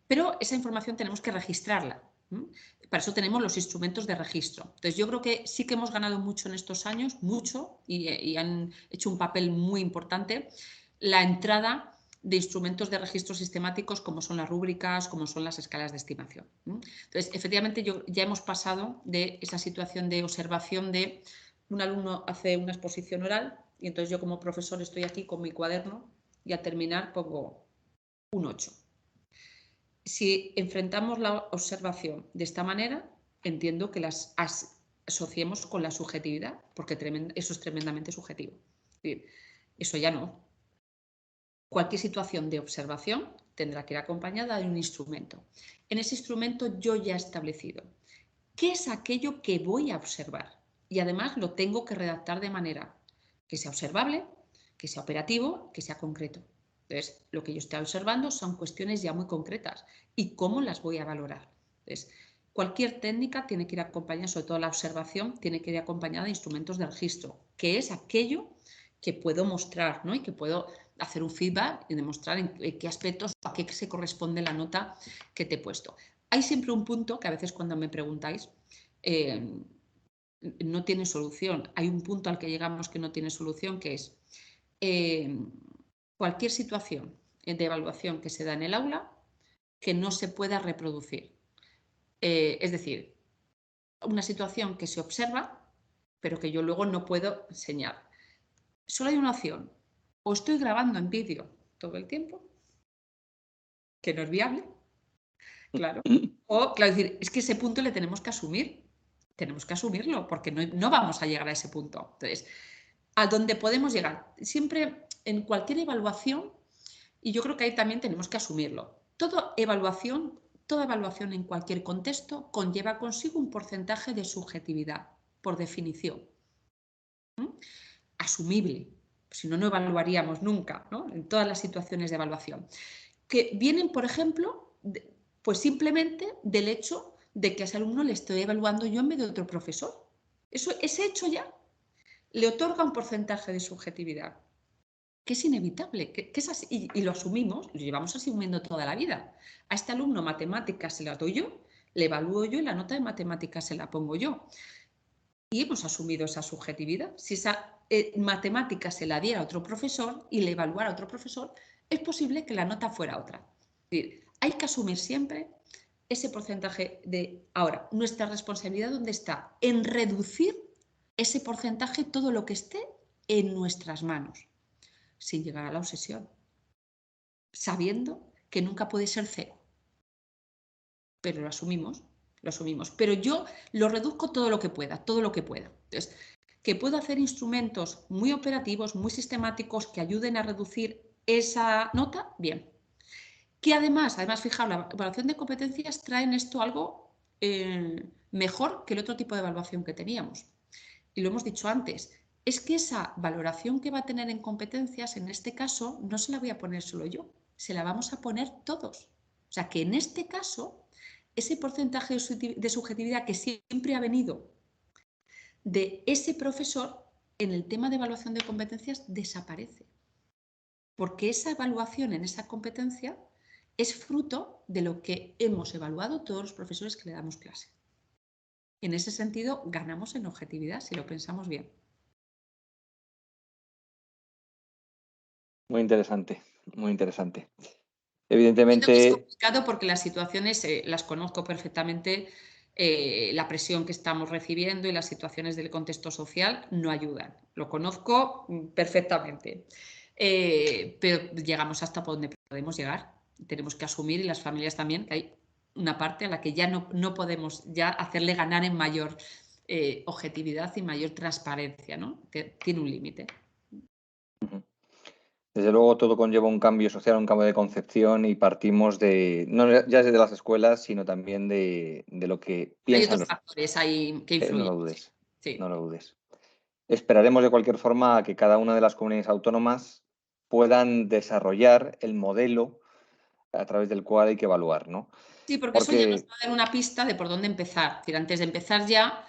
pero esa información tenemos que registrarla. Para eso tenemos los instrumentos de registro. Entonces, yo creo que sí que hemos ganado mucho en estos años, mucho, y han hecho un papel muy importante, la entrada de instrumentos de registro sistemáticos como son las rúbricas, como son las escalas de estimación. Entonces, efectivamente, ya hemos pasado de esa situación de observación de un alumno hace una exposición oral y entonces yo como profesor estoy aquí con mi cuaderno y al terminar pongo un 8. Si enfrentamos la observación de esta manera, entiendo que las asociemos con la subjetividad, porque eso es tremendamente subjetivo. Eso ya no. Cualquier situación de observación tendrá que ir acompañada de un instrumento. En ese instrumento yo ya he establecido qué es aquello que voy a observar y además lo tengo que redactar de manera que sea observable, que sea operativo, que sea concreto. Entonces, lo que yo estoy observando son cuestiones ya muy concretas y cómo las voy a valorar. Entonces, cualquier técnica tiene que ir acompañada, sobre todo la observación, tiene que ir acompañada de instrumentos de registro, que es aquello que puedo mostrar, ¿no? Y que puedo hacer un feedback y demostrar en qué aspectos, a qué se corresponde la nota que te he puesto. Hay siempre un punto que a veces cuando me preguntáis no tiene solución. Hay un punto al que llegamos que no tiene solución, que es cualquier situación de evaluación que se da en el aula que no se pueda reproducir. Es decir, una situación que se observa, pero que yo luego no puedo enseñar. Solo hay una opción. O estoy grabando en vídeo todo el tiempo, que no es viable, claro. O, claro, decir, es que ese punto le tenemos que asumir. Tenemos que asumirlo, porque no vamos a llegar a ese punto. Entonces, a donde podemos llegar. Siempre en cualquier evaluación, y yo creo que ahí también tenemos que asumirlo. Toda evaluación en cualquier contexto conlleva consigo un porcentaje de subjetividad, por definición. Asumible, si no, no evaluaríamos nunca, ¿no? En todas las situaciones de evaluación. Que vienen, por ejemplo, pues simplemente del hecho de que a ese alumno le estoy evaluando yo en vez de otro profesor. Ese hecho ya le otorga un porcentaje de subjetividad, que es inevitable, que es así, y lo asumimos, lo llevamos asumiendo toda la vida. A este alumno matemáticas se la doy yo, le evalúo yo y la nota de matemáticas se la pongo yo. Y hemos asumido esa subjetividad. Si esa matemática se la diera a otro profesor y le evaluara a otro profesor, es posible que la nota fuera otra. Es decir, hay que asumir siempre ese porcentaje de... Ahora, nuestra responsabilidad, ¿dónde está? En reducir ese porcentaje todo lo que esté en nuestras manos, sin llegar a la obsesión, sabiendo que nunca puede ser cero. Pero lo asumimos. Pero yo lo reduzco todo lo que pueda, todo lo que pueda. Entonces, que puedo hacer instrumentos muy operativos, muy sistemáticos, que ayuden a reducir esa nota, bien. Que además, fijaos, la evaluación de competencias trae en esto algo mejor que el otro tipo de evaluación que teníamos. Y lo hemos dicho antes, es que esa valoración que va a tener en competencias, en este caso, no se la voy a poner solo yo, se la vamos a poner todos. O sea que en este caso, ese porcentaje de subjetividad que siempre ha venido de ese profesor en el tema de evaluación de competencias desaparece. Porque esa evaluación en esa competencia es fruto de lo que hemos evaluado todos los profesores que le damos clase. En ese sentido, ganamos en objetividad, si lo pensamos bien. Muy interesante, muy interesante. Entiendo que es Evidentemente, complicado porque las situaciones las conozco perfectamente, la presión que estamos recibiendo y las situaciones del contexto social no ayudan. Lo conozco perfectamente, pero llegamos hasta donde podemos llegar. Tenemos que asumir, y las familias también, que hay una parte a la que ya no podemos ya hacerle ganar en mayor objetividad y mayor transparencia, ¿no? Que tiene un límite. desde luego todo conlleva un cambio social, un cambio de concepción y partimos de, no ya desde las escuelas, sino también de lo que Hay piensan otros los... factores ahí que no influyen. lo dudes, no Sí. lo dudes. Esperaremos de cualquier forma a que cada una de las comunidades autónomas puedan desarrollar el modelo a través del cual hay que evaluar, ¿no? Sí, porque eso ya nos Porque va a dar una pista de por dónde empezar. Es decir, antes de empezar ya,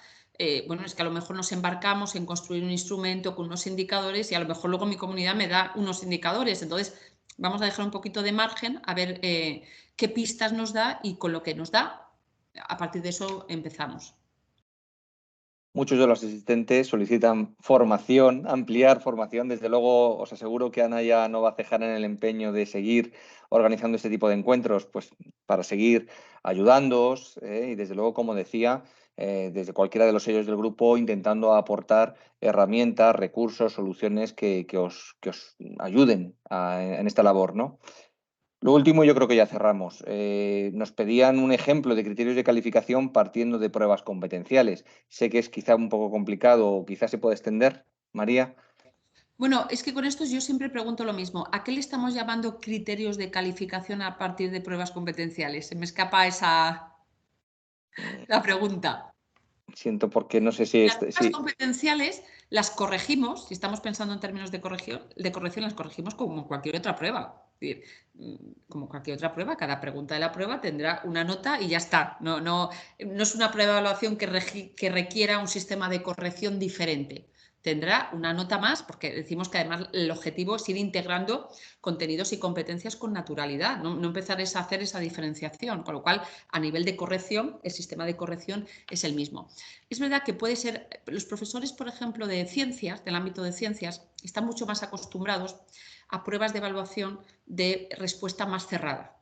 bueno, es que a lo mejor nos embarcamos en construir un instrumento con unos indicadores y a lo mejor luego mi comunidad me da unos indicadores. Entonces, vamos a dejar un poquito de margen a ver qué pistas nos da y con lo que nos da, a partir de eso empezamos. muchos de los asistentes solicitan formación, ampliar formación. Desde luego, os aseguro que Ana ya no va a cejar en el empeño de seguir organizando este tipo de encuentros, pues para seguir ayudándoos y desde luego, como decía, desde cualquiera de los sellos del grupo, intentando aportar herramientas, recursos, soluciones que os ayuden en esta labor, ¿no? Lo último, yo creo que ya cerramos. Nos pedían un ejemplo de criterios de calificación partiendo de pruebas competenciales. Sé que es quizá un poco complicado o quizá se puede extender, María. Bueno, es que con esto yo siempre pregunto lo mismo. ¿A qué le estamos llamando criterios de calificación a partir de pruebas competenciales? Se me escapa la pregunta. Siento porque no sé si... Las pruebas competenciales las corregimos, si estamos pensando en términos de corrección las corregimos como cualquier otra prueba. Es decir, como cualquier otra prueba, cada pregunta de la prueba tendrá una nota y ya está. No es una prueba de evaluación que requiera un sistema de corrección diferente. Tendrá una nota más, porque decimos que además el objetivo es ir integrando contenidos y competencias con naturalidad, no empezar a hacer esa diferenciación, con lo cual a nivel de corrección, el sistema de corrección es el mismo. Es verdad que puede ser, los profesores, por ejemplo, de ciencias, del ámbito de ciencias, están mucho más acostumbrados a pruebas de evaluación de respuesta más cerrada.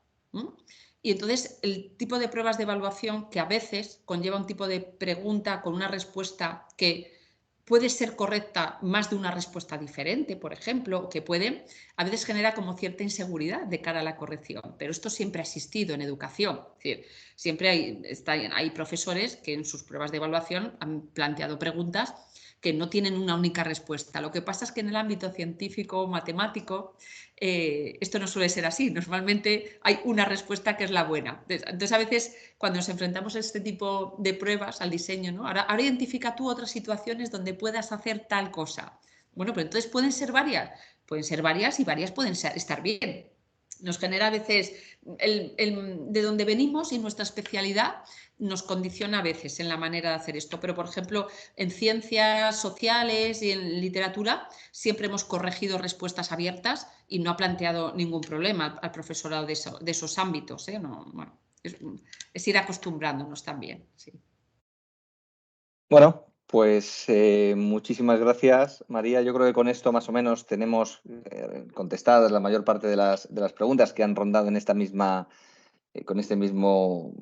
Y entonces el tipo de pruebas de evaluación que a veces conlleva un tipo de pregunta con una respuesta que puede ser correcta más de una respuesta diferente, por ejemplo, que puede, a veces genera como cierta inseguridad de cara a la corrección, pero esto siempre ha existido en educación. Es decir, siempre hay profesores que en sus pruebas de evaluación han planteado preguntas que no tienen una única respuesta. Lo que pasa es que en el ámbito científico, matemático, esto no suele ser así. Normalmente hay una respuesta que es la buena. Entonces a veces cuando nos enfrentamos a este tipo de pruebas, al diseño, ¿no? Ahora identifica tú otras situaciones donde puedas hacer tal cosa. Bueno, pero entonces pueden ser varias y varias pueden estar bien. Nos genera a veces de donde venimos y nuestra especialidad nos condiciona a veces en la manera de hacer esto. Pero, por ejemplo, en ciencias sociales y en literatura siempre hemos corregido respuestas abiertas y no ha planteado ningún problema al profesorado de esos ámbitos. No, bueno, es ir acostumbrándonos también. Sí. Bueno, pues muchísimas gracias, María. Yo creo que con esto más o menos tenemos contestadas la mayor parte de las preguntas que han rondado en esta misma, con este mismo,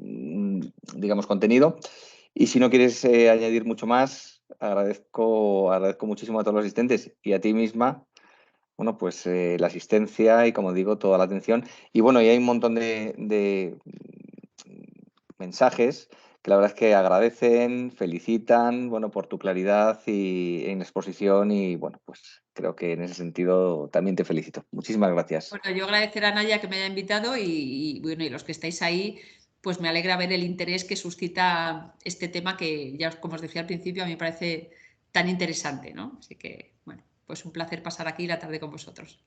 digamos, contenido. Y si no quieres añadir mucho más, agradezco muchísimo a todos los asistentes y a ti misma, bueno, pues la asistencia y, como digo, toda la atención. Y bueno, y hay un montón de mensajes que la verdad es que agradecen, felicitan, bueno, por tu claridad y en exposición y bueno, pues creo que en ese sentido también te felicito. Muchísimas gracias. Bueno, yo agradecer a Naya que me haya invitado bueno, y los que estáis ahí, pues me alegra ver el interés que suscita este tema que ya, como os decía al principio, a mí me parece tan interesante, ¿no? Así que, bueno, pues un placer pasar aquí la tarde con vosotros.